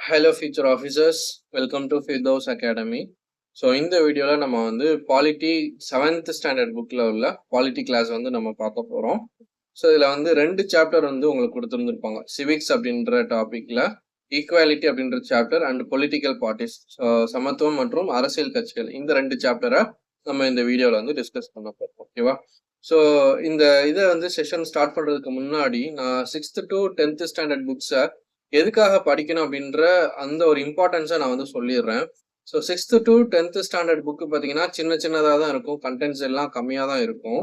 Hello future officers, welcome to Firdaus academy. So இந்த வீடியோவில் நம்ம வந்து பாலிட்டி 7th ஸ்டாண்டர்ட் புக்கில் உள்ள பாலிட்டி கிளாஸ் வந்து நம்ம பார்க்க போகிறோம். ஸோ இதில் வந்து 2 சாப்டர் வந்து உங்களுக்கு கொடுத்துருந்துருப்பாங்க. சிவிக்ஸ் அப்படின்ற டாப்பிக்கில் ஈக்குவாலிட்டி அப்படின்ற சாப்டர் அண்ட் பொலிட்டிக்கல் பார்ட்டிஸ், சமத்துவம் மற்றும் அரசியல் கட்சிகள், இந்த 2 சாப்டரை நம்ம இந்த வீடியோவில் வந்து டிஸ்கஸ் பண்ண போகிறோம். ஓகேவா? ஸோ இந்த இதை வந்து செஷன் ஸ்டார்ட் பண்ணுறதுக்கு முன்னாடி நான் 6th to 10th ஸ்டாண்டர்ட் புக்ஸை எதுக்காக படிக்கணும் அப்படின்ற அந்த ஒரு இம்பார்ட்டன்ஸை நான் வந்து சொல்லிடுறேன். So 6th to 10th standard book பார்த்தீங்கன்னா சின்னதாக தான் இருக்கும், கண்டென்ட்ஸ் எல்லாம் கம்மியாக தான் இருக்கும்.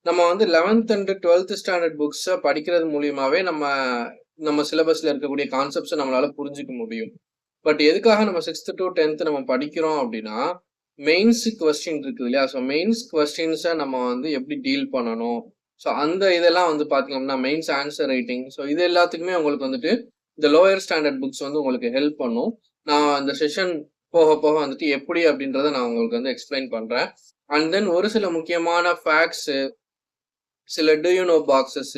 நம்ம வந்து 11th and 12th ஸ்டாண்டர்ட் புக்ஸை படிக்கிறது மூலியமாகவே நம்ம சிலபஸில் இருக்கக்கூடிய கான்செப்ட்ஸை நம்மளால புரிஞ்சிக்க முடியும். பட் எதுக்காக நம்ம 6th to 10th நம்ம படிக்கிறோம் அப்படின்னா, மெயின்ஸ் கொஸ்டின் இருக்குது இல்லையா? ஸோ மெயின்ஸ் கொஸ்டின்ஸை நம்ம வந்து எப்படி டீல் பண்ணணும், ஸோ அந்த இதெல்லாம் வந்து பார்த்தீங்கன்னா மெயின்ஸ் ஆன்சர் ரைட்டிங், ஸோ இது எல்லாத்துக்குமே உங்களுக்கு வந்துட்டு இந்த லோயர் ஸ்டாண்டர்ட் புக்ஸ் வந்து உங்களுக்கு ஹெல்ப் பண்ணும். நான் அந்த செஷன் போக போக வந்துட்டு எப்படி அப்படின்றத நான் உங்களுக்கு வந்து எக்ஸ்பிளைன் பண்றேன். அண்ட் தென் ஒரு சில முக்கியமான ஃபேக்ட்ஸு, சில டூ பாக்ஸஸ்,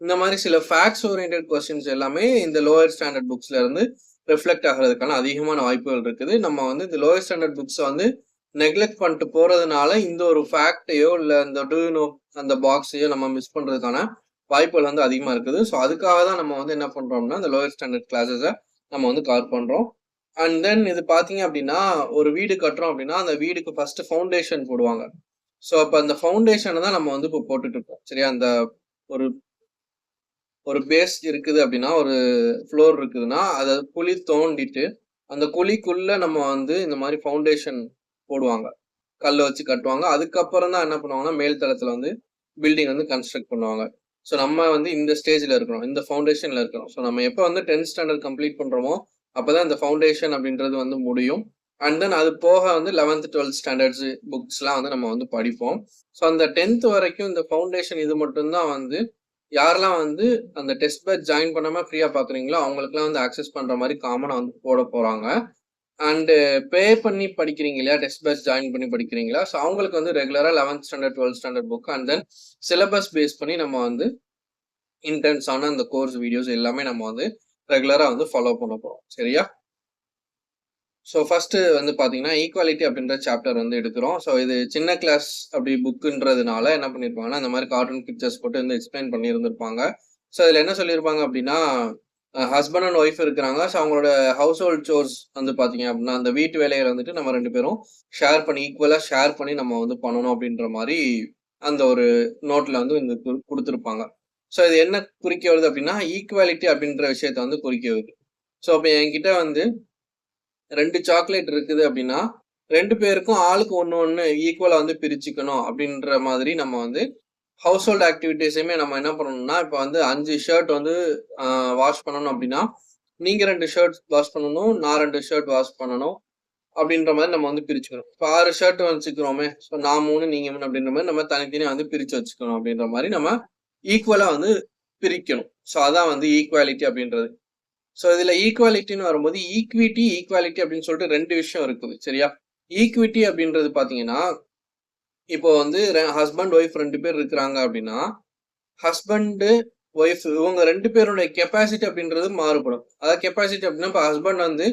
இந்த மாதிரி சில ஃபேக்ட்ஸ் ஓரியன்டட் கொஸ்டின்ஸ் எல்லாமே இந்த லோயர் ஸ்டாண்டர்ட் புக்ஸ்ல இருந்து ரிஃப்ளெக்ட் ஆகிறதுக்கான அதிகமான வாய்ப்புகள் இருக்குது. நம்ம வந்து இந்த லோயர் ஸ்டாண்டர்ட் புக்ஸை வந்து நெக்லெக்ட் பண்ணிட்டு போறதுனால இந்த ஒரு ஃபேக்டையோ இல்லை இந்த அந்த பாக்ஸையோ நம்ம மிஸ் பண்றதுக்கான வாய்ப்புகள் வந்து அதிகமாக இருக்குது. ஸோ அதுக்காக தான் நம்ம வந்து என்ன பண்ணுறோம்னா இந்த லோயர் ஸ்டாண்டர்ட் கிளாஸஸை நம்ம வந்து கவர் பண்ணுறோம். அண்ட் தென் இது பார்த்தீங்க அப்படின்னா, ஒரு வீடு கட்டுறோம் அப்படின்னா அந்த வீடுக்கு ஃபர்ஸ்ட் ஃபவுண்டேஷன் போடுவாங்க. ஸோ அப்போ அந்த ஃபவுண்டேஷனை தான் நம்ம வந்து இப்போ போட்டுட்டு இருக்கோம். சரியா? அந்த ஒரு பேஸ் இருக்குது அப்படின்னா, ஒரு ஃப்ளோர் இருக்குதுன்னா அதை குழி தோண்டிட்டு அந்த குழிக்குள்ள நம்ம வந்து இந்த மாதிரி ஃபவுண்டேஷன் போடுவாங்க, கல்லை வச்சு கட்டுவாங்க. அதுக்கப்புறம் தான் என்ன பண்ணுவாங்கன்னா மேல் தளத்தில் வந்து பில்டிங் வந்து கன்ஸ்ட்ரக்ட் பண்ணுவாங்க. ஸோ நம்ம வந்து இந்த ஸ்டேஜில் இருக்கிறோம், இந்த ஃபவுண்டேஷனில் இருக்கிறோம். ஸோ நம்ம எப்போ வந்து 10th ஸ்டாண்டர்ட் கம்ப்ளீட் பண்ணுறோமோ அப்போ தான் இந்த ஃபவுண்டேஷன் அப்படின்றது வந்து முடியும். அண்ட் தென் அது போக வந்து 11th 12th ஸ்டாண்டர்ட்ஸ் புக்ஸ்லாம் வந்து நம்ம வந்து படிப்போம். ஸோ அந்த 10th வரைக்கும் இந்த ஃபவுண்டேஷன் இது மட்டும்தான் வந்து யாரெல்லாம் வந்து அந்த டெஸ்ட் பேட்ச் ஜாயின் பண்ணாமல் ஃப்ரீயாக பார்க்குறீங்களோ அவங்களுக்குலாம் வந்து ஆக்சஸ் பண்ணுற மாதிரி காமனாக வந்து போட போகிறாங்க. அண்டு பே பண்ணி படிக்கிறீங்க இல்லையா, டெஸ்ட் பேட்ச் ஜாயின் பண்ணி படிக்கிறீங்களா, ஸோ அவங்களுக்கு வந்து ரெகுலராக 11th standard 12th standard book and then syllabus base பண்ணி நம்ம வந்து இன்டென்ஸான அந்த கோர்ஸ் வீடியோஸ் எல்லாமே நம்ம வந்து ரெகுலராக வந்து ஃபாலோ பண்ண போகிறோம். சரியா? ஸோ ஃபர்ஸ்ட் வந்து பார்த்தீங்கன்னா ஈக்குவாலிட்டி அப்படின்ற சாப்டர் வந்து எடுக்கிறோம். ஸோ இது சின்ன கிளாஸ் அப்படி புக்குன்றதுனால என்ன பண்ணியிருப்பாங்கன்னா இந்த மாதிரி கார்ட்டூன் பிக்சர்ஸ் போட்டு வந்து எக்ஸ்பிளைன் பண்ணியிருந்திருப்பாங்க. ஸோ இதில் என்ன சொல்லியிருப்பாங்க அப்படின்னா, ஹஸ்பண்ட் அண்ட் ஒய்ஃப் இருக்கிறாங்க. ஸோ அவங்களோட ஹவுஸ் ஹோல்ட் சோர்ஸ் வந்து பார்த்தீங்க அப்படின்னா அந்த வீட்டு வேலையை வந்துட்டு நம்ம 2 பேரும் ஷேர் பண்ணி ஈக்குவலாக ஷேர் பண்ணி நம்ம வந்து பண்ணணும் அப்படின்ற மாதிரி அந்த ஒரு நோட்டில் வந்து இந்த கொடுத்துருப்பாங்க. ஸோ இது என்ன குறிக்க வருது அப்படின்னா, ஈக்குவாலிட்டி அப்படின்ற விஷயத்த வந்து குறிக்க வருது. ஸோ அப்போ என்கிட்ட வந்து 2 சாக்லேட் இருக்குது அப்படின்னா 2 பேருக்கும் ஆளுக்கு ஒன்று ஈக்குவலாக வந்து பிரிச்சுக்கணும் அப்படின்ற மாதிரி நம்ம வந்து ஹவுஸ் ஹோல்ட் ஆக்டிவிட்டிஸையுமே நம்ம என்ன பண்ணணும்னா, இப்போ வந்து 5 ஷர்ட் வந்து வாஷ் பண்ணணும் அப்படின்னா நீங்கள் 2 ஷர்ட் வாஷ் பண்ணணும், நான் 2 ஷர்ட் வாஷ் பண்ணணும் அப்படின்ற மாதிரி நம்ம வந்து பிரிச்சுக்கணும். இப்போ 6 ஷர்ட் வச்சுக்கிறோமே, ஸோ நான் 3 நீங்கள் 3 அப்படின்ற மாதிரி நம்ம தனித்தனியாக வந்து பிரித்து வச்சுக்கணும் அப்படின்ற மாதிரி நம்ம ஈக்குவலாக வந்து பிரிக்கணும். ஸோ அதான் வந்து ஈக்குவாலிட்டி அப்படின்றது. ஸோ இதில் ஈக்குவாலிட்டின்னு வரும்போது ஈக்விட்டி, ஈக்குவாலிட்டி அப்படின்னு சொல்லிட்டு 2 விஷயம் இருக்குது. சரியா? ஈக்விட்டி அப்படின்றது பார்த்தீங்கன்னா, இப்போ வந்து ஹஸ்பண்ட் ஒய்ஃப் 2 பேர் இருக்கிறாங்க அப்படின்னா ஹஸ்பண்டு ஒய்ஃப் இவங்க 2 பேருடைய கெப்பாசிட்டி அப்படின்றது மாறுபடும். அதாவது கெப்பாசிட்டி அப்படின்னா இப்போ ஹஸ்பண்ட் வந்து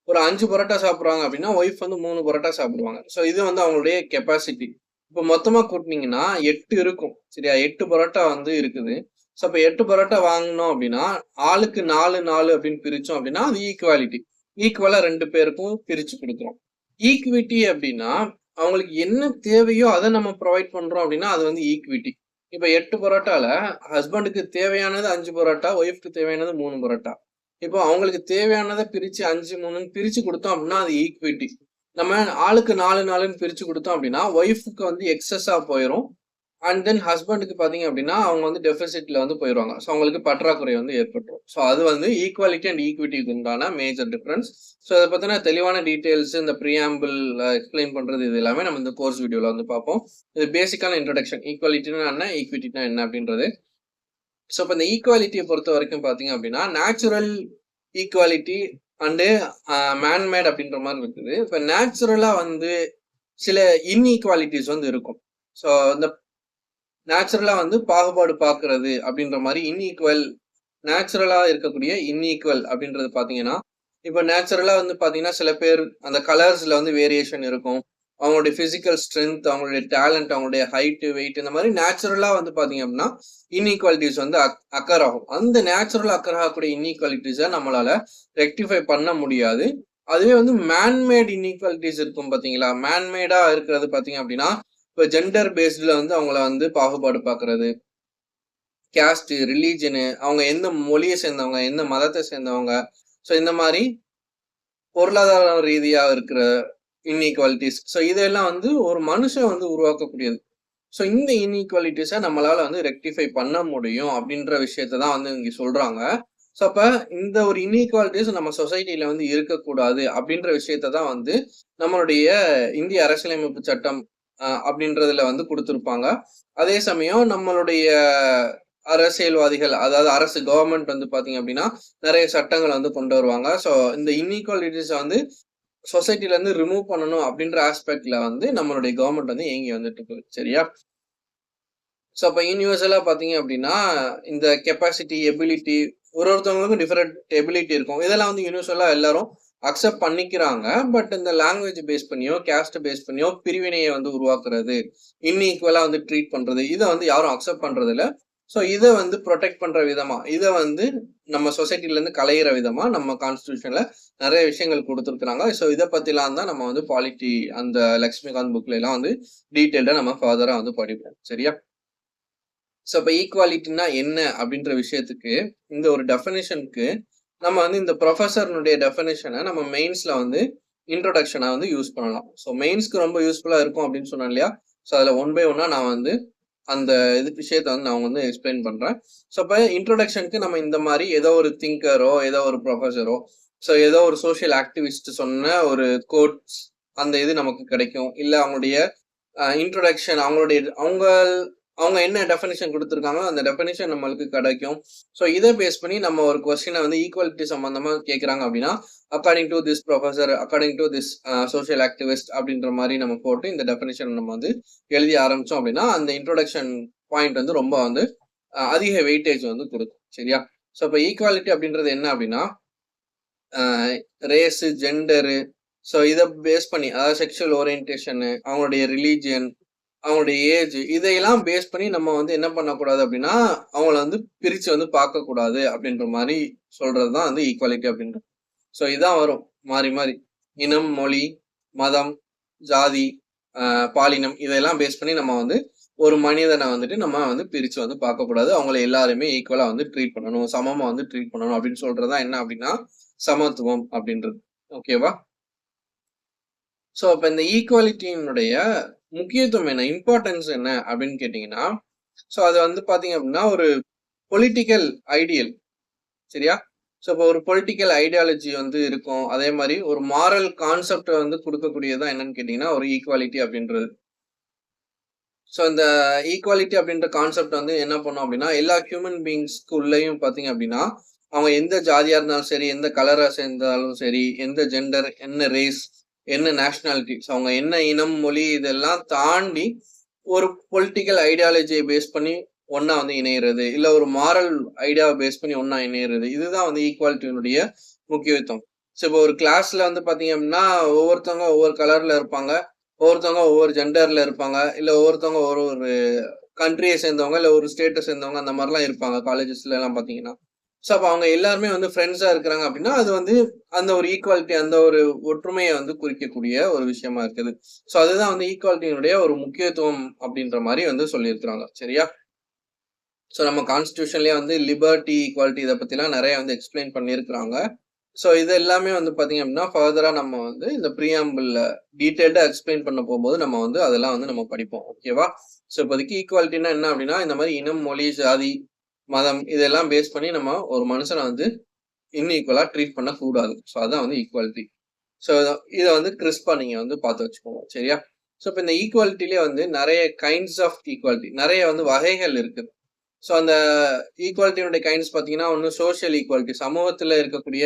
ஒரு 5 பரோட்டா சாப்பிட்றாங்க அப்படின்னா ஒய்ஃப் வந்து 3 பரோட்டா சாப்பிடுவாங்க. ஸோ இது வந்து அவங்களுடைய கெப்பாசிட்டி. இப்போ மொத்தமாக கூட்டினீங்கன்னா 8 இருக்கும். சரியா? 8 பரோட்டா வந்து இருக்குது. ஸோ அப்போ 8 பரோட்டா வாங்கினோம் அப்படின்னா ஆளுக்கு 4 அப்படின்னு பிரித்தோம் அப்படின்னா அது ஈக்குவாலிட்டி. ஈக்குவலாக 2 பேருக்கும் பிரித்து கொடுக்குறோம். ஈக்விட்டி அப்படின்னா அவங்களுக்கு என்ன தேவையோ அதை நம்ம ப்ரொவைட் பண்ணுறோம் அப்படின்னா அது வந்து ஈக்விட்டி. இப்போ 8 பரோட்டாவில் ஹஸ்பண்டுக்கு தேவையானது 5 பரோட்டா, ஒய்ஃப்க்கு தேவையானது 3 பரோட்டா. இப்போ அவங்களுக்கு தேவையானதை பிரித்து 5 3 பிரித்து கொடுத்தோம் அப்படின்னா அது ஈக்விட்டி. நம்ம ஆளுக்கு 4 பிரித்து கொடுத்தோம் அப்படின்னா ஒய்ஃபுக்கு வந்து எக்ஸஸாக போயிடும். அண்ட் தென் ஹஸ்பண்டுக்கு பார்த்தீங்க அப்படின்னா அவங்க வந்து டெபிசிட்ல வந்து போயிடுவாங்க. ஸோ அவங்களுக்கு பற்றாக்குறை வந்து ஏற்பட்டுரும். ஸோ அது வந்து ஈக்குவாலிட்டி அண்ட் ஈக்விட்டிக்கு உண்டான மேஜர் டிஃபரன்ஸ். ஸோ அதை பற்றின தெளிவான டீட்டெயில்ஸ், இந்த ப்ரீஆம்பிள் எக்ஸ்பிளைன் பண்ணுறது இது எல்லாமே நம்ம இந்த கோர்ஸ் வீடியோவில் வந்து பார்ப்போம். இது பேசிக்கான இன்ட்ரடக்ஷன், ஈக்குவாலிட்டினா என்ன, ஈக்விட்டினா என்ன அப்படின்றது. ஸோ இப்போ இந்த ஈக்குவாலிட்டியை பொறுத்த வரைக்கும் பார்த்தீங்க அப்படின்னா நேச்சுரல் ஈக்குவாலிட்டி அண்டு மேன்மேட் அப்படின்ற மாதிரி இருக்குது. இப்போ நேச்சுரலாக வந்து சில இன்ஈக்குவாலிட்டிஸ் வந்து இருக்கும். ஸோ இந்த நேச்சுரலா வந்து பாகுபாடு பார்க்கறது அப்படின்ற மாதிரி நேச்சுரலா இருக்கக்கூடிய இன்ஈக்குவல் அப்படின்றது பாத்தீங்கன்னா இப்ப நேச்சுரலா வந்து பாத்தீங்கன்னா, சில பேர் அந்த கலர்ஸ்ல வந்து வேரியேஷன் இருக்கும். அவங்களுடைய பிசிக்கல் ஸ்ட்ரென்த், அவங்களுடைய டேலண்ட், அவங்களுடைய ஹைட், வெயிட் இந்த மாரி நேச்சுரலா வந்து பாத்தீங்க அப்படின்னா, இன்இக்வாலிட்டீஸ் வந்து அக்கர் ஆகும். அந்த நேச்சுரலா அக்கர் ஆகக்கூடிய இன்இக்வாலிட்டீஸ நம்மளால ரெக்டிஃபை பண்ண முடியாது. அதுவே வந்து மேன் இன்இக்வாலிட்டீஸ் இருக்கும் பாத்தீங்களா? மேடா இருக்கிறது பாத்தீங்க அப்படின்னா, இப்ப ஜெண்டர் பேஸ்ட்ல வந்து அவங்கள வந்து பாகுபாடு பாக்குறது. கேஸ்ட், ரிலீஜியனு, அவங்க எந்த மொழிய சேர்ந்தவங்க, எந்த மதத்த சேர்ந்தவங்க. ஸோ இந்த மாரி பொருளாதார ரீதியா இருக்கிற இன்இக்வாலிட்டீஸ். ஸோ இதெல்லாம் வந்து ஒரு மனுஷன் வந்து உருவாக்கக்கூடியது. ஸோ இந்த இன்இக்வாலிட்டீஸ நம்மளால வந்து ரெக்டிஃபை பண்ண முடியும் அப்படின்ற விஷயத்த தான் வந்து இங்க சொல்றாங்க. ஸோ அப்ப இந்த ஒரு இன்இக்வாலிட்டீஸ் நம்ம சொசைட்டில வந்து இருக்கக்கூடாது அப்படின்ற விஷயத்த தான் வந்து நம்மளுடைய இந்திய அரசியலமைப்பு சட்டம் அப்படின்றதுல வந்து குடுத்திருப்பாங்க. அதே சமயம் நம்மளுடைய அரசியல்வாதிகள், அதாவது அரசு கவர்ன்மெண்ட் வந்து பாத்தீங்க அப்படின்னா, நெறைய சட்டங்கள வந்து கொண்டு வருவாங்க. ஸோ இந்த இன்இக்வாலிட்டீஸ வந்து சொசைட்டில இருந்து ரிமூவ் பண்ணணும் அப்படின்ற ஆஸ்பெக்ட்ல வந்து நம்மளுடைய கவர்ன்மெண்ட் வந்து இயங்கி வந்துட்டு இருக்குது. சரியா? ஸோ அப்ப யூனிவர்சலா பாத்தீங்க அப்படின்னா, இந்த கெப்பாசிட்டி, எபிலிட்டி ஒருத்தவங்களுக்கும் டிஃபரெண்ட் எபிலிட்டி இருக்கும். இதெல்லாம் வந்து யூனிவர்சலா எல்லாரும் அக்செப்ட் பண்ணிக்கிறாங்க. பட் இந்த லாங்குவேஜ் பேஸ் பண்ணியோ, கேஸ்ட் பேஸ் பண்ணியோ பிரிவினைய வந்து உருவாக்குறது, இன்ஈக்குவலா வந்து ட்ரீட் பண்றது, இத வந்து யாரும் அக்செப்ட் பண்றதில்ல. ஸோ இத வந்து புரொடெக்ட் பண்ற விதமா, இத வந்து நம்ம சொசைட்டில இருந்து களையிற விதமா நம்ம கான்ஸ்டிடியூஷன்ல நெறைய விஷயங்கள் குடுத்திருக்கிறாங்க. ஸோ இத பத்திலாம் தான் நம்ம வந்து பாலிட்டி அந்த லக்ஷ்மிகாந்த் புக்ல எல்லாம் வந்து டீடைல்டா நம்ம ஃபர்தரா வந்து படிப்போம். சரியா? ஸோ அப்ப ஈக்குவாலிட்டின்னா என்ன அப்படின்ற விஷயத்துக்கு இந்த ஒரு டெஃபினிஷனுக்கு நம்ம வந்து இந்த ப்ரொஃபஸர்னுடைய டெஃபினிஷனை நம்ம மெயின்ஸ்ல வந்து இன்ட்ரோடக்ஷனா வந்து யூஸ் பண்ணலாம். ஸோ மெயின்ஸ்க்கு ரொம்ப யூஸ்ஃபுல்லா இருக்கும் அப்படின்னு சொன்னேன் இல்லையா? ஸோ அதுல ஒன் பை ஒன்னா நான் வந்து அந்த இது விஷயத்த வந்து நான் வந்து எக்ஸ்பிளைன் பண்றேன். ஸோ இப்போ இன்ட்ரோடக்ஷனுக்கு நம்ம இந்த மாதிரி ஏதோ ஒரு திங்கரோ, ஏதோ ஒரு ப்ரொஃபஸரோ, ஸோ ஏதோ ஒரு சோஷியல் ஆக்டிவிஸ்ட் சொன்ன ஒரு கோட்ஸ் அந்த இது நமக்கு கிடைக்கும். இல்ல அவங்களுடைய இன்ட்ரோடக்ஷன் அவங்க என்ன டெஃபினிஷன் குடுத்திருக்காங்களோ அந்த டெஃபினிஷன் நம்மளுக்கு கிடைக்கும். ஸோ இத பேஸ் பண்ணி நம்ம ஒரு கொஸ்டின வந்து ஈக்குவாலிட்டி சம்பந்தமா கேட்கறாங்க அப்படின்னா, according do this professor, according do this social activist அப்படின்ற மாரி நம்ம போட்டு இந்த டெஃபினிஷன் நம்ம வந்து எழுதி ஆரம்பிச்சோம் அப்படின்னா, அந்த இன்ட்ரோடக்ஷன் பாயிண்ட் வந்து ரொம்ப வந்து அதிக வெயிட்டேஜ் வந்து குடுக்கும். சரியா? ஸோ இப்ப ஈக்குவாலிட்டி அப்படின்றது என்ன அப்படின்னா, ரேஸ், ஜெண்டரு, ஸோ இத பேஸ் பண்ணி, அதாவது செக்ஷுவல் ஓரியன்டேஷனு, அவங்களுடைய ரிலீஜியன், அவங்களுடைய ஏஜ், இதையெல்லாம் பேஸ் பண்ணி நம்ம வந்து என்ன பண்ணக்கூடாது அப்படின்னா, அவங்கள வந்து பிரிச்சு வந்து பார்க்கக்கூடாது அப்படின்ற மாரி சொல்றதுதான் வந்து ஈக்குவாலிட்டி அப்படின்றது. ஸோ இதான் வரும் மாறி மாறி. இனம், மொழி, மதம், ஜாதி, பாலினம் இதெல்லாம் பேஸ் பண்ணி நம்ம வந்து ஒரு மனிதனை வந்துட்டு நம்ம வந்து பிரிச்சு வந்து பார்க்கக்கூடாது. அவங்கள எல்லாருமே ஈக்குவலா வந்து ட்ரீட் பண்ணணும், சமமா வந்து ட்ரீட் பண்ணணும் அப்படின்னு சொல்றதுதான் என்ன அப்படின்னா சமத்துவம் அப்படின்றது. ஓகேவா? ஸோ அப்ப இந்த ஈக்குவாலிட்டியினுடைய முக்கியத்துவம் என்ன, இம்பார்ட்டன்ஸ் என்ன அப்படின்னு கேட்டீங்கன்னா, ஸோ அது வந்து பாத்தீங்க அப்படின்னா ஒரு பொலிட்டிக்கல் ஐடியல். சரியா? ஸோ இப்போ ஒரு பொலிட்டிக்கல் ஐடியாலஜி வந்து இருக்கும். அதே மாதிரி ஒரு மாரல் கான்செப்ட் வந்து கொடுக்கக்கூடியதான் என்னன்னு கேட்டீங்கன்னா ஒரு ஈக்குவாலிட்டி அப்படின்றது. ஸோ இந்த ஈக்குவாலிட்டி அப்படின்ற கான்செப்ட் வந்து என்ன பண்ணும் அப்படின்னா, எல்லா ஹியூமன் பீயிங்ஸ்க்கு உள்ளேயும் பாத்தீங்க அப்படின்னா, அவங்க எந்த ஜாதியா இருந்தாலும் சரி, எந்த கலரா சேர்ந்தாலும் சரி, எந்த ஜெண்டர், என்ன ரேஸ், என்ன நேஷனாலிட்டிஸ், அவங்க என்ன இனம், மொழி இதெல்லாம் தாண்டி ஒரு பொலிட்டிக்கல் ஐடியாலஜியை பேஸ் பண்ணி ஒன்னா வந்து இணையிறது, இல்ல ஒரு மாரல் ஐடியாவை பேஸ் பண்ணி ஒன்னா இணையிறது, இதுதான் வந்து ஈக்குவாலிட்டியினுடைய முக்கியத்துவம். ஸோ இப்போ ஒரு கிளாஸ்ல வந்து பாத்தீங்க அப்படின்னா ஒவ்வொருத்தவங்க ஒவ்வொரு கலர்ல இருப்பாங்க, ஒவ்வொருத்தவங்க ஒவ்வொரு ஜெண்டர்ல இருப்பாங்க, இல்ல ஒவ்வொருத்தவங்க ஒரு ஒரு கண்ட்ரியை சேர்ந்தவங்க, இல்ல ஒரு ஸ்டேட்டை சேர்ந்தவங்க அந்த மாதிரிலாம் இருப்பாங்க காலேஜஸ்ல எல்லாம் பாத்தீங்கன்னா. ஸோ அப்ப அவங்க எல்லாருமே வந்து ஃப்ரெண்ட்ஸா இருக்கிறாங்க அப்படின்னா அது வந்து அந்த ஒரு ஈக்குவாலிட்டி, அந்த ஒரு ஒற்றுமையை வந்து குறிக்கக்கூடிய ஒரு விஷயமா இருக்குது. ஸோ அதுதான் வந்து ஈக்குவாலிட்டியினுடைய ஒரு முக்கியத்துவம் அப்படின்ற மாதிரி வந்து சொல்லியிருக்கிறாங்க. சரியா? ஸோ நம்ம கான்ஸ்டியூஷன்லயே வந்து லிபர்ட்டி, ஈக்குவாலிட்டி இதை பத்திலாம் நிறைய வந்து எக்ஸ்பிளைன் பண்ணியிருக்கிறாங்க. ஸோ இது எல்லாமே வந்து பாத்தீங்க அப்படின்னா ஃபர்தரா நம்ம வந்து இந்த ப்ரீஆம்பிள்ல டீடைல்டா எக்ஸ்பிளைன் பண்ண போகும்போது நம்ம வந்து அதெல்லாம் வந்து நம்ம படிப்போம். ஓகேவா? ஸோ இப்போதைக்கு ஈக்குவாலிட்டினா என்ன அப்படின்னா, இந்த மாதிரி இனம், மொழி, ஜாதி, மதம் இதெல்லாம் பேஸ் பண்ணி நம்ம ஒரு மனுஷனை வந்து இன்ஈக்குவலா ட்ரீட் பண்ண கூடாது. ஸோ அதான் வந்து ஈக்குவாலிட்டி. ஸோ இதை வந்து கிறிஸ்பா நீங்க வந்து பார்த்து வச்சுக்கோங்க. சரியா? ஸோ இப்போ இந்த ஈக்குவாலிட்டிலே வந்து நிறைய கைண்ட்ஸ் ஆஃப் ஈக்குவாலிட்டி, நிறைய வந்து வகைகள் இருக்குது. ஸோ அந்த ஈக்குவாலிட்டியோட கைண்ட்ஸ் பார்த்தீங்கன்னா, ஒன்று சோஷியல் ஈக்குவாலிட்டி, சமூகத்தில் இருக்கக்கூடிய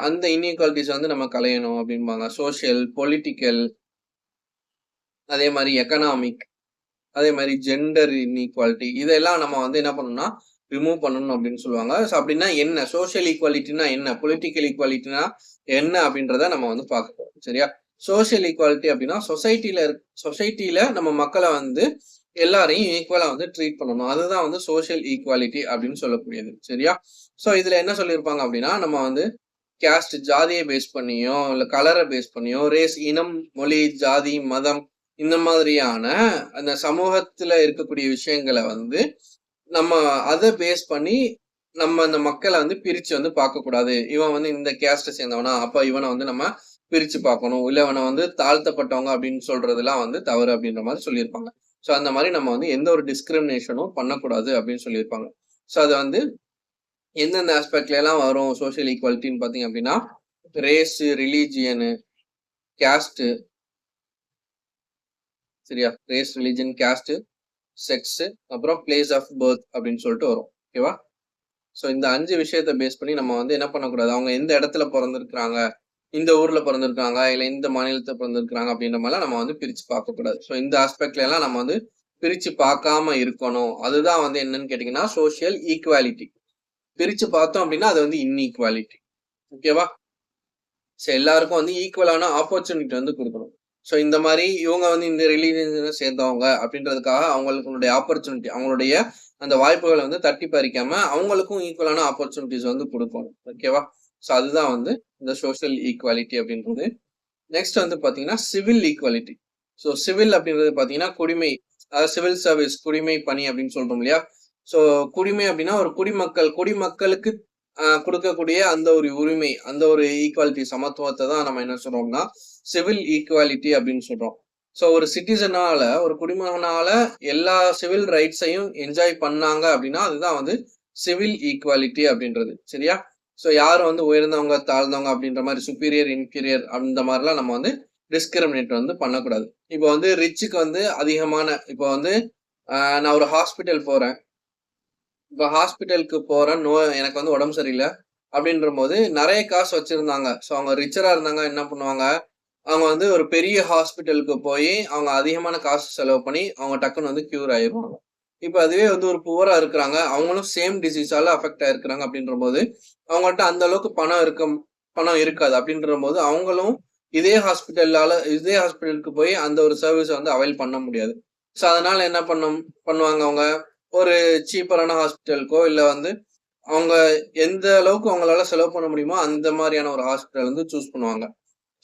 அந்த இன்இக்வாலிட்டிஸ் வந்து நம்ம களையணும் அப்படிம்பாங்க. சோஷியல், பொலிட்டிக்கல், அதே மாதிரி எக்கனாமிக், அதே மாதிரி ஜெண்டர் இன்இக்வாலிட்டி இதெல்லாம் நம்ம வந்து என்ன பண்ணணும்னா ரிமூவ் பண்ணணும் அப்படின்னு சொல்லுவாங்க. ஸோ அப்படின்னா என்ன? சோஷியல் ஈக்குவாலிட்டினா என்ன? பொலிட்டிக்கல் ஈக்குவாலிட்டினா என்ன? அப்படின்றத நம்ம வந்து பார்க்க போறோம். சரியா? சோஷியல் ஈக்குவாலிட்டி அப்படின்னா சொசைட்டில நம்ம மக்களை வந்து எல்லாரையும் ஈக்குவலா வந்து ட்ரீட் பண்ணணும். அதுதான் வந்து சோஷியல் ஈக்குவாலிட்டி அப்படின்னு சொல்லக்கூடியது. சரியா? ஸோ இதுல என்ன சொல்லியிருப்பாங்க அப்படின்னா, நம்ம வந்து கேஸ்ட் ஜாதியை பேஸ் பண்ணியோ, இல்ல கலரை பேஸ் பண்ணியோ, ரேஸ், இனம், மொழி, ஜாதி, மதம் இந்த மாதிரியான அந்த சமூகத்துல இருக்கக்கூடிய விஷயங்களை வந்து நம்ம அதை பேஸ் பண்ணி நம்ம அந்த மக்களை வந்து பிரிச்சு வந்து பார்க்க கூடாது. இவன் வந்து இந்த கேஸ்ட சேர்ந்தவனா, அப்ப இவனை வந்து நம்ம பிரிச்சு பார்க்கணும். இல்ல இவனை வந்து தாழ்த்தப்பட்டவங்க அப்படின்னு சொல்றதெல்லாம் வந்து தவறு அப்படின்ற மாதிரி சொல்லியிருப்பாங்க. ஸோ அந்த மாதிரி நம்ம வந்து எந்த ஒரு டிஸ்கிரிமினேஷனும் பண்ணக்கூடாது அப்படின்னு சொல்லியிருப்பாங்க. ஸோ அது வந்து எந்தெந்த ஆஸ்பெக்ட்ல எல்லாம் வரும் சோஷியல் ஈக்குவாலிட்டின்னு பாத்தீங்க அப்படின்னா, ரேஸ், ரிலீஜியனு, கேஸ்ட், சரியா? ரேஸ், ரிலீஜன், கேஸ்ட், செக்ஸ், அப்புறம் பிளேஸ் ஆஃப் பர்த் அப்படின்னு சொல்லிட்டு வரும். ஓகேவா? ஸோ இந்த 5 விஷயத்த பேஸ் பண்ணி நம்ம வந்து என்ன பண்ணக்கூடாது, அவங்க எந்த இடத்துல பிறந்திருக்கிறாங்க, இந்த ஊர்ல பிறந்திருக்காங்க, இல்ல இந்த மாநிலத்துல பிறந்திருக்கிறாங்க அப்படின்ற மாதிரிலாம் நம்ம வந்து பிரிச்சு பார்க்கக்கூடாது. ஸோ இந்த ஆஸ்பெக்ட்ல எல்லாம் நம்ம வந்து பிரிச்சு பார்க்காம இருக்கணும். அதுதான் வந்து என்னன்னு கேட்டீங்கன்னா சோஷியல் ஈக்குவாலிட்டி. பிரிச்சு பார்த்தோம் அப்படின்னா அது வந்து இன்ஈக்குவாலிட்டி. ஓகேவா? ஸோ எல்லாருக்கும் வந்து ஈக்குவலான ஆப்பர்ச்சுனிட்டி வந்து கொடுக்கணும். ஸோ இந்த மாதிரி இவங்க வந்து இந்த ரிலீஜனை சேர்ந்தவங்க அப்படின்றதுக்காக அவங்களுடைய ஆப்பர்ச்சுனிட்டி, அவங்களுடைய அந்த வாய்ப்புகளை வந்து தட்டி பறிக்காம அவங்களுக்கும் ஈக்குவலான ஆப்பர்ச்சுனிட்டிஸ் வந்து கொடுக்கணும். ஓகேவா? ஸோ அதுதான் வந்து இந்த சோஷியல் ஈக்குவாலிட்டி அப்படின்றது. நெக்ஸ்ட் வந்து பாத்தீங்கன்னா சிவில் ஈக்குவாலிட்டி. ஸோ சிவில் அப்படின்றது பாத்தீங்கன்னா குடிமை, அதாவது சிவில் சர்வீஸ், குடிமை பணி அப்படின்னு சொல்றோம் இல்லையா? ஸோ குடிமை அப்படின்னா ஒரு குடிமக்களுக்கு கொடுக்கக்கூடிய அந்த ஒரு உரிமை, அந்த ஒரு ஈக்குவாலிட்டி, சமத்துவத்தை தான் நம்ம என்ன சொல்றோம்னா சிவில் ஈக்குவாலிட்டி அப்படின்னு சொல்றோம். ஸோ ஒரு சிட்டிசனால, ஒரு குடிமகனால எல்லா சிவில் ரைட்ஸையும் என்ஜாய் பண்ணாங்க அப்படின்னா அதுதான் வந்து சிவில் ஈக்குவாலிட்டி அப்படின்றது. சரியா? ஸோ யாரும் வந்து உயர்ந்தவங்க, தாழ்ந்தவங்க அப்படின்ற மாதிரி சுப்பீரியர், இன்ஃபீரியர் அந்த மாதிரிலாம் நம்ம வந்து டிஸ்கிரிமினேட் வந்து பண்ணக்கூடாது. இப்போ வந்து ரிச்சுக்கு வந்து அதிகமான, இப்போ வந்து நான் ஒரு ஹாஸ்பிட்டல் போறேன். இப்போ ஹாஸ்பிட்டலுக்கு போறேன், எனக்கு வந்து உடம்பு சரியில்லை அப்படின்ற போது நிறைய காசு வச்சிருந்தாங்க. ஸோ அவங்க ரிச்சரா இருந்தாங்க, என்ன பண்ணுவாங்க, அவங்க வந்து ஒரு பெரிய ஹாஸ்பிட்டலுக்கு போய் அவங்க அதிகமான காசு செலவு பண்ணி அவங்க டக்குன்னு வந்து கியூர் ஆயிடுவாங்க. இப்போ அதுவே வந்து ஒரு புவரா இருக்கிறாங்க, அவங்களும் சேம் டிசீஸால அஃபெக்ட் ஆயிருக்கிறாங்க அப்படின்ற போது அவங்கள்ட்ட அந்த அளவுக்கு பணம் இருக்காது. அப்படின்ற போது அவங்களும் இதே ஹாஸ்பிட்டலுக்கு போய் அந்த ஒரு சர்வீஸை வந்து அவைல் பண்ண முடியாது. ஸோ அதனால என்ன பண்ணுவாங்க, அவங்க ஒரு சீப்பரான ஹாஸ்பிட்டலுக்கோ இல்ல வந்து அவங்க எந்த அளவுக்கு அவங்களால செலவு பண்ண முடியுமோ அந்த மாதிரியான ஒரு ஹாஸ்பிட்டல் வந்து சூஸ் பண்ணுவாங்க.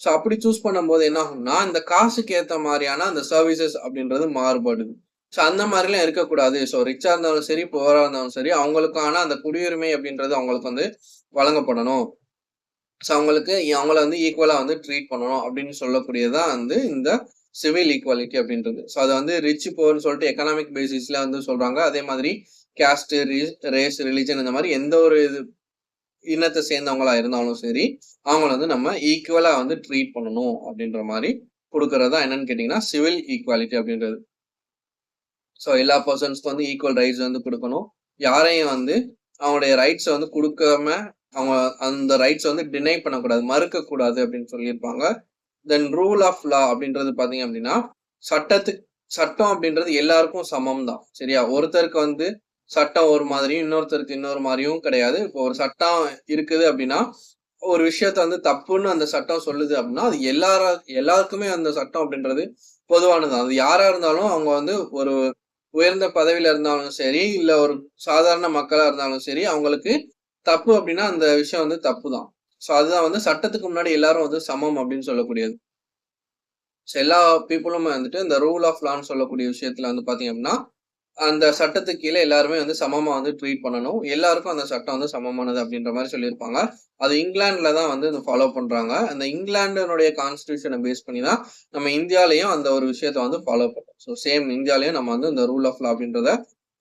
ஸோ அப்படி சூஸ் பண்ணும்போது என்ன ஆகும்னா, இந்த காசுக்கு ஏத்த மாதிரியான அந்த சர்வீசஸ் அப்படின்றது மாறுபடுது. ஸோ அந்த மாதிரிலாம் இருக்கக்கூடாது. ஸோ ரிச்சா இருந்தாலும் சரி, புவரா இருந்தாலும் சரி, அவங்களுக்கான அந்த குடியுரிமை அப்படின்றது அவங்களுக்கு வந்து வழங்கப்படணும். ஸோ அவங்கள வந்து ஈக்குவலா வந்து ட்ரீட் பண்ணணும் அப்படின்னு சொல்லக்கூடியதான் வந்து இந்த சிவில் ஈக்குவாலிட்டி அப்படின்றது. ஸோ அதை வந்து ரிச் புவர்னு சொல்லிட்டு எக்கனாமிக் பேசிஸ்ல வந்து சொல்றாங்க. அதே மாதிரி கேஸ்ட், ரேஸ், ரிலிஜன் இந்த மாதிரி எந்த ஒரு இனத்தை சேர்ந்தவங்களா இருந்தாலும் சரி, அவங்கள வந்து நம்ம ஈக்குவலா வந்து ட்ரீட் பண்ணணும் அப்படின்ற மாதிரி கொடுக்கறதா என்னன்னு கேட்டீங்கன்னா சிவில் ஈக்குவாலிட்டி அப்படின்றது. ஸோ எல்லா பர்சன்ஸ்க்கும் வந்து ஈக்குவல் ரைட்ஸ் வந்து கொடுக்கணும். யாரையும் வந்து அவங்களுடைய ரைட்ஸை வந்து கொடுக்காம அவங்க அந்த ரைட்ஸ் வந்து டினை பண்ணக்கூடாது, மறுக்கக்கூடாது அப்படின்னு சொல்லியிருப்பாங்க. தென் ரூல் ஆஃப் லா அப்படின்றது பாத்தீங்க அப்படின்னா சட்டம் அப்படின்றது எல்லாருக்கும் சமம் தான். சரியா? ஒருத்தருக்கு வந்து சட்டம் ஒரு மாதிரியும் இன்னொருத்தருக்கு இன்னொரு மாதிரியும் கிடையாது. இப்போ ஒரு சட்டம் இருக்குது அப்படின்னா ஒரு விஷயத்த வந்து தப்புன்னு அந்த சட்டம் சொல்லுது அப்படின்னா அது எல்லாருக்குமே அந்த சட்டம் அப்படின்றது பொதுவானது. அது யாரா இருந்தாலும் அவங்க வந்து ஒரு உயர்ந்த பதவியில இருந்தாலும் சரி, இல்ல ஒரு சாதாரண மக்களா இருந்தாலும் சரி, அவங்களுக்கு தப்பு அப்படின்னா அந்த விஷயம் வந்து தப்பு தான். ஸோ அதுதான் வந்து சட்டத்துக்கு முன்னாடி எல்லாரும் வந்து சமம் அப்படின்னு சொல்லக்கூடியது. ஸோ எல்லா பீப்புளுமே வந்துட்டு இந்த ரூல் ஆஃப் லான்னு சொல்லக்கூடிய விஷயத்துல வந்து பாத்தீங்க அப்படின்னா அந்த சட்டத்துக்கு கீழே எல்லாருமே வந்து சமமா வந்து ட்ரீட் பண்ணணும். எல்லாருக்கும் அந்த சட்டம் வந்து சமமானது அப்படின்ற மாதிரி சொல்லியிருப்பாங்க. அது இங்கிலாந்துல தான் வந்து ஃபாலோ பண்றாங்க. அந்த இங்கிலாண்டினுடைய கான்ஸ்டிடியூஷனை பேஸ் பண்ணி தான் நம்ம இந்தியாலயும் அந்த ஒரு விஷயத்த வந்து ஃபாலோ பண்றோம். ஸோ சேம் இந்தியாலயும் நம்ம வந்து இந்த ரூல் ஆஃப் லா அப்படின்றத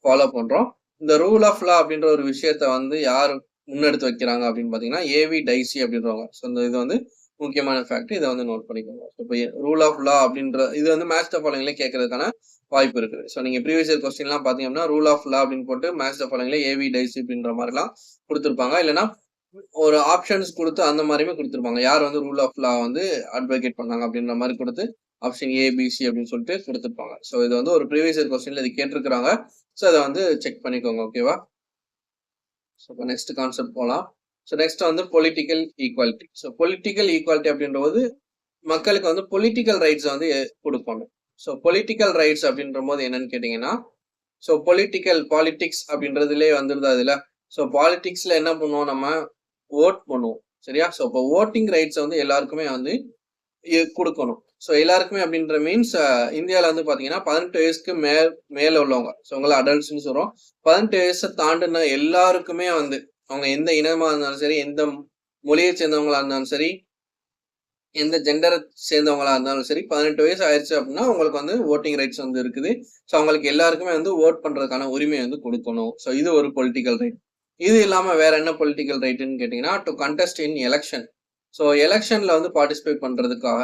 ஃபாலோ பண்றோம். இந்த ரூல் ஆஃப் லா அப்படின்ற ஒரு விஷயத்த வந்து யார் முன்னெடுத்து வைக்கிறாங்க அப்படின்னு பாத்தீங்கன்னா ஏவி டைசி அப்படின்றவங்க. ஸோ இந்த இது வந்து முக்கியமான ஃபேக்ட். இதை வந்து நோட் பண்ணிக்கோங்க. இப்போ ரூல் ஆஃப் லா அப்படின்ற இது வந்து மேட்ச் த ஃபாலோயிங்ல கேட்கறதுக்கான வாய்ப்பு இருக்குது. ஸோ நீங்க ப்ரீவியஸ் இயர் கொஸ்டின் எல்லாம் பாத்தீங்கன்னா ரூல் ஆஃப் லா அப்படின்னு போட்டு மேட்ச் த ஃபாலோயிங்ல ஏவி டைசி அப்படின்ற மாதிரி எல்லாம் கொடுத்துருப்பாங்க. இல்லைன்னா ஒரு ஆப்ஷன்ஸ் கொடுத்து அந்த மாதிரியுமே கொடுத்துருப்பாங்க. யார் வந்து ரூல் ஆஃப் லா வந்து அட்வொகேட் பண்ணாங்க அப்படின்ற மாதிரி கொடுத்து ஆப்ஷன் ஏபிசி அப்படின்னு சொல்லிட்டு கொடுத்துருப்பாங்க. ஸோ இது வந்து ஒரு ப்ரீவியஸ் இயர் கொஸ்டின்ல இது கேட்டிருக்கிறாங்க. ஸோ அதை வந்து செக் பண்ணிக்கோங்க. ஓகேவா? ஸோ இப்போ நெக்ஸ்ட் கான்செப்ட் போகலாம். ஸோ நெக்ஸ்ட் வந்து political equality. So political equality அப்படின்றது மக்களுக்கு வந்து பொலிட்டிக்கல் ரைட்ஸ் வந்து கொடுக்கணும். ஸோ பொலிட்டிக்கல் ரைட்ஸ் அப்படின்ற போது என்னன்னு கேட்டீங்கன்னா, ஸோ பாலிடிக்ஸ் அப்படின்றதுலேயே வந்துருது அதுல. ஸோ பாலிடிக்ஸ்ல என்ன பண்ணுவோம், நம்ம ஓட் பண்ணுவோம். சரியா? ஸோ இப்போ ஓட்டிங் ரைட்ஸ் வந்து எல்லாருக்குமே வந்து கொடுக்கணும். ஸோ எல்லாருக்குமே அப்படின்ற மீன்ஸ் இந்தியாவில் வந்து பார்த்தீங்கன்னா 18 வயசுக்கு மேல உள்ளவங்க, ஸோ உங்களை அடல்ட்ஸ்ன்னு சொல்றோம். 18 வயசை தாண்டின எல்லாருக்குமே வந்து அவங்க எந்த இனமா இருந்தாலும் சரி, எந்த மொழியை சேர்ந்தவங்களா இருந்தாலும் சரி, எந்த ஜெண்டரை சேர்ந்தவங்களா இருந்தாலும் சரி, 18 வயசு ஆயிடுச்சு அப்படின்னா உங்களுக்கு வந்து ஓட்டிங் ரைட்ஸ் வந்து இருக்குது. ஸோ அவங்களுக்கு எல்லாருக்குமே வந்து ஓட் பண்றதுக்கான உரிமை வந்து கொடுக்கணும். ஸோ இது ஒரு பொலிட்டிக்கல் ரைட். இது இல்லாம வேற என்ன பொலிட்டிக்கல் ரைட்னு கேட்டீங்கன்னா, to contest in election. So எலெக்ஷன்ல வந்து பார்ட்டிசிபேட் பண்றதுக்காக.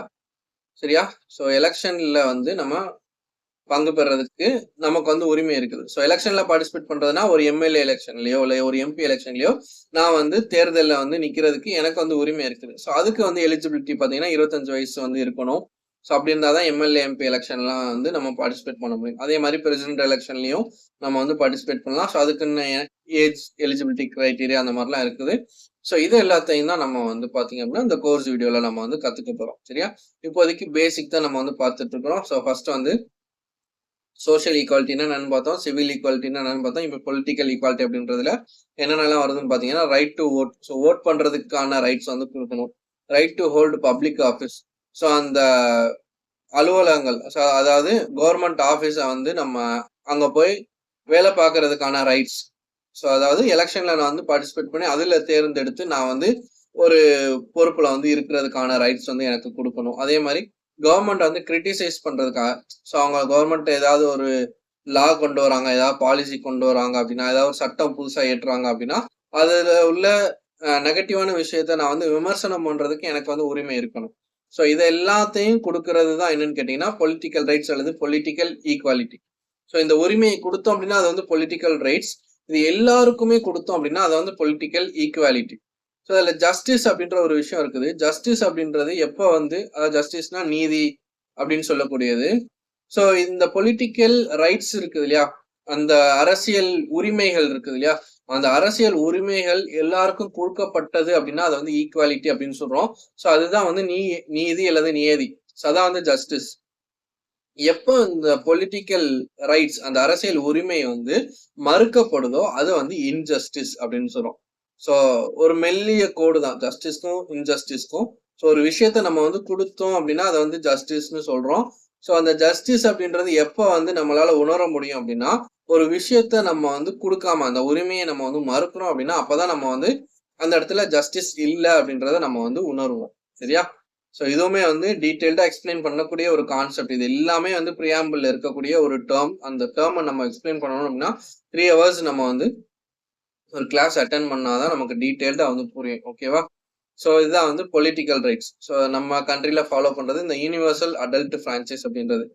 சரியா? ஸோ எலெக்ஷன்ல வந்து நம்ம பங்கு பெறதுக்கு நமக்கு வந்து உரிமை இருக்குது. ஸோ எலெக்ஷன்ல பார்ட்டிசிபேட் பண்றதுனா ஒரு எம்எல்ஏ எலெக்ஷன்லயோ இல்லை ஒரு எம்பி எலெக்ஷன்லயோ நான் வந்து தேர்தலில் வந்து நிக்கிறதுக்கு எனக்கு வந்து உரிமை இருக்குது. ஸோ அதுக்கு வந்து எலிஜிபிலிட்டி பார்த்தீங்கன்னா 25 வயசு வந்து இருக்கணும். ஸோ அப்படி இருந்தால் தான் எம்எல்ஏ எம்பி எலெக்ஷன்லாம் வந்து நம்ம பார்ட்டிசிபேட் பண்ண முடியும். அதே மாதிரி பிரசிடென்ட் எலெக்ஷன்லையும் நம்ம வந்து பார்ட்டிசிபேட் பண்ணலாம். ஸோ அதுக்குன்னு ஏஜ் எலிஜிபிலிட்டி கிரைட்டீரியா அந்த மாதிரிலாம் இருக்குது. ஸோ இது எல்லாத்தையும் தான் நம்ம வந்து பார்த்தீங்க அப்படின்னா இந்த கோர்ஸ் வீடியோவில் நம்ம வந்து கற்றுக்க போகிறோம். சரியா? இப்போதைக்கு பேசிக் தான் நம்ம வந்து பார்த்துட்டு இருக்கிறோம். ஸோ ஃபர்ஸ்ட் வந்து சோஷியல் ஈக்குவாலிட்டினா என்னன்னு பார்த்தோம், சிவில் ஈக்குவாலிட்டினா என்னன்னு பார்த்தோம். இப்போ பொலிட்டிக்கல் ஈக்குவாலிட்டி அப்படின்றதுல என்னென்னலாம் வருதுன்னு பார்த்தீங்கன்னா, right to vote. So vote பண்றதுக்கான ரைட்ஸ் வந்து கொடுக்கணும். Right to hold public office. So அந்த அலுவலகங்கள், ஸோ அதாவது கவர்மெண்ட் ஆஃபீஸை வந்து நம்ம அங்க போய் வேலை பார்க்கறதுக்கான ரைட்ஸ். ஸோ அதாவது எலெக்ஷன்ல நான் வந்து பார்ட்டிசிபேட் பண்ணி அதுல தேர்ந்தெடுத்து நான் வந்து ஒரு பொறுப்புல வந்து இருக்கிறதுக்கான ரைட்ஸ் வந்து எனக்கு கொடுக்கணும். அதே மாதிரி கவர்மெண்ட் வந்து கிரிட்டிசைஸ் பண்றதுக்காக, ஸோ அவங்க கவர்மெண்ட் ஏதாவது ஒரு லா கொண்டு வராங்க, ஏதாவது பாலிசி கொண்டு வராங்க அப்படின்னா, ஏதாவது ஒரு சட்டம் புதுசா ஏற்றுறாங்க அப்படின்னா அதுல உள்ள நெகட்டிவான விஷயத்த நான் வந்து விமர்சனம் பண்றதுக்கு எனக்கு வந்து உரிமை இருக்கணும். ஸோ இதை எல்லாத்தையும் கொடுக்கறது தான் என்னன்னு கேட்டீங்கன்னா பொலிட்டிக்கல் ரைட்ஸ் அல்லது பொலிட்டிக்கல் ஈக்குவாலிட்டி. ஸோ இந்த உரிமையை கொடுத்தோம் அப்படின்னா அது வந்து பொலிட்டிக்கல் ரைட்ஸ். இது எல்லாருக்குமே கொடுத்தோம் அப்படின்னா அது வந்து பொலிட்டிக்கல் ஈக்குவாலிட்டி. ஸோ அதில் ஜஸ்டிஸ் அப்படின்ற ஒரு விஷயம் இருக்குது. ஜஸ்டிஸ் அப்படின்றது எப்போ வந்து, அதாவது ஜஸ்டிஸ்னா நீதி அப்படின்னு சொல்லக்கூடியது. ஸோ இந்த பொலிட்டிக்கல் ரைட்ஸ் இருக்குது இல்லையா, அந்த அரசியல் உரிமைகள் இருக்குது இல்லையா, அந்த அரசியல் உரிமைகள் எல்லாருக்கும் கொடுக்கப்பட்டது அப்படின்னா அதை வந்து ஈக்குவாலிட்டி அப்படின்னு சொல்றோம். ஸோ அதுதான் வந்து நீதி அல்லது நியதி. ஸோ அதான் வந்து ஜஸ்டிஸ். எப்போ இந்த பொலிட்டிக்கல் ரைட்ஸ், அந்த அரசியல் உரிமை வந்து மறுக்கப்படுதோ அது வந்து இன்ஜஸ்டிஸ் அப்படின்னு சொல்றோம். ஸோ ஒரு மெல்லிய கோடு தான் ஜஸ்டிஸ்க்கும் இன்ஜஸ்டிஸ்க்கும். ஸோ ஒரு விஷயத்த நம்ம வந்து கொடுத்தோம் அப்படின்னா அதை வந்து ஜஸ்டிஸ்ன்னு சொல்றோம். ஸோ அந்த ஜஸ்டிஸ் அப்படின்றது எப்போ வந்து நம்மளால உணர முடியும் அப்படின்னா, ஒரு விஷயத்த நம்ம வந்து கொடுக்காம அந்த உரிமையை நம்ம வந்து மறுக்கிறோம் அப்படின்னா அப்பதான் நம்ம வந்து அந்த இடத்துல ஜஸ்டிஸ் இல்லை அப்படின்றத நம்ம வந்து உணர்வோம். சரியா? ஸோ இதுவுமே வந்து டீட்டெயில்டா எக்ஸ்பிளைன் பண்ணக்கூடிய ஒரு கான்செப்ட். இது எல்லாமே வந்து ப்ரியாம்பிள் இருக்கக்கூடிய ஒரு டேர்ம். அந்த டேர்மை நம்ம எக்ஸ்பிளைன் பண்ணணும் அப்படின்னா 3 hours நம்ம வந்து ஒரு கிளாஸ் அட்டென்ட் பண்ணாதான் நமக்கு டீட்டெயில்டா வந்து புரியும். ஓகேவா? ஸோ இதுதான் வந்து பொலிட்டிக்கல் ரைட்ஸ். ஸோ நம்ம கண்ட்ரில ஃபாலோ பண்றது இந்த யூனிவர்சல் அடல்ட் பிரான்ச்சைஸ் அப்படின்றது.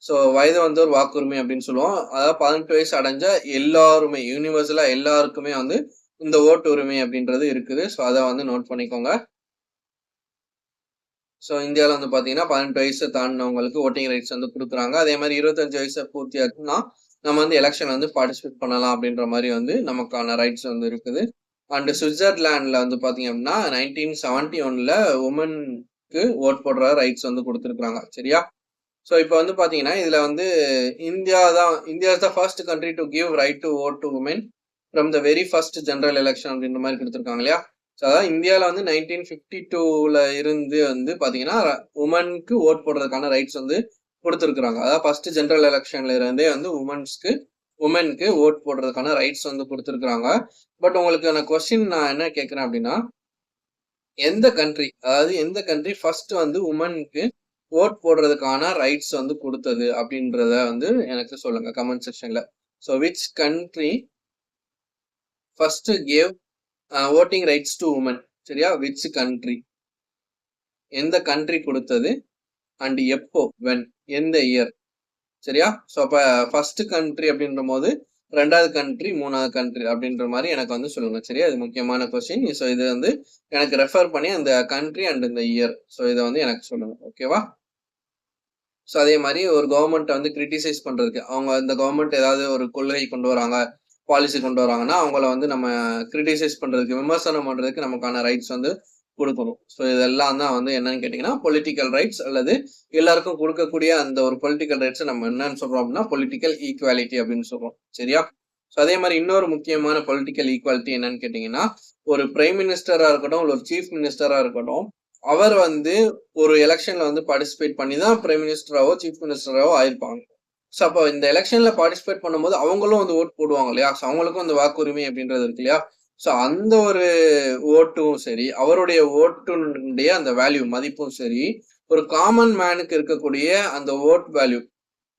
ஸோ வயது வந்து ஒரு வாக்குரிமை அப்படின்னு சொல்லுவோம். அதாவது 18 வயசு அடைஞ்ச எல்லாருமே, யூனிவர்சலா எல்லாருக்குமே வந்து இந்த ஓட்டு உரிமை அப்படின்றது இருக்குது. ஸோ அதை வந்து நோட் பண்ணிக்கோங்க. ஸோ இந்தியாவில் வந்து பார்த்தீங்கன்னா 18 வயசு தாண்டினவங்களுக்கு ஓட்டிங் ரைட்ஸ் வந்து கொடுக்குறாங்க. அதே மாதிரி 25 வயசு பூர்த்தி ஆச்சுன்னா நம்ம வந்து எலெக்ஷன் வந்து பார்ட்டிசிபேட் பண்ணலாம் அப்படின்ற மாதிரி வந்து நமக்கான ரைட்ஸ் வந்து இருக்குது. அண்ட் சுவிட்சர்லாண்டில் வந்து பார்த்தீங்க அப்படின்னா 1971 உமனுக்கு ஓட் போடுற ரைட்ஸ் வந்து கொடுத்துருக்குறாங்க. சரியா? ஸோ இப்போ வந்து பார்த்தீங்கன்னா இதில் வந்து India is the first country to give right to vote to women from the very first general election அப்படின்ற மாதிரி கொடுத்துருக்காங்க இல்லையா? ஸோ அதாவது இந்தியாவில் வந்து 1952 இருந்து வந்து பார்த்தீங்கன்னா உமனுக்கு ஓட் போடுறதுக்கான ரைட்ஸ் வந்து கொடுத்துருக்குறாங்க. அதாவது ஃபர்ஸ்ட் ஜெனரல் எலெக்ஷன்ல இருந்தே வந்து உமனுக்கு ஓட் போடுறதுக்கான ரைட்ஸ் வந்து கொடுத்துருக்குறாங்க. பட் உங்களுக்கு நான் கொஸ்டின் நான் என்ன கேட்குறேன் அப்படின்னா, எந்த கண்ட்ரி ஃபர்ஸ்ட் வந்து உமனுக்கு ஓட் போடுறதுக்கான ரைட்ஸ் வந்து கொடுத்தது அப்படின்றத வந்து எனக்கு சொல்லுங்க கமெண்ட் செக்ஷன்ல. So which country first gave voting rights to women? சரியா? which country, எந்த கண்ட்ரி கொடுத்தது, அண்ட் எப்போ, when, எந்த இயர்? சரியா? ஸோ அப்போ ஃபர்ஸ்ட் கண்ட்ரி அப்படின்ற போது ரெண்டாவது கண்ட்ரி, மூணாவது கண்ட்ரி அப்படின்ற மாதிரி எனக்கு வந்து சொல்லுங்க. சரியா? இது முக்கியமான கொஸ்டின். ஸோ இது வந்து எனக்கு ரெஃபர் பண்ணி அந்த கண்ட்ரி அண்ட் இந்த இயர், ஸோ இதை வந்து எனக்கு சொல்லுங்க. ஓகேவா? ஸோ அதே மாதிரி ஒரு கவர்மெண்ட்டை வந்து கிரிட்டிசைஸ் பண்றதுக்கு, அவங்க இந்த கவர்மெண்ட் ஏதாவது ஒரு கொள்கை கொண்டு வராங்க, பாலிசி கொண்டு வராங்கன்னா அவங்கள வந்து நம்ம கிரிட்டிசைஸ் பண்றதுக்கு, விமர்சனம் பண்றதுக்கு நமக்கான ரைட்ஸ் வந்து கொடுக்கணும். ஸோ இதெல்லாம் தான் வந்து என்னன்னு கேட்டீங்கன்னா பொலிட்டிக்கல் ரைட்ஸ், அல்லது எல்லாருக்கும் கொடுக்கக்கூடிய அந்த ஒரு பொலிட்டிக்கல் ரைட்ஸ் நம்ம என்னன்னு சொல்றோம் அப்படின்னா பொலிட்டிக்கல் ஈக்குவாலிட்டி அப்படின்னு சொல்றோம். சரியா? ஸோ அதே மாதிரி இன்னொரு முக்கியமான பொலிட்டிக்கல் ஈக்குவாலிட்டி என்னன்னு கேட்டீங்கன்னா, ஒரு பிரைம் மினிஸ்டரா இருக்கட்டும், இல்லை ஒரு சீஃப் மினிஸ்டரா இருக்கட்டும், அவர் வந்து ஒரு எலெக்ஷன்ல வந்து பார்ட்டிசிபேட் பண்ணி தான் பிரைம் மினிஸ்டராவோ சீஃப் மினிஸ்டராவோ ஆயிருப்பாங்க. ஸோ அப்போ இந்த எலெக்ஷன்ல பார்ட்டிசிபேட் பண்ணும்போது அவங்களும் வந்து ஓட் போடுவாங்க இல்லையா? ஸோ அவங்களுக்கும் அந்த வாக்குரிமை அப்படின்றது இருக்கு இல்லையா? ஸோ அந்த ஒரு ஓட்டும் சரி, அவருடைய ஓட்டுடைய அந்த வேல்யூ மதிப்பும் சரி, ஒரு காமன் மேனுக்கு இருக்கக்கூடிய அந்த ஓட் வேல்யூ.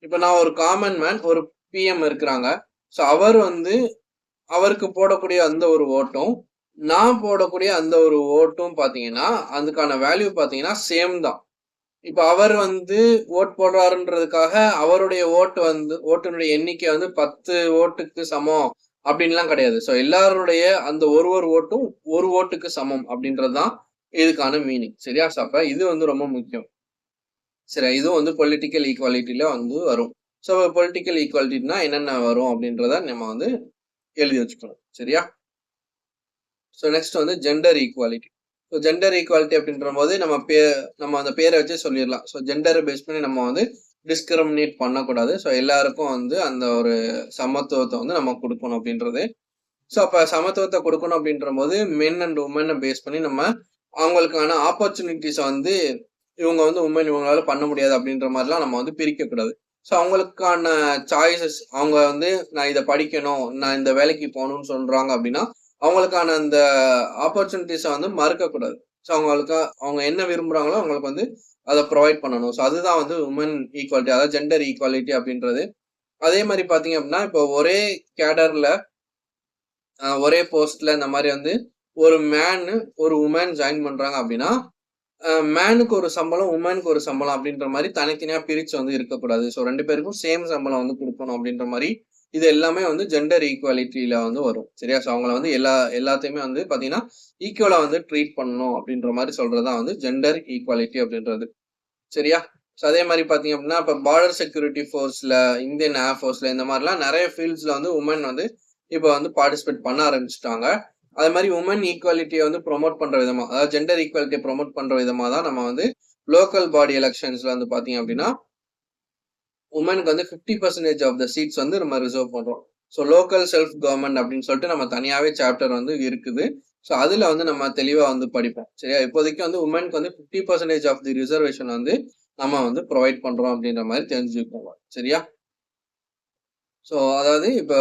இப்ப நான் ஒரு காமன் மேன், ஒரு பிஎம் இருக்கிறாங்க. ஸோ அவர் வந்து அவருக்கு போடக்கூடிய அந்த ஒரு ஓட்டும், நான் போடக்கூடிய அந்த ஒரு ஓட்டும் பாத்தீங்கன்னா அதுக்கான வேல்யூ பாத்தீங்கன்னா சேம் தான். இப்ப அவர் வந்து ஓட் போடுறாருன்றதுக்காக அவருடைய ஓட்டுனுடைய எண்ணிக்கை வந்து 10 ஓட்டுக்கு சமம் அப்படின்லாம் கிடையாது. ஸோ எல்லாருடைய அந்த ஒரு ஓட்டும் ஒரு ஓட்டுக்கு சமம் அப்படின்றதுதான் இதுக்கான மீனிங். சரியா? ஸோ அப்ப இது வந்து ரொம்ப முக்கியம். சரி, இதுவும் வந்து பொலிட்டிக்கல் ஈக்குவாலிட்டியில வந்து வரும். ஸோ பொலிட்டிக்கல் ஈக்குவாலிட்டினா என்னென்ன வரும் அப்படின்றத நம்ம வந்து எழுதி வச்சுக்கணும். சரியா? ஸோ நெக்ஸ்ட் வந்து gender equality. So gender equality அப்படின்ற போது நம்ம அந்த பேரை வச்சு சொல்லிடலாம். ஸோ ஜெண்டரை பேஸ் பண்ணி நம்ம வந்து டிஸ்கிரிமினேட் பண்ணக்கூடாது. ஸோ எல்லாருக்கும் வந்து அந்த ஒரு சமத்துவத்தை வந்து நம்ம கொடுக்கணும் அப்படின்றது. ஸோ அப்போ சமத்துவத்தை கொடுக்கணும் அப்படின்ற போது மென் அண்ட் உமனை பேஸ் பண்ணி நம்ம அவங்களுக்கான ஆப்பர்ச்சுனிட்டிஸை வந்து இவங்க வந்து உமன் இவங்களால பண்ண முடியாது அப்படின்ற மாதிரிலாம் நம்ம வந்து பிரிக்கக்கூடாது. ஸோ அவங்களுக்கான சாய்ஸஸ், அவங்க வந்து நான் இதை படிக்கணும், நான் இந்த வேலைக்கு போகணும்னு சொல்றாங்க அப்படின்னா அவங்களுக்கான அந்த ஆப்பர்ச்சுனிட்டிஸை வந்து மறுக்கக்கூடாது. ஸோ அவங்க என்ன விரும்புறாங்களோ அவங்களுக்கு வந்து அதை ப்ரொவைட் பண்ணணும். ஸோ அதுதான் வந்து உமன் ஈக்குவாலிட்டி, அதாவது ஜெண்டர் ஈக்குவாலிட்டி அப்படின்றது. அதே மாதிரி பாத்தீங்க அப்படின்னா இப்போ ஒரே கேடர்ல ஒரே போஸ்ட்ல இந்த மாதிரி வந்து ஒரு மேன் ஒரு உமன் ஜாயின் பண்றாங்க அப்படின்னா மேனுக்கு ஒரு சம்பளம் உமனுக்கு ஒரு சம்பளம் அப்படின்ற மாதிரி தனித்தனியா பிரிச்சு வந்து இருக்கக்கூடாது. ஸோ 2 பேருக்கும் சேம் சம்பளம் வந்து கொடுக்கணும் அப்படின்ற மாதிரி இது எல்லாமே வந்து ஜெண்டர் ஈக்குவாலிட்டியில வந்து வரும். சரியா? ஸோ அவங்கள வந்து எல்லாத்தையுமே வந்து பாத்தீங்கன்னா ஈக்குவலா வந்து ட்ரீட் பண்ணணும் அப்படின்ற மாதிரி சொல்றதுதான் வந்து ஜெண்டர் ஈக்குவாலிட்டி அப்படின்றது. சரியா? ஸோ அதே மாதிரி பாத்தீங்க அப்படின்னா இப்போ பார்டர் செக்யூரிட்டி ஃபோர்ஸ்ல, இந்தியன் ஏர்ஃபோர்ஸ்ல இந்த மாதிரிலாம் நிறைய ஃபீல்ட்ஸ்ல வந்து உமன் வந்து இப்போ வந்து பார்ட்டிசிபேட் பண்ண ஆரம்பிச்சுட்டாங்க. அதே மாதிரி உமன் ஈக்குவாலிட்டியை வந்து ப்ரொமோட் பண்ற விதமா, அதாவது ஜெண்டர் ஈக்குவாலிட்டியை ப்ரொமோட் பண்ற விதமா தான் நம்ம வந்து லோக்கல் பாடி எலெக்ஷன்ஸ்ல வந்து பாத்தீங்க அப்படின்னா உமனுக்கு வந்து 50% ஆஃப் த சீட்ஸ் வந்து நம்ம ரிசர்வ் பண்றோம். ஸோ லோக்கல் செல்ஃப் கவர்மெண்ட் அப்படின்னு சொல்லிட்டு நம்ம தனியாவே சாப்டர் வந்து இருக்குது. ஸோ அதுல வந்து நம்ம தெளிவா வந்து படிப்போம். சரியா? இப்போதைக்கு வந்து உமனுக்கு வந்து 50% ஆஃப் தி ரிசர்வேஷன் வந்து நம்ம வந்து ப்ரொவைட் பண்றோம் அப்படின்ற மாதிரி தெரிஞ்சுக்கோங்க. சரியா? ஸோ அதாவது இப்போ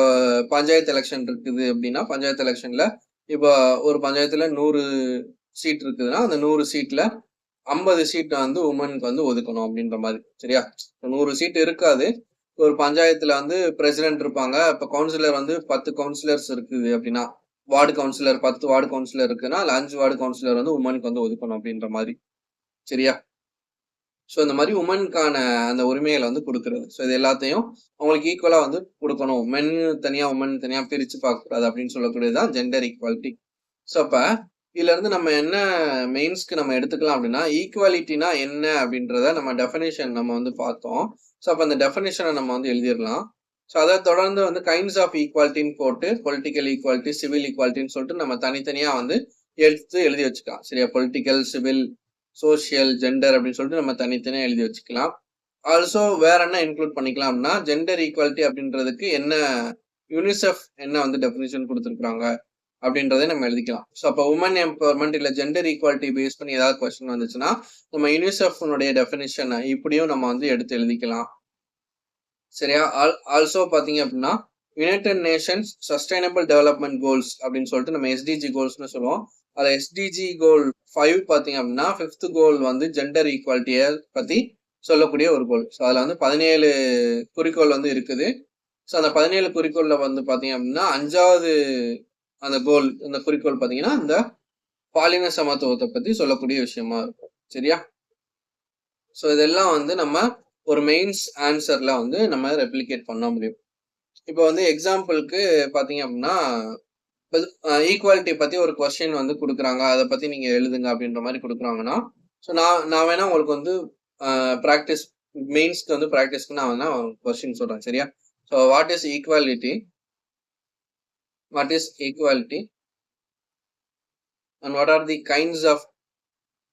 பஞ்சாயத்து எலெக்ஷன் இருக்குது அப்படின்னா பஞ்சாயத்து எலெக்ஷன்ல இப்போ ஒரு பஞ்சாயத்துல 100 சீட் இருக்குதுன்னா அந்த 100 சீட்ல 50 சீட் வந்து உமனுக்கு வந்து ஒதுக்கணும் அப்படின்ற மாதிரி. சரியா? 100 சீட் இருக்காது. ஒரு பஞ்சாயத்துல வந்து பிரசிடென்ட் இருப்பாங்க. இப்ப கவுன்சிலர் வந்து 10 கவுன்சிலர்ஸ் இருக்குது அப்படின்னா வார்டு கவுன்சிலர் 10 வார்டு கவுன்சிலர் இருக்குன்னா அதுல 5 வார்டு கவுன்சிலர் வந்து உமனுக்கு வந்து ஒதுக்கணும் அப்படின்ற மாதிரி. சரியா? ஸோ இந்த மாதிரி உமனுக்கான அந்த உரிமைகளை வந்து கொடுக்கறது. ஸோ இது எல்லாத்தையும் அவங்களுக்கு ஈக்குவலா வந்து கொடுக்கணும். மென் தனியா உமன் தனியா பிரிச்சு பார்க்கக்கூடாது அப்படின்னு சொல்லக்கூடியதுதான் ஜெண்டர் ஈக்குவாலிட்டி. ஸோ அப்ப இதுல இருந்து நம்ம என்ன மெயின்ஸ்க்கு நம்ம எடுத்துக்கலாம் அப்படின்னா ஈக்குவாலிட்டினா என்ன அப்படின்றத நம்ம டெஃபினேஷன் நம்ம வந்து பார்த்தோம். ஸோ அப்ப அந்த டெஃபினேஷனை நம்ம வந்து எழுதிடலாம். ஸோ அதை தொடர்ந்து வந்து கைண்ட்ஸ் ஆஃப் ஈக்குவாலிட்டின்னு போட்டு பொலிட்டிக்கல் ஈக்குவாலிட்டி, சிவில் ஈக்குவாலிட்டின்னு சொல்லிட்டு நம்ம தனித்தனியா வந்து எழுதி வச்சுக்கலாம். சரியா? பொலிட்டிக்கல், சிவில், சோசியல், ஜெண்டர் அப்படின்னு சொல்லிட்டு நம்ம தனித்தனியா எழுதி வச்சுக்கலாம். ஆல்சோ வேற என்ன இன்க்ளூட் பண்ணிக்கலாம் அப்படின்னா ஜெண்டர் ஈக்குவாலிட்டி அப்படின்றதுக்கு என்ன யூனிசெஃப் என்ன வந்து டெஃபினிஷன் கொடுத்துருக்காங்க அப்படின்றதை நம்ம எழுதிக்கலாம். ஸோ அப்போ உமன் எம்பவர்மெண்ட் இல்லை ஜெண்டர் ஈக்குவாலிட்டி பேஸ் பண்ணி ஏதாவது கொஸ்டின் வந்துச்சுன்னா நம்ம யூனிசெஃப்னுடைய டெஃபினிஷன் இப்படியும் நம்ம வந்து எடுத்து எழுதிக்கலாம். சரியா? ஆல்சோ பாத்தீங்க அப்படின்னா United Nations sustainable development goals அப்படின்னு சொல்லிட்டு நம்ம எஸ்டிஜி கோல்ஸ்னு சொல்லுவோம். அது எஸ்டிஜி கோல் 5 பாத்தீங்க அப்படின்னா 5th கோல் வந்து ஜெண்டர் ஈக்குவாலிட்டியை பத்தி சொல்லக்கூடிய ஒரு கோல். ஸோ அதுல வந்து 17 குறிக்கோள் வந்து இருக்குது. ஸோ அந்த 17 குறிக்கோள்ல வந்து பாத்தீங்க அப்படின்னா 5வது அந்த கோல், அந்த குறிக்கோள் பாத்தீங்கன்னா இந்த பாலின சமத்துவத்தை பத்தி சொல்லக்கூடிய விஷயமா இருக்கும். சரியா? ஸோ இதெல்லாம் வந்து நம்ம ஒரு மெயின்ஸ் ஆன்சர்ல வந்து நம்ம ரெப்ளிகேட் பண்ண முடியும். இப்போ வந்து எக்ஸாம்பிளுக்கு பாத்தீங்க அப்படின்னா ஈக்குவாலிட்டி பத்தி ஒரு கொஸ்டின் வந்து கொடுக்குறாங்க, அதை பத்தி நீங்க எழுதுங்க அப்படின்ற மாதிரி கொடுக்குறாங்கன்னா ஸோ நான் வேணா உங்களுக்கு வந்து ப்ராக்டிஸ் மெயின்ஸ்க்கு வந்து ப்ராக்டிஸ்க்கு நான் வேணா கொஸ்டின் சொல்றேன். சரியா? So what is equality? what is equality and what are the kinds of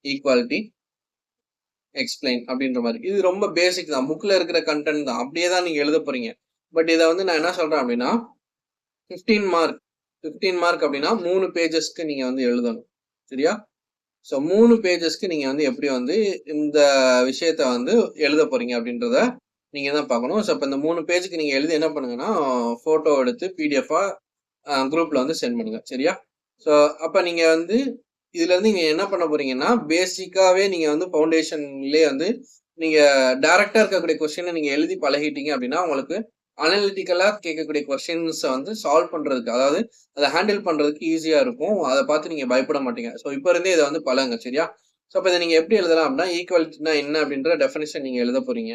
equality, explain அப்படின்ற மாதிரி. இது ரொம்ப பேசிக் தான், புக்ல இருக்கிற கண்டென்ட் தான், அப்படியே தான் நீங்க எழுத போறீங்க. பட் இதை வந்து நான் என்ன சொல்றேன் அப்படின்னா 15 மார்க் அப்படின்னா 3 பேஜஸ்க்கு நீங்க வந்து எழுதணும். சரியா? ஸோ 3 பேஜஸ்க்கு நீங்க வந்து எப்படி வந்து இந்த விஷயத்த வந்து எழுத போறீங்க அப்படின்றத நீங்க தான் பார்க்கணும். ஸோ இப்போ இந்த 3 பேஜுக்கு நீங்க எழுதி என்ன பண்ணுங்கன்னா போட்டோ எடுத்து பிடிஎஃபா குரூப்ல வந்து சென்ட் பண்ணுங்க. சரியா? ஸோ அப்ப நீங்க வந்து இதுல இருந்து நீங்க என்ன பண்ண போறீங்கன்னா பேசிக்காவே நீங்க வந்து ஃபவுண்டேஷன்லயே வந்து நீங்க டைரக்டா இருக்கக்கூடிய கொஸ்டினை நீங்க எழுதி பழகிட்டீங்க அப்படின்னா உங்களுக்கு அனலிட்டிக்கலா கேட்கக்கூடிய கொஸ்டின்ஸை வந்து சால்வ் பண்றதுக்கு, அதாவது அதை ஹேண்டில் பண்றதுக்கு ஈஸியா இருக்கும். அதை பார்த்து நீங்க பயப்பட மாட்டீங்க. ஸோ இப்போ இருந்தே இதை வந்து பழகுங்க. சரியா? ஸோ அப்போ இதை நீங்க எப்படி எழுதலாம் அப்படின்னா ஈக்குவாலிட்டினா என்ன அப்படின்ற டெஃபினிஷன் நீங்க எழுத போறீங்க.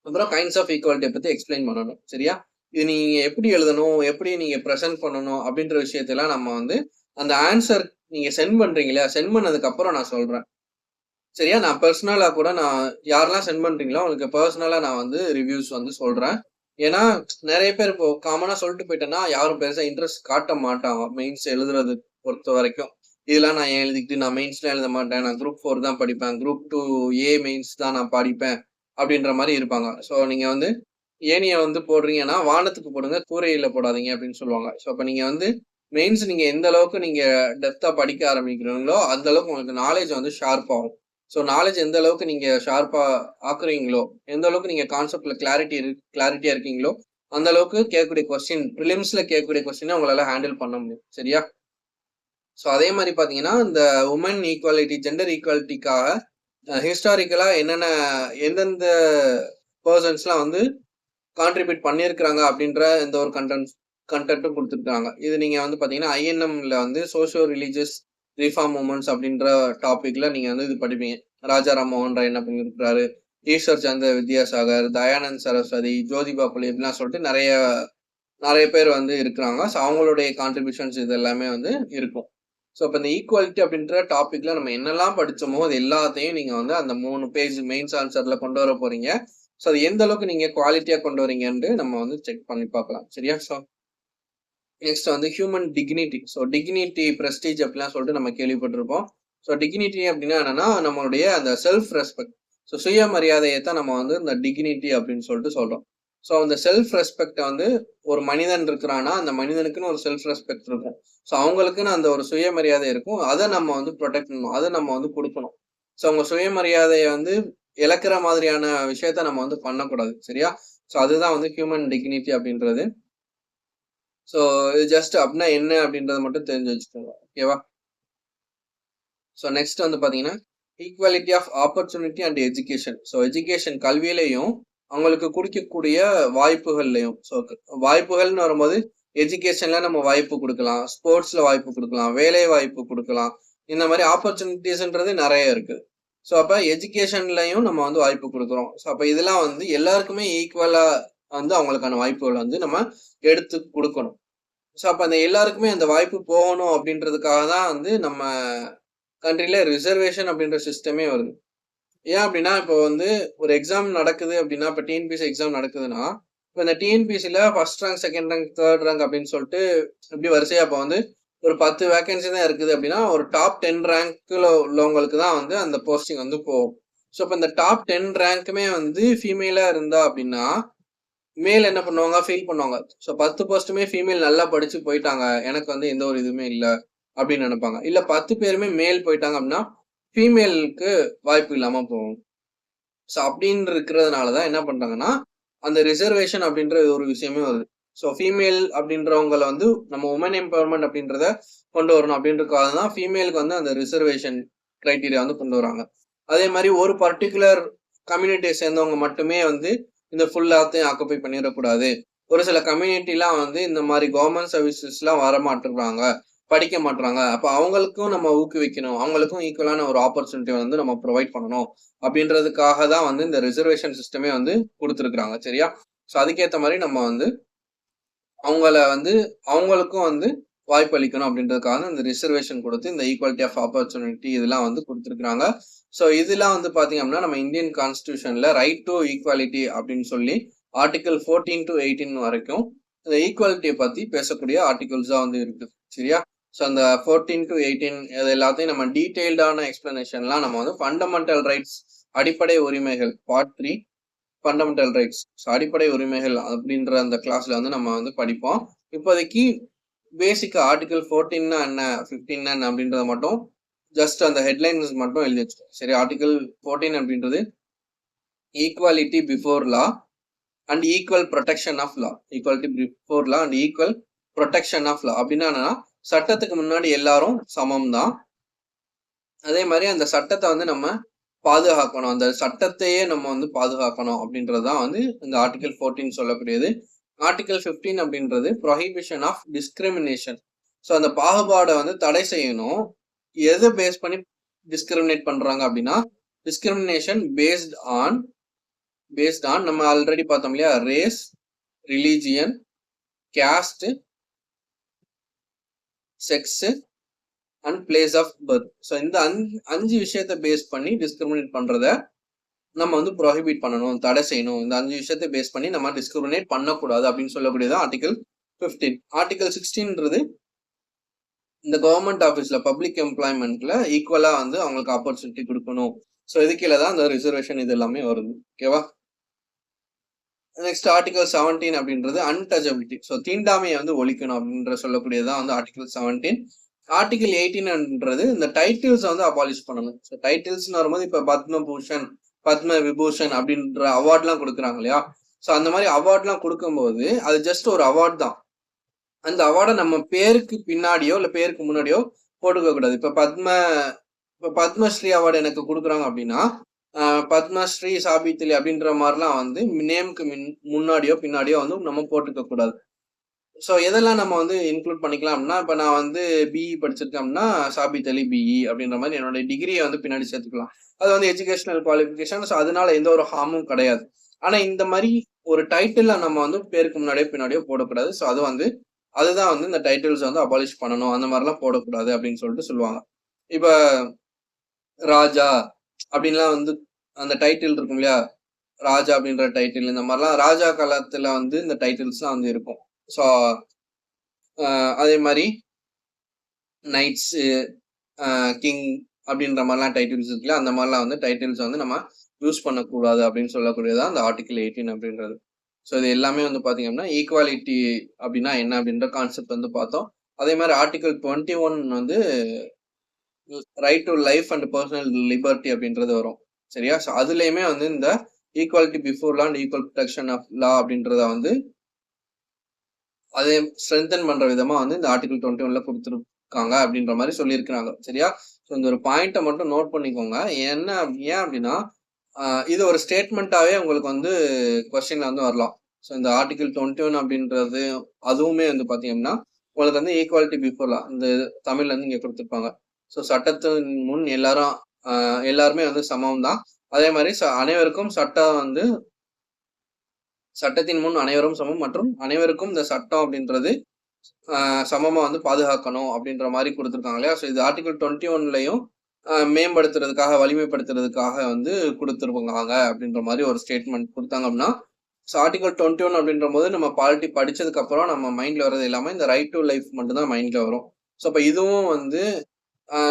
அப்புறம் கைண்ட்ஸ் ஆஃப் ஈக்குவாலிட்டியை பத்தி எக்ஸ்பிளைன் பண்ணணும். சரியா? இது நீங்க எப்படி எழுதணும், எப்படி நீங்க ப்ரெசென்ட் பண்ணணும் அப்படின்ற விஷயத்தெல்லாம் நம்ம வந்து அந்த ஆன்சர் நீங்க சென்ட் பண்றீங்களா, சென்ட் பண்ணதுக்கு அப்புறம் நான் சொல்றேன். சரியா? நான் பர்சனலா கூட நான் யாரெல்லாம் சென்ட் பண்றீங்களோ உங்களுக்கு பர்சனலா நான் வந்து ரிவ்யூஸ் வந்து சொல்றேன். ஏன்னா நிறைய பேர் இப்போ காமனா சொல்லிட்டு போயிட்டேன்னா யாரும் பெருசா இன்ட்ரெஸ்ட் காட்ட மாட்டாங்க மெயின்ஸ் எழுதுறது பொறுத்த வரைக்கும். இதெல்லாம் நான் எழுதிக்கிட்டு நான் மெயின்ஸ்லாம் எழுத மாட்டேன், நான் குரூப் 4 தான் படிப்பேன், குரூப் 2A மெயின்ஸ் தான் நான் படிப்பேன் அப்படின்ற மாதிரி இருப்பாங்க. ஸோ நீங்க வந்து ஏனியை வந்து போடுறீங்கன்னா வானத்துக்கு போடுங்க, கூரையில போடாதீங்க அப்படின்னு சொல்லுவாங்க. ஸோ அப்போ நீங்க வந்து மெயின்ஸ் நீங்க எந்த அளவுக்கு நீங்க டெப்தா படிக்க ஆரம்பிக்கிறீங்களோ அந்த அளவுக்கு உங்களுக்கு நாலேஜ் வந்து ஷார்ப் ஆகும். ஸோ நாலேஜ் எந்த அளவுக்கு நீங்க ஷார்ப்பா ஆக்குறீங்களோ, எந்த அளவுக்கு நீங்க கான்செப்ட்ல கிளாரிட்டியா இருக்கீங்களோ அந்த அளவுக்கு கேட்கக்கூடிய கொஸ்டின், ப்ரிலிம்ஸ்ல கேட்கக்கூடிய கொஸ்டினை உங்களால ஹேண்டில் பண்ண முடியும். சரியா? ஸோ அதே மாதிரி பாத்தீங்கன்னா இந்த உமன் ஈக்குவாலிட்டி, ஜெண்டர் ஈக்குவாலிட்டிக்காக ஹிஸ்டாரிக்கலா என்னென்ன எந்தெந்த பர்சன்ஸ்லாம் வந்து கான்ட்ரிபியூட் பண்ணியிருக்கிறாங்க அப்படின்ற எந்த ஒரு கண்டென்ட்டும் கொடுத்துருக்காங்க. இது நீங்க வந்து பாத்தீங்கன்னா ஐஎன்எம்ல வந்து சோசியோ ரிலீஜியஸ் ரிஃபார்ம் மூமெண்ட்ஸ் அப்படின்ற டாபிக்ல நீங்க வந்து இது படிப்பீங்க. ராஜாராம் மோகன் ராய் என்ன பண்ணியிருக்கிறாரு, ஈஸ்வர் சந்திர வித்யாசாகர், தயானந்த் சரஸ்வதி, ஜோதிபா புலே இப்படிலாம் சொல்லிட்டு நிறைய பேர் வந்து இருக்கிறாங்க. ஸோ அவங்களுடைய கான்ட்ரிபியூஷன்ஸ் இது எல்லாமே வந்து இருக்கும். ஸோ இப்போ இந்த ஈக்குவாலிட்டி அப்படின்ற டாபிக்ல நம்ம என்னெல்லாம் படிச்சோமோ அது எல்லாத்தையும் நீங்க வந்து அந்த 3 பேஜ் மெயின்ஸ் ஆன்சர்ல கொண்டு வர போறீங்க. ஸோ அது எந்த அளவுக்கு நீங்க குவாலிட்டியா கொண்டு வரீங்கன்னு நம்ம வந்து செக் பண்ணி பார்க்கலாம். சரியா? ஸோ நெக்ஸ்ட் வந்து human dignity. So dignity, prestige அப்படிலாம் சொல்லிட்டு நம்ம கேள்விப்பட்டிருப்போம். ஸோ டிக்னிட்டி அப்படின்னா என்னன்னா நம்மளுடைய அந்த செல்ஃப் ரெஸ்பெக்ட், ஸோ சுயமரியாதையை தான் நம்ம வந்து இந்த டிக்னிட்டி அப்படின்னு சொல்லிட்டு சொல்றோம். ஸோ அந்த செல்ஃப் ரெஸ்பெக்டை வந்து ஒரு மனிதன் இருக்கிறான்னா அந்த மனிதனுக்குன்னு ஒரு செல்ஃப் ரெஸ்பெக்ட் இருக்கும். ஸோ அவங்களுக்குன்னு அந்த ஒரு சுயமரியாதை இருக்கும். அதை நம்ம வந்து ப்ரொடெக்ட் பண்ணணும், அதை நம்ம வந்து கொடுக்கணும். ஸோ அவங்க சுயமரியாதையை வந்து இழக்கிற மாதிரியான விஷயத்த நம்ம வந்து பண்ணக்கூடாது. சரியா? ஸோ அதுதான் வந்து ஹியூமன் டிக்னிட்டி அப்படின்றது. ஸோ இது ஜஸ்ட் அப்படின்னா என்ன அப்படின்றத மட்டும் தெரிஞ்சு வச்சுக்கோங்க. ஓகேவா? ஸோ நெக்ஸ்ட் வந்து பாத்தீங்கன்னா equality of opportunity and education. So education கல்வியிலையும் அவங்களுக்கு கொடுக்கக்கூடிய வாய்ப்புகள்லையும். ஸோ வாய்ப்புகள்னு வரும்போது எஜுகேஷன்ல நம்ம வாய்ப்பு கொடுக்கலாம், ஸ்போர்ட்ஸ்ல வாய்ப்பு கொடுக்கலாம், வேலை வாய்ப்பு கொடுக்கலாம். இந்த மாதிரி ஆப்பர்ச்சுனிட்டிஸ்ன்றது நிறைய இருக்கு. ஸோ அப்போ எஜுகேஷன்லையும் நம்ம வந்து வாய்ப்பு கொடுக்குறோம். ஸோ அப்போ இதெல்லாம் வந்து எல்லாருக்குமே ஈக்குவலா வந்து அவங்களுக்கான வாய்ப்புகள் வந்து நம்ம எடுத்து கொடுக்கணும். ஸோ அப்போ அந்த எல்லாருக்குமே அந்த வாய்ப்பு போகணும் அப்படின்றதுக்காக தான் வந்து நம்ம கண்ட்ரில ரிசர்வேஷன் அப்படின்ற சிஸ்டமே வருது. ஏன் அப்படின்னா இப்போ வந்து ஒரு எக்ஸாம் நடக்குது அப்படின்னா, இப்போ டிஎன்பிஎஸ்சி எக்ஸாம் நடக்குதுன்னா இப்போ இந்த டிஎன்பிஎஸ்சியில் first rank, second rank, third rank அப்படின்னு சொல்லிட்டு இப்படி வரிசையா இப்போ வந்து ஒரு 10 வேகன்சி தான் இருக்குது அப்படின்னா ஒரு டாப் 10 ரேங்க்ல உள்ளவங்களுக்கு தான் வந்து அந்த போஸ்டிங் வந்து போகும். ஸோ இப்போ இந்த டாப் 10 ரேங்க்குமே வந்து ஃபீமேலா இருந்தா அப்படின்னா மேல் என்ன பண்ணுவாங்க, ஃபீல் பண்ணுவாங்க. ஸோ 10 போஸ்ட்டுமே ஃபீமேல் நல்லா படிச்சு போயிட்டாங்க, எனக்கு வந்து எந்த ஒரு இதுவுமே இல்லை அப்படின்னு நினைப்பாங்க. இல்ல 10 பேருமே மேல் போயிட்டாங்க அப்படின்னா ஃபீமேலுக்கு வாய்ப்பு இல்லாம போகும். ஸோ அப்படின்னு இருக்கிறதுனாலதான் என்ன பண்றாங்கன்னா அந்த ரிசர்வேஷன் அப்படின்ற ஒரு விஷயமே வருது. ஸோ ஃபீமேல் அப்படின்றவங்களை வந்து நம்ம உமன் எம்பவர்மெண்ட் அப்படின்றத கொண்டு வரணும் அப்படின்றதுக்காக தான் ஃபீமேலுக்கு வந்து அந்த ரிசர்வேஷன் கிரைட்டீரியா வந்து கொண்டு வராங்க. அதே மாதிரி ஒரு பர்டிகுலர் கம்யூனிட்டியை சேர்ந்தவங்க மட்டுமே வந்து இந்த ஃபுல்லாத்தையும் ஆக்குப்பை பண்ணிடக்கூடாது. ஒரு சில கம்யூனிட்டிலாம் வந்து இந்த மாதிரி கவர்மெண்ட் சர்வீசஸ்லாம் வர மாட்டேங்கிறாங்க, படிக்க மாட்டாங்க. அப்ப அவங்களுக்கும் நம்ம ஊக்குவிக்கணும், அவங்களுக்கும் ஈக்குவலான ஒரு ஆப்பர்ச்சுனிட்டி வந்து நம்ம ப்ரொவைட் பண்ணணும் அப்படின்றதுக்காக தான் வந்து இந்த ரிசர்வேஷன் சிஸ்டமே வந்து கொடுத்துருக்குறாங்க. சரியா? ஸோ அதுக்கேற்ற மாதிரி நம்ம வந்து அவங்கள வந்து அவங்களுக்கும் வந்து வாய்ப்பு அளிக்கணும் அப்படின்றதுக்காக இந்த ரிசர்வேஷன் கொடுத்து இந்த ஈக்குவாலிட்டி ஆஃப் ஆப்பர்ச்சுனிட்டி இதெல்லாம் வந்து கொடுத்துருக்குறாங்க. ஸோ இதெல்லாம் வந்து பாத்தீங்க அப்படின்னா நம்ம இந்தியன் கான்ஸ்டிடியூஷன்ல ரைட் டு ஈக்குவாலிட்டி அப்படின்னு சொல்லி ஆர்டிகல் 14 to 18 வரைக்கும் இந்த ஈக்குவாலிட்டியை பத்தி பேசக்கூடிய ஆர்டிகல்ஸ் தான் வந்து இருக்கு. சரியா? ஸோ அந்த 14 to 18 இது எல்லாத்தையும் நம்ம டீடைல்டான எக்ஸ்பிளனேஷன்லாம் நம்ம வந்து ஃபண்டமெண்டல் ரைட்ஸ் அடிப்படை உரிமைகள் பார்ட் 3 ஃபண்டமெண்டல் ரைட்ஸ் அடிப்படை உரிமைகள் அப்படின்ற அந்த கிளாஸ்ல வந்து நம்ம வந்து படிப்போம். இப்போதைக்கு பேசிக் ஆர்டிகல் 14 என்ன 15 என்ன அப்படின்றத மட்டும் ஜஸ்ட் அந்த ஹெட்லைன்ஸ் மட்டும் எழுதி வச்சுக்கோம். சரி, ஆர்டிகல் 14 அப்படின்றது equality before law and equal protection of law. Equality before law and equal protection of law அப்படின்னா என்னன்னா, சட்டத்துக்கு முன்னாடி எல்லாரும் சமம் தான். அதே மாதிரி அந்த சட்டத்தை வந்து நம்ம பாதுகாக்கணும், அந்த சட்டத்தையே நம்ம வந்து பாதுகாக்கணும் அப்படின்றதுதான் வந்து இந்த ஆர்டிகல் 14 சொல்லக்கூடியது. ஆர்டிகல் 15 அப்படின்றது ப்ரொஹிபிஷன் ஆஃப் டிஸ்கிரிமினேஷன். ஸோ அந்த பாகுபாடை வந்து தடை செய்யணும். எதை பேஸ் பண்ணி டிஸ்கிரிமினேட் பண்றாங்க அப்படின்னா, டிஸ்கிரிமினேஷன் பேஸ்ட் ஆன் நம்ம ஆல்ரெடி பார்த்தோம் இல்லையா, race, religion, caste, sex and place of birth. So இந்த 5 விஷயத்தை பேஸ் பண்ணி டிஸ்கிரிமினேட் பண்றத நம்ம வந்து ப்ரொஹிபிட் பண்ணணும், தடை செய்யணும். இந்த 5 விஷயத்தை பேஸ் பண்ணி நம்ம டிஸ்கிரிமினேட் பண்ணக்கூடாது அப்படின்னு சொல்லக்கூடியது ஆர்டிகல் 15. ஆர்டிகல் 16ன்றது இந்த கவர்மெண்ட் ஆஃபீஸ்ல பப்ளிக் எம்ப்ளாய்மெண்ட்ல ஈக்குவலா வந்து அவங்களுக்கு ஆப்பர்ச்சுனிட்டி கொடுக்கணும். ஸோ இது கீழே தான் அந்த ரிசர்வேஷன் இது எல்லாமே வருது. ஓகேவா? நெக்ஸ்ட் ஆர்டிகல் 17 அப்படின்றது அன்டச்சபிலிட்டி. ஸோ தீண்டாமையை வந்து ஒழிக்கணும் அப்படின்ற சொல்லக்கூடியதான் வந்து ஆர்டிகல் 17. ஆர்டிகல் 18ன்றது இந்த டைட்டில்ஸ் வந்து அபாலிஷ் பண்ணணும். ஸோ டைட்டில்ஸ்னு வரும்போது இப்ப பத்மபூஷன், பத்ம விபூஷன் அப்படின்ற அவார்ட்லாம் கொடுக்குறாங்க இல்லையா? ஸோ அந்த மாதிரி அவார்ட்லாம் கொடுக்கும்போது அது ஜஸ்ட் ஒரு அவார்ட் தான். அந்த அவார்டை நம்ம பேருக்கு பின்னாடியோ இல்லை பேருக்கு முன்னாடியோ போட்டுக்க கூடாது. இப்போ பத்மஸ்ரீ அவார்டு எனக்கு கொடுக்குறாங்க அப்படின்னா, பத்மஸ்ரீ சாபித்லி அப்படின்ற மாதிரிலாம் வந்து நேமுக்கு முன்னாடியோ பின்னாடியோ வந்து நம்ம போட்டுக்க கூடாது. ஸோ எதெல்லாம் நம்ம வந்து இன்க்ளூட் பண்ணிக்கலாம் அப்படின்னா, இப்போ நான் வந்து பிஇ படிச்சிருக்கேன் அப்படின்னா சாபித் அலி பிஇ அப்படின்ற மாதிரி என்னோட டிகிரியை வந்து பின்னாடி சேர்த்துக்கலாம். அது வந்து எஜுகேஷனல் குவாலிஃபிகேஷன். ஸோ அதனால எந்த ஒரு ஹார்மும் கிடையாது. ஆனா இந்த மாதிரி ஒரு டைட்டில் நம்ம வந்து பேருக்கு முன்னாடியோ பின்னாடியோ போடக்கூடாது. ஸோ அதுதான் வந்து இந்த டைட்டில்ஸ் வந்து அபாலிஷ் பண்ணணும், அந்த மாதிரிலாம் போடக்கூடாது அப்படின்னு சொல்லிட்டு சொல்லுவாங்க. இப்ப ராஜா அப்படின்லாம் வந்து அந்த டைட்டில் இருக்கும் இல்லையா, ராஜா அப்படின்ற டைட்டில், இந்த மாதிரிலாம் ராஜா காலத்துல வந்து இந்த டைட்டில்ஸ்லாம் வந்து இருக்கும். ஸோ அதே மாதிரி நைட்ஸ், கிங் அப்படின்ற மாதிரிலாம் டைட்டில்ஸ் இருக்குல்ல, அந்த மாதிரிலாம் வந்து டைட்டில்ஸ் வந்து நம்ம யூஸ் பண்ணக்கூடாது அப்படின்னு சொல்லக்கூடியதான் அந்த ஆர்டிகல் 18 அப்படின்றது. ஸோ இது எல்லாமே வந்து பார்த்தீங்கன்னா ஈக்குவாலிட்டி அப்படின்னா என்ன அப்படின்ற கான்செப்ட் வந்து பார்த்தோம். அதே மாதிரி ஆர்டிகல் 21 வந்து right to life and personal liberty அப்படின்றது வரும். சரியா? ஸோ அதுலேயுமே வந்து இந்த equality before law and equal protection of law அப்படின்றத வந்து அதை ஸ்ட்ரென்தன் பண்ற விதமா வந்து இந்த ஆர்டிகல் 21ல கொடுத்துருக்காங்க அப்படின்ற மாதிரி சொல்லியிருக்கிறாங்க. சரியா? ஸோ இந்த ஒரு பாயிண்ட்டை மட்டும் நோட் பண்ணிக்கோங்க. ஏன் அப்படின்னா இது ஒரு ஸ்டேட்மெண்ட்டாவே உங்களுக்கு வந்து கொஸ்டின்ல வந்து வரலாம். ஸோ இந்த ஆர்டிகல் 21 அப்படின்றது அதுவுமே வந்து பாத்தீங்கன்னா உங்களுக்கு வந்து ஈக்குவாலிட்டி பிஃபோர் லா இந்த தமிழ்ல இருந்து இங்க கொடுத்துருப்பாங்க. ஸோ சட்டத்தின் முன் எல்லாருமே வந்து சமம் தான். அதே மாதிரி அனைவருக்கும் சட்டத்தின் முன் அனைவரும் சமம் மற்றும் அனைவருக்கும் இந்த சட்டம் அப்படின்றது சமமா வந்து பாதுகாக்கணும் அப்படின்ற மாதிரி கொடுத்துருக்காங்க இல்லையா? ஸோ இது ஆர்டிகல் 21லயும் மேம்படுத்துறதுக்காக, வலிமைப்படுத்துறதுக்காக வந்து கொடுத்துருப்பாங்க அப்படின்ற மாதிரி ஒரு ஸ்டேட்மெண்ட் கொடுத்தாங்க அப்படின்னா, ஸோ ஆர்டிகல் 21 அப்படின்ற போது நம்ம பாலிட்டி படிச்சதுக்கு அப்புறம் நம்ம மைண்ட்ல வர்றது எல்லாமே இந்த ரைட் டு லைஃப் மட்டும் தான் மைண்ட்ல வரும். ஸோ அப்போ இதுவும் வந்து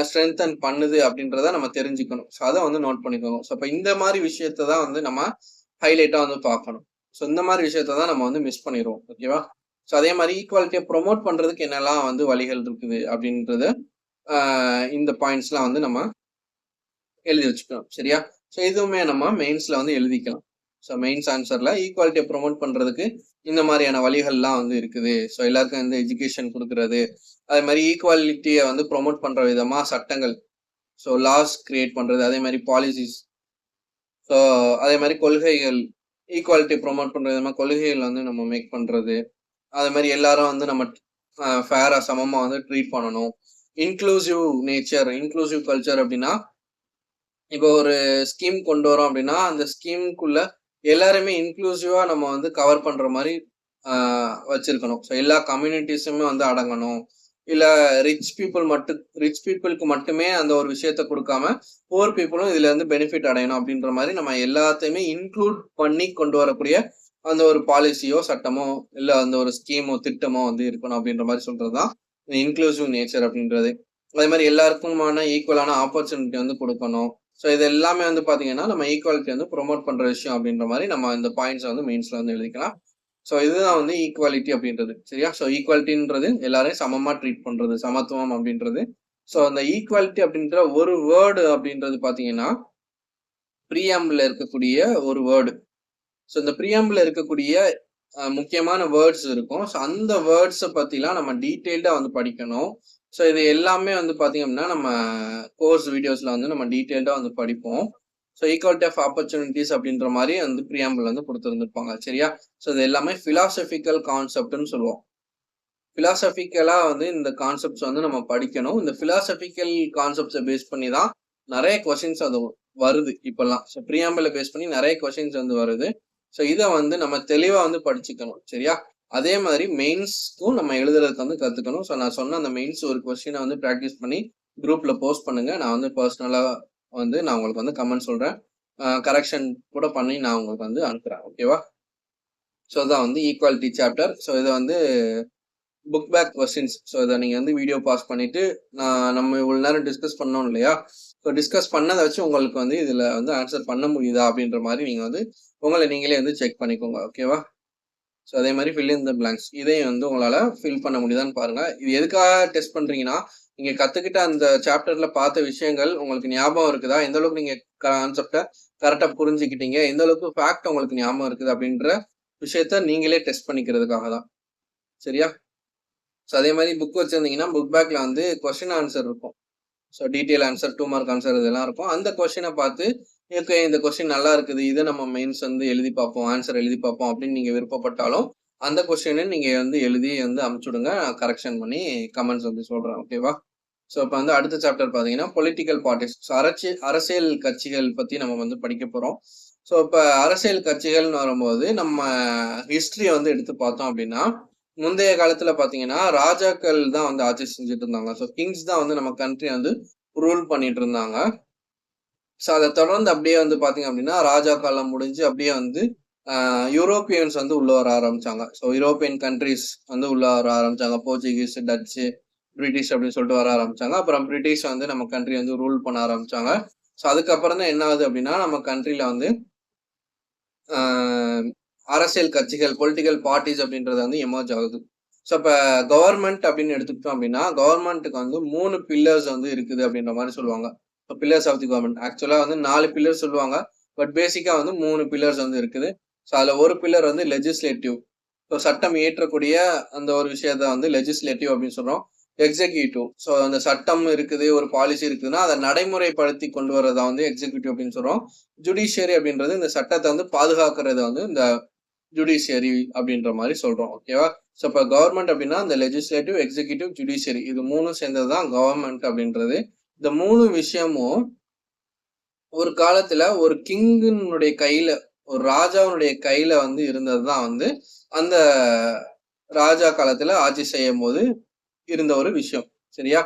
ஸ்ட்ரென்தன் பண்ணுது அப்படின்றத நம்ம தெரிஞ்சுக்கணும். ஸோ அதை வந்து நோட் பண்ணிக்கோங்க. ஸோ அப்போ இந்த மாதிரி விஷயத்த தான் வந்து நம்ம ஹைலைட்டா வந்து பார்க்கணும். ஸோ இந்த மாதிரி விஷயத்த தான் நம்ம வந்து மிஸ் பண்ணிடுவோம். ஓகேவா? ஸோ அதே மாதிரி ஈக்குவாலிட்டியை ப்ரொமோட் பண்றதுக்கு என்னெல்லாம் வந்து வழிகள் இருக்குது அப்படின்றத இந்த பாயிண்ட்ஸ்லாம் வந்து நம்ம எழுதி வச்சுக்கணும். சரியா? ஸோ இதுவுமே நம்ம மெயின்ஸ்ல வந்து எழுதிக்கலாம். ஸோ மெயின்ஸ் ஆன்சர்ல ஈக்குவாலிட்டியை ப்ரொமோட் பண்றதுக்கு இந்த மாதிரியான வழிகள்லாம் வந்து இருக்குது. ஸோ எல்லாருக்கும் வந்து எஜுகேஷன் கொடுக்கறது, அதே மாதிரி ஈக்குவாலிட்டியை வந்து ப்ரொமோட் பண்ற விதமா சட்டங்கள், ஸோ லாஸ் கிரியேட் பண்றது, அதே மாதிரி பாலிசிஸ், ஸோ அதே மாதிரி கொள்கைகள், ஈக்குவாலிட்டி ப்ரொமோட் பண்ற விதமா கொள்கைகள் வந்து நம்ம மேக் பண்றது, அதே மாதிரி எல்லாரும் வந்து நம்ம ஃபேரா சமமா வந்து ட்ரீட் பண்ணணும். இன்க்ளூசிவ் நேச்சர், இன்க்ளூசிவ் கல்ச்சர் அப்படின்னா இப்போ ஒரு ஸ்கீம் கொண்டு வரோம் அப்படின்னா அந்த ஸ்கீமுக்குள்ள எல்லாருமே இன்க்ளூசிவா நம்ம வந்து கவர் பண்ற மாதிரி வச்சிருக்கணும். ஸோ எல்லா கம்யூனிட்டிஸுமே வந்து அடங்கணும். இல்ல ரிச் பீப்புளுக்கு மட்டுமே அந்த ஒரு விஷயத்த கொடுக்காம புவர் பீப்புளும் இதுல இருந்து பெனிஃபிட் அடையணும் அப்படின்ற மாதிரி நம்ம எல்லாத்தையுமே இன்க்ளூட் பண்ணி கொண்டு வரக்கூடிய அந்த ஒரு பாலிசியோ சட்டமோ இல்ல அந்த ஒரு ஸ்கீமோ திட்டமோ வந்து இருக்கணும் அப்படின்ற மாதிரி சொல்றதுதான் இன்க்ளூசிவ் நேச்சர் அப்படின்றது. அதே மாதிரி எல்லாருக்குமான ஈக்குவலான ஆப்பர்ச்சுனிட்டி வந்து கொடுக்கணும். ஸோ இது எல்லாமே வந்து பாத்தீங்கன்னா நம்ம ஈக்குவாலிட்டி வந்து ப்ரொமோட் பண்ற விஷயம் அப்படின்ற மாதிரி நம்ம இந்த பாயிண்ட்ஸ் வந்து மெயின்ஸ்ல வந்து எழுதிக்கலாம். ஸோ இதுதான் வந்து ஈக்குவாலிட்டி அப்படின்றது. சரியா? ஸோ ஈக்குவாலிட்டின்றது எல்லாரையும் சமமா ட்ரீட் பண்றது, சமத்துவம் அப்படின்றது. ஸோ அந்த ஈக்குவாலிட்டி அப்படின்ற ஒரு வேர்டு அப்படின்றது பாத்தீங்கன்னா ப்ரீஆம்பிள் இருக்கக்கூடிய ஒரு வேர்டு. ஸோ இந்த ப்ரீஆம்பிள் இருக்கக்கூடிய முக்கியமான வேர்ட்ஸ் இருக்கும். ஸோ அந்த வேர்ட்ஸை பத்திலாம் நம்ம டீட்டெயில்டா வந்து படிக்கணும். ஸோ இது எல்லாமே வந்து பாத்தீங்க அப்படின்னா நம்ம கோர்ஸ் வீடியோஸ்ல வந்து நம்ம டீட்டெயில்டா வந்து படிப்போம். ஸோ ஈக்குவாலிட்டி ஆஃப் ஆப்பர்ச்சுனிட்டிஸ் அப்படின்ற மாதிரி வந்து ப்ரீஆம்பிள் வந்து கொடுத்துருந்துருப்பாங்க. சரியா? ஸோ இது எல்லாமே பிலாசபிக்கல் கான்செப்ட்னு சொல்லுவோம். பிலாசபிக்கலா வந்து இந்த கான்செப்ட்ஸ் வந்து நம்ம படிக்கணும். இந்த பிலாசபிக்கல் கான்செப்ட்ஸை பேஸ் பண்ணி தான் நிறைய கொஸ்டின்ஸ் அது வருது இப்பெல்லாம். ஸோ ப்ரீஆம்பிளை பேஸ் பண்ணி நிறைய கொஸ்டின்ஸ் வந்து வருது. ஸோ இதை வந்து நம்ம தெளிவா வந்து படிச்சுக்கணும். சரியா? அதே மாதிரி மெயின்ஸ்க்கும் நம்ம எழுதுறதுக்கு வந்து கத்துக்கணும். ஸோ நான் சொன்ன அந்த மெயின்ஸ் ஒரு கொஸ்டினை வந்து ப்ராக்டிஸ் பண்ணி குரூப்ல போஸ்ட் பண்ணுங்க. நான் வந்து பர்சனலா வந்து நான் உங்களுக்கு வந்து கமெண்ட் சொல்றேன். கரெக்ஷன் கூட பண்ணி நான் உங்களுக்கு வந்து அனுப்புறேன். ஓகேவா? ஸோ அதான் வந்து ஈக்குவாலிட்டி சாப்டர். ஸோ இதை வந்து புக் பேக் கொஸ்டின்ஸ். ஸோ இதை நீங்கள் வந்து வீடியோ பாஸ் பண்ணிட்டு நம்ம இவ்வளோ நேரம் டிஸ்கஸ் பண்ணோம் இல்லையா? ஸோ டிஸ்கஸ் பண்ணதை வச்சு உங்களுக்கு வந்து இதில் வந்து ஆன்சர் பண்ண முடியுதா அப்படின்ற மாதிரி நீங்கள் வந்து உங்களை நீங்களே வந்து செக் பண்ணிக்கோங்க. ஓகேவா? ஸோ அதே மாதிரி ஃபில் இன் த பிளாங்க்ஸ் இதையும் வந்து உங்களால் ஃபில் பண்ண முடியுதான்னு பாருங்கள். இது எதுக்காக டெஸ்ட் பண்ணுறீங்கன்னா நீங்கள் கற்றுக்கிட்ட அந்த சாப்டரில் பார்த்த விஷயங்கள் உங்களுக்கு ஞாபகம் இருக்குதா, எந்த அளவுக்கு நீங்கள் கான்செப்டை கரெக்டாக புரிஞ்சுக்கிட்டீங்க, எந்த அளவுக்கு ஃபேக்ட் உங்களுக்கு ஞாபகம் இருக்குது அப்படின்ற விஷயத்த நீங்களே டெஸ்ட் பண்ணிக்கிறதுக்காக தான். சரியா? ஸோ அதே மாதிரி புக் வச்சிருந்தீங்கன்னா புக் பேக்ல வந்து கொஸ்டின் ஆன்சர் இருக்கும். So detail answer, 2 mark answer இதெல்லாம் இருக்கும். அந்த கொஸ்டினை பார்த்து ஓகே இந்த கொஸ்டின் நல்லா இருக்குது, இதை நம்ம மெயின்ஸ் வந்து எழுதி பார்ப்போம், ஆன்சர் எழுதி பார்ப்போம் அப்படின்னு நீங்க விருப்பப்பட்டாலும் அந்த கொஸ்டினை நீங்க வந்து எழுதி வந்து அனுப்பிச்சுடுங்க. கரெக்ஷன் பண்ணி கமெண்ட்ஸ் வந்து சொல்றேன். ஓகேவா? ஸோ இப்போ வந்து அடுத்த சாப்டர் பார்த்தீங்கன்னா பொலிட்டிக்கல் பார்ட்டிஸ். ஸோ அரசியல் கட்சிகள் பத்தி நம்ம வந்து படிக்க போறோம். ஸோ இப்போ அரசியல் கட்சிகள்னு வரும்போது நம்ம ஹிஸ்டரியை வந்து எடுத்து பார்த்தோம் அப்படின்னா முந்தைய காலத்துல பாத்தீங்கன்னா ராஜாக்கள் தான் வந்து ஆட்சி செஞ்சுட்டு இருந்தாங்க. ஸோ கிங்ஸ் தான் வந்து நம்ம கண்ட்ரி வந்து ரூல் பண்ணிட்டு இருந்தாங்க. ஸோ அதை தொடர்ந்து அப்படியே வந்து பாத்தீங்க அப்படின்னா ராஜா காலம் முடிஞ்சு அப்படியே வந்து யூரோப்பியன்ஸ் வந்து உள்ள வர ஆரம்பிச்சாங்க. ஸோ யூரோப்பியன் கண்ட்ரிஸ் வந்து உள்ள வர ஆரம்பிச்சாங்க. போர்ச்சுகீஸ், டச்சு, பிரிட்டிஷ் அப்படின்னு சொல்லிட்டு வர ஆரம்பிச்சாங்க. அப்புறம் பிரிட்டிஷ் வந்து நம்ம கண்ட்ரி வந்து ரூல் பண்ண ஆரம்பிச்சாங்க. ஸோ அதுக்கப்புறம் தான் என்ன ஆகுது அப்படின்னா நம்ம கண்ட்ரில வந்து அரசியல் கட்சிகள், பொலிட்டிக்கல் பார்ட்டிஸ் அப்படின்றது வந்து எமர்ஜ் ஆகுது. ஸோ இப்போ கவர்மெண்ட் அப்படின்னு எடுத்துக்கிட்டோம் அப்படின்னா கவர்மெண்ட்டுக்கு வந்து 3 பில்லர்ஸ் வந்து இருக்குது அப்படின்ற மாதிரி சொல்லுவாங்க. இப்போ பில்லர்ஸ் ஆஃப் தி கவர்மெண்ட் ஆக்சுவலா வந்து 4 பில்லர்ஸ் சொல்லுவாங்க. பட் பேசிக்கா வந்து 3 பில்லர்ஸ் வந்து இருக்குது. ஸோ அதுல ஒரு பில்லர் வந்து லெஜிஸ்லேட்டிவ். ஸோ சட்டம் இயற்றக்கூடிய அந்த ஒரு விஷயத்த வந்து லெஜிஸ்லேட்டிவ் அப்படின்னு சொல்றோம். எக்ஸிக்யூட்டிவ். ஸோ அந்த சட்டம் இருக்குது, ஒரு பாலிசி இருக்குதுன்னா அதை நடைமுறைப்படுத்தி கொண்டு வரதா வந்து எக்ஸிக்யூட்டிவ் அப்படின்னு சொல்றோம். ஜுடிஷியரி அப்படின்றது இந்த சட்டத்தை வந்து பாதுகாக்கிறது வந்து இந்த ஜுடிஷியரி அப்படின்ற மாதிரி சொல்றோம். ஓகேவா? ஸோ இப்போ கவர்மெண்ட் அப்படின்னா இந்த லெஜிஸ்லேட்டிவ், எக்ஸிக்யூட்டிவ், ஜுடிஷியரி இது 3 சேர்ந்ததுதான் கவர்மெண்ட் அப்படின்றது. இந்த 3 விஷயமும் ஒரு காலத்துல ஒரு கிங்கினுடைய கையில, ஒரு ராஜாவுடைய கையில வந்து இருந்ததுதான் வந்து அந்த ராஜா காலத்துல ஆட்சி செய்யும் போது இருந்த ஒரு விஷயம். சரியா?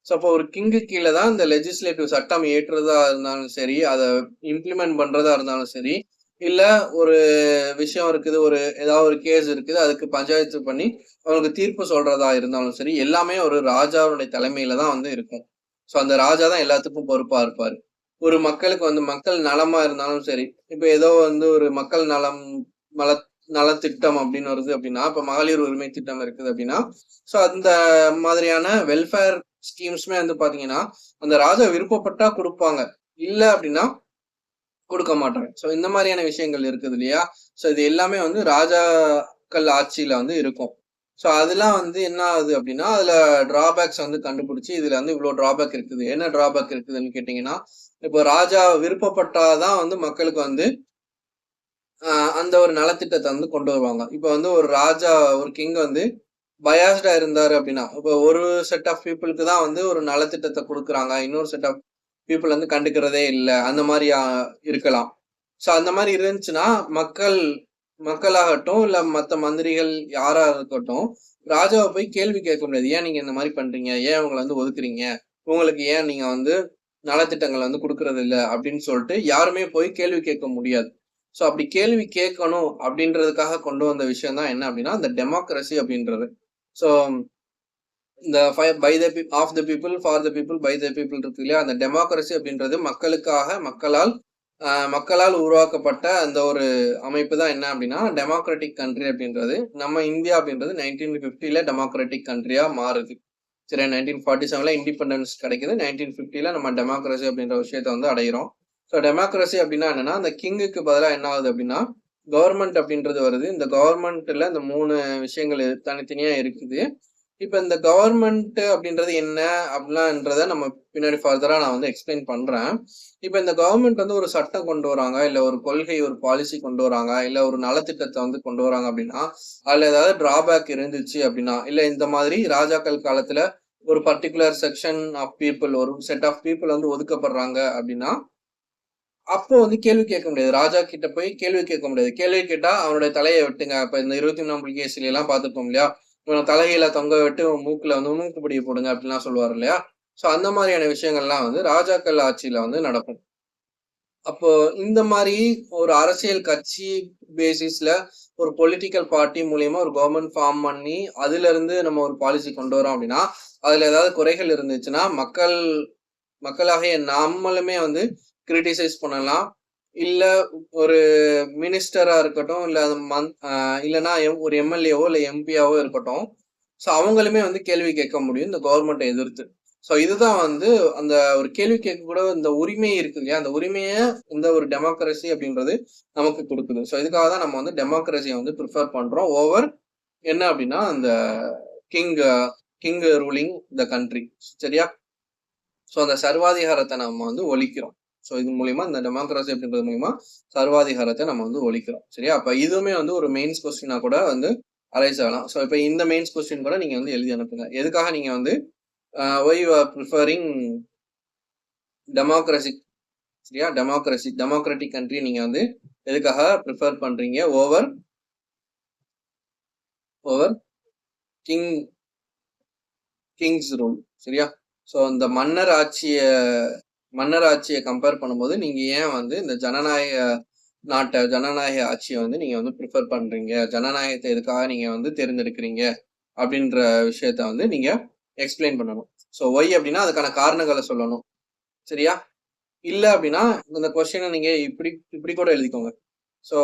ஸோ அப்போ ஒரு கிங்கு கீழே தான் இந்த லெஜிஸ்லேட்டிவ் சட்டம் ஏற்றுறதா இருந்தாலும் சரி, அதை இம்ப்ளிமெண்ட் பண்றதா இருந்தாலும் சரி, இல்ல ஒரு விஷயம் இருக்குது, ஒரு ஏதாவது ஒரு கேஸ் இருக்குது, அதுக்கு பஞ்சாயத்து பண்ணி அவங்களுக்கு தீர்ப்பு சொல்றதா இருந்தாலும் சரி, எல்லாமே ஒரு ராஜாவுடைய தலைமையில தான் வந்து இருக்கும். ஸோ அந்த ராஜா தான் எல்லாத்துக்கும் பொறுப்பா இருப்பாரு. ஒரு மக்களுக்கு வந்து மக்கள் நலமா இருந்தாலும் சரி, இப்ப ஏதோ வந்து ஒரு மக்கள் நலத்திட்டம் அப்படின்னு வருது அப்படின்னா, இப்ப மகளிர் உரிமை திட்டம் இருக்குது அப்படின்னா, ஸோ அந்த மாதிரியான வெல்ஃபேர் ஸ்கீம்ஸ்மே வந்து பாத்தீங்கன்னா அந்த ராஜா விருப்பப்பட்டா கொடுப்பாங்க, இல்ல அப்படின்னா கொடுக்க மாட்டாங்க. ஸோ இந்த மாதிரியான விஷயங்கள் இருக்குது இல்லையா? ஸோ இது எல்லாமே வந்து ராஜாக்கள் ஆட்சியில வந்து இருக்கும். ஸோ அதெல்லாம் வந்து என்ன ஆகுது அப்படின்னா அதுல டிராபேக்ஸ் வந்து கண்டுபிடிச்சு இதுல வந்து இவ்வளவு டிராபேக் இருக்குது, என்ன டிராபேக் இருக்குதுன்னு கேட்டீங்கன்னா, இப்போ ராஜா விருப்பப்பட்டாதான் வந்து மக்களுக்கு வந்து அந்த ஒரு நலத்திட்டத்தை வந்து கொண்டு வருவாங்க. இப்ப வந்து ஒரு ராஜா, ஒரு கிங் வந்து பயாஸ்டா இருந்தாரு அப்படின்னா, இப்போ ஒரு செட் ஆஃப் பீப்புளுக்கு தான் வந்து ஒரு நலத்திட்டத்தை கொடுக்குறாங்க, இன்னொரு செட் ஆஃப் பீப்புள் வந்து கண்டுக்கிறதே இல்லை, அந்த மாதிரி இருக்கலாம். ஸோ அந்த மாதிரி இருந்துச்சுன்னா மக்களாகட்டும் இல்ல மற்ற மந்திரிகள் யாரா இருக்கட்டும் ராஜாவை போய் கேள்வி கேட்க முடியாது. ஏன் நீங்க இந்த மாதிரி பண்றீங்க, ஏன் உங்களை வந்து ஒதுக்குறீங்க, உங்களுக்கு ஏன் நீங்க வந்து நலத்திட்டங்களை வந்து கொடுக்கறது இல்லை அப்படின்னு சொல்லிட்டு யாருமே போய் கேள்வி கேட்க முடியாது. ஸோ அப்படி கேள்வி கேட்கணும் அப்படின்றதுக்காக கொண்டு வந்த விஷயம் தான் என்ன அப்படின்னா இந்த டெமோக்ரஸி அப்படின்றது. ஸோ இந்த by the of the people for the people by the people இருக்கு இல்லையா, அந்த டெமோக்ரஸி அப்படின்றது மக்களுக்காக மக்களால் உருவாக்கப்பட்ட அந்த ஒரு அமைப்பு தான் என்ன அப்படின்னா டெமோக்ராட்டிக் கண்ட்ரி அப்படின்றது. நம்ம இந்தியா அப்படின்றது 1950 டெமோக்ராட்டிக் கண்ட்ரியா மாறுது. சரி, 1947 இண்டிபெண்டன்ஸ் கிடைக்குது. 1950 நம்ம டெமோக்ரஸி அப்படின்ற விஷயத்த வந்து அடைகிறோம். ஸோ டெமோக்ரஸி அப்படின்னா என்னன்னா அந்த கிங்குக்கு பதிலாக என்ன ஆகுது அப்படின்னா கவர்மெண்ட் அப்படின்றது வருது. இந்த கவர்மெண்ட்ல இந்த 3 விஷயங்கள் தனித்தனியா இருக்குது. இப்ப இந்த கவர்மெண்ட் அப்படின்றது என்ன அப்படின்ன்றத நம்ம பின்னாடி ஃபர்தரா நான் வந்து எக்ஸ்பிளைன் பண்றேன். இப்ப இந்த கவர்மெண்ட் வந்து ஒரு சட்டம் கொண்டு வராங்க, இல்ல ஒரு கொள்கை, ஒரு பாலிசி கொண்டு வராங்க, இல்ல ஒரு நலத்திட்டத்தை வந்து கொண்டு வராங்க அப்படின்னா அதுல ஏதாவது டிராபேக் இருந்துச்சு அப்படின்னா, இல்ல இந்த மாதிரி ராஜாக்கள் காலத்துல ஒரு பர்டிகுலர் செக்ஷன் ஆஃப் பீப்புள், ஒரு செட் ஆஃப் பீப்புள் வந்து ஒதுக்கப்படுறாங்க அப்படின்னா அப்போ வந்து கேள்வி கேட்க முடியாது. ராஜா கிட்ட போய் கேள்வி கேட்க முடியாது. கேள்வி கேட்டா அவனுடைய தலையை வெட்டுங்க. இப்ப இந்த 23 புலிகேசில எல்லாம் பார்த்துப்போம் இல்லையா, இவனை தலையில தொங்க விட்டு மூக்குல வந்து மூக்குப்பிடிய போடுங்க அப்படின்லாம் சொல்லுவாரு இல்லையா. சோ அந்த மாதிரியான விஷயங்கள்லாம் வந்து ராஜாக்கள் ஆட்சியில வந்து நடக்கும். அப்போ இந்த மாதிரி ஒரு அரசியல் கட்சி பேசிஸ்ல ஒரு பொலிட்டிக்கல் பார்ட்டி மூலியமா ஒரு கவர்மெண்ட் ஃபார்ம் பண்ணி அதுல இருந்து நம்ம ஒரு பாலிசி கொண்டு வரோம் அப்படின்னா அதுல ஏதாவது குறைகள் இருந்துச்சுன்னா மக்களாகிய நம்மளுமே வந்து கிரிட்டிசைஸ் பண்ணலாம். இல்ல ஒரு மினிஸ்டரா இருக்கட்டும், இல்ல இல்லைன்னா ஒரு எம்எல்ஏவோ இல்ல எம்பியாவோ இருக்கட்டும், ஸோ அவங்களுமே வந்து கேள்வி கேட்க முடியும் இந்த கவர்மெண்ட்டை எதிர்த்து. ஸோ இதுதான் வந்து அந்த ஒரு கேள்வி கேட்க கூட இந்த உரிமை இருக்கு இல்லையா, அந்த உரிமையை இந்த ஒரு டெமோக்ரஸி அப்படின்றது நமக்கு கொடுக்குது. ஸோ இதுக்காக தான் நம்ம வந்து டெமோக்ரஸியை வந்து ப்ரிஃபர் பண்றோம் ஓவர் என்ன அப்படின்னா அந்த king king ruling the country. சரியா? ஸோ அந்த சர்வாதிகாரத்தை நம்ம வந்து ஒழிக்கிறோம். ஸோ இது மூலியமா இந்த டெமோக்ரஸி அப்படின்றது மூலியமா சர்வாதிகாரத்தை நம்ம வந்து ஒழிக்கிறோம். சரியா? அப்ப இதுவுமே வந்து ஒரு மெயின்ஸ் கொஸ்டினா கூட வந்து அரைஸ் ஆகலாம். ஸோ இப்போ இந்த மெயின்ஸ் கொஸ்டின் கூட நீங்க வந்து எழுதி அனுப்புங்க. எதுக்காக நீங்க வந்து why you are preferring democracy, சரியா, டெமோக்ராட்டிக் கண்ட்ரி நீங்க வந்து எதுக்காக ப்ரிஃபர் பண்றீங்க ஓவர் கிங்ஸ் ரூல். சரியா? ஸோ இந்த மன்னர் ஆட்சியை கம்பேர் பண்ணும்போது நீங்க ஏன் வந்து இந்த ஜனநாயக ஆட்சியை வந்து நீங்க வந்து ப்ரிஃபர் பண்றீங்க, ஜனநாயகத்தை எதுக்காக நீங்க வந்து தேர்ந்தெடுக்கிறீங்க அப்படின்ற விஷயத்த வந்து நீங்க எக்ஸ்பிளைன் பண்ணணும். ஸோ ஒய் அப்படின்னா அதுக்கான காரணங்களை சொல்லணும். சரியா? இல்ல அப்படின்னா இந்த கொஸ்டினை நீங்க இப்படி கூட எழுதிக்கோங்க. ஸோ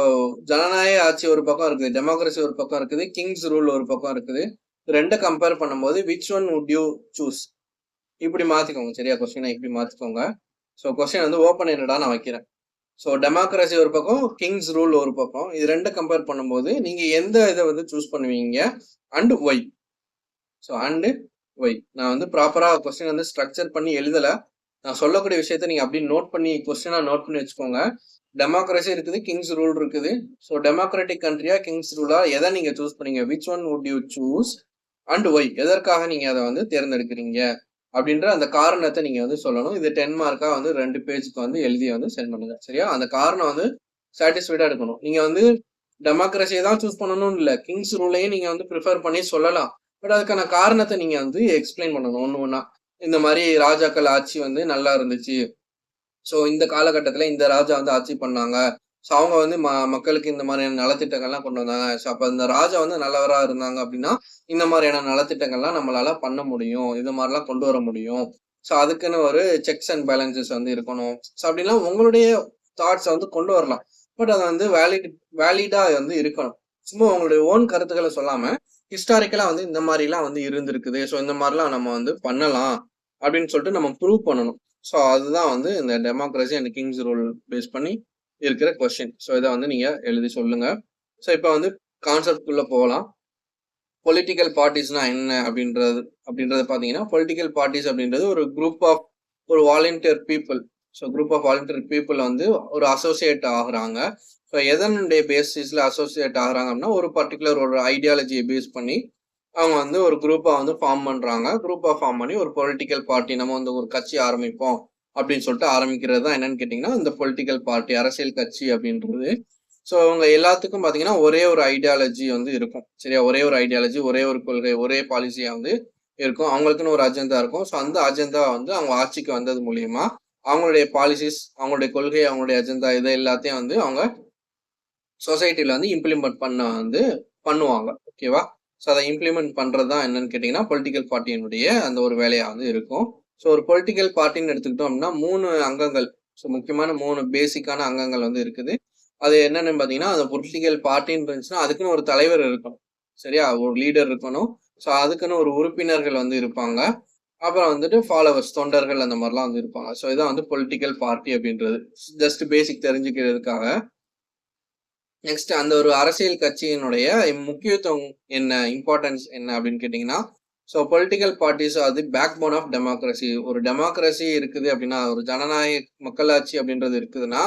ஜனநாயக ஆட்சி ஒரு பக்கம் இருக்குது, டெமோக்ரஸி ஒரு பக்கம் இருக்குது, கிங்ஸ் ரூல் ஒரு பக்கம் இருக்குது. ரெண்டை கம்பேர் பண்ணும்போது which one would you choose, இப்படி மாத்திக்கோங்க. சரியா? கொஸ்டினை இப்படி மாத்திக்கோங்க. ஸோ கொஸ்டின் வந்து ஓப்பன் என்னடா நான் வைக்கிறேன். ஸோ டெமோக்ரஸி ஒரு பக்கம், கிங்ஸ் ரூல் ஒரு பக்கம். இது ரெண்டை கம்பேர் பண்ணும்போது நீங்க எந்த இதை வந்து சூஸ் பண்ணுவீங்க and why. So and why. நான் வந்து ப்ராப்பரா கொஸ்டின் வந்து ஸ்ட்ரக்சர் பண்ணி எழுதலை. நான் சொல்லக்கூடிய விஷயத்த நீங்க அப்படி நோட் பண்ணி கொஸ்டினா நோட் பண்ணி வச்சுக்கோங்க. டெமோக்ரஸி இருக்குது, கிங்ஸ் ரூல் இருக்குது. ஸோ டெமோக்ராட்டிக் கண்ட்ரியா கிங்ஸ் ரூலா எதை நீங்க சூஸ் பண்ணீங்க, which one would you choose and why, எதற்காக நீங்க அதை வந்து தேர்ந்தெடுக்கிறீங்க அப்படின்ற அந்த காரணத்தை நீங்க வந்து சொல்லணும். இது 10 மார்க்கா வந்து 2 பேஜுக்கு வந்து எழுதி வந்து சென்ட் பண்ணுங்க. சரியா? அந்த காரணம் வந்து சாட்டிஸ்ஃபைடா இருக்கணும். நீங்க வந்து டெமோக்ரஸியை தான் சூஸ் பண்ணணும்னு இல்லை, கிங்ஸ் ரூலையும் நீங்க வந்து ப்ரிஃபர் பண்ணி சொல்லலாம். பட் அதுக்கான காரணத்தை நீங்க வந்து எக்ஸ்பிளைன் பண்ணணும் ஒன்று ஒன்றா. இந்த மாதிரி ராஜாக்கள் ஆட்சி வந்து நல்லா இருந்துச்சு, ஸோ இந்த காலகட்டத்துல இந்த ராஜா வந்து ஆட்சி பண்ணாங்க, ஸோ அவங்க வந்து மக்களுக்கு இந்த மாதிரியான நலத்திட்டங்கள்லாம் கொண்டு வந்தாங்க. ஸோ அப்ப இந்த ராஜா வந்து நல்லவரா இருந்தாங்க அப்படின்னா இந்த மாதிரியான நலத்திட்டங்கள்லாம் நம்மளால பண்ண முடியும், இது மாதிரிலாம் கொண்டு வர முடியும். ஸோ அதுக்குன்னு ஒரு செக்ஸ் அண்ட் பேலன்சஸ் வந்து இருக்கணும். ஸோ அப்படின்லாம் உங்களுடைய தாட்ஸை வந்து கொண்டு வரலாம். பட் அது வந்து வேலிடா வந்து இருக்கணும். சும்மா உங்களுடைய ஓன் கருத்துக்களை சொல்லாம ஹிஸ்டாரிக்கலா வந்து இந்த மாதிரிலாம் வந்து இருந்திருக்குது, ஸோ இந்த மாதிரிலாம் நம்ம வந்து பண்ணலாம் அப்படின்னு சொல்லிட்டு நம்ம ப்ரூவ் பண்ணணும். ஸோ அதுதான் வந்து இந்த democracy and kings rule base பண்ணி இருக்கிற கொஸ்டின். ஸோ இதை வந்து நீங்க எழுதி சொல்லுங்க. ஸோ இப்போ வந்து கான்செப்ட்குள்ள போகலாம். பொலிட்டிக்கல் பார்ட்டிஸ்னா என்ன அப்படின்றது பாத்தீங்கன்னா, பொலிட்டிக்கல் பார்ட்டிஸ் அப்படின்றது ஒரு குரூப் ஆஃப் ஒரு volunteer people. So group of volunteer people வந்து ஒரு அசோசியேட் ஆகுறாங்க. ஸோ எதனுடைய பேசிஸ்ல அசோசியேட் ஆகுறாங்க அப்படின்னா ஒரு பர்டிகுலர் ஒரு ஐடியாலஜியை பேஸ் பண்ணி அவங்க வந்து ஒரு குரூப்பா வந்து ஃபார்ம் பண்றாங்க. குரூப்பா ஃபார்ம் பண்ணி ஒரு பொலிட்டிக்கல் பார்ட்டி, நம்ம வந்து ஒரு கட்சி ஆரம்பிப்போம் அப்படின்னு சொல்லிட்டு ஆரம்பிக்கிறது தான் என்னன்னு கேட்டீங்கன்னா இந்த பொலிட்டிக்கல் பார்ட்டி, அரசியல் கட்சி அப்படின்றது. ஸோ அவங்க எல்லாத்துக்கும் பாத்தீங்கன்னா ஒரே ஒரு ஐடியாலஜி வந்து இருக்கும். சரியா? ஒரே ஒரு ஐடியாலஜி, ஒரே ஒரு கொள்கை, ஒரே பாலிசியா வந்து இருக்கும். அவங்களுக்குன்னு ஒரு அஜெண்டா இருக்கும். ஸோ அந்த அஜெண்டா வந்து அவங்க ஆட்சிக்கு வந்தது மூலியமா அவங்களுடைய பாலிசிஸ், அவங்களுடைய கொள்கை, அவங்களுடைய அஜெண்டா இதை எல்லாத்தையும் வந்து அவங்க சொசைட்டில வந்து இம்ப்ளிமெண்ட் பண்ணுவாங்க. ஓகேவா? ஸோ அதை இம்ப்ளிமெண்ட் பண்றது தான் என்னன்னு கேட்டீங்கன்னா, பொலிட்டிக்கல் பார்ட்டியினுடைய அந்த ஒரு வேலையா வந்து இருக்கும். ஸோ ஒரு பொலிட்டிக்கல் பார்ட்டின்னு எடுத்துக்கிட்டோம் அப்படின்னா 3 அங்கங்கள். ஸோ முக்கியமான 3 பேசிக்கான அங்கங்கள் வந்து இருக்குது. அது என்னன்னு பார்த்தீங்கன்னா, அந்த பொலிட்டிக்கல் பார்ட்டின்னு இருந்துச்சுன்னா, அதுக்குன்னு ஒரு தலைவர் இருக்கணும். சரியா? ஒரு லீடர் இருக்கணும். ஸோ அதுக்குன்னு ஒரு உறுப்பினர்கள் வந்து இருப்பாங்க. அப்புறம் வந்துட்டு ஃபாலோவர்ஸ், தொண்டர்கள் அந்த மாதிரிலாம் வந்து இருப்பாங்க. ஸோ இதான் வந்து பொலிட்டிக்கல் பார்ட்டி அப்படின்றது. ஜஸ்ட் பேசிக் தெரிஞ்சுக்கிறதுக்காக. நெக்ஸ்ட் அந்த ஒரு அரசியல் கட்சியினுடைய முக்கியத்துவம் என்ன, இம்பார்ட்டன்ஸ் என்ன அப்படின்னு கேட்டீங்கன்னா, ஸோ பொலிட்டிக்கல் பார்ட்டிஸ் அது பேக் போன் ஆஃப் டெமோக்ரஸி. ஒரு டெமோக்ரஸி இருக்குது அப்படின்னா, ஒரு ஜனநாயக மக்களாட்சி அப்படின்றது இருக்குதுன்னா,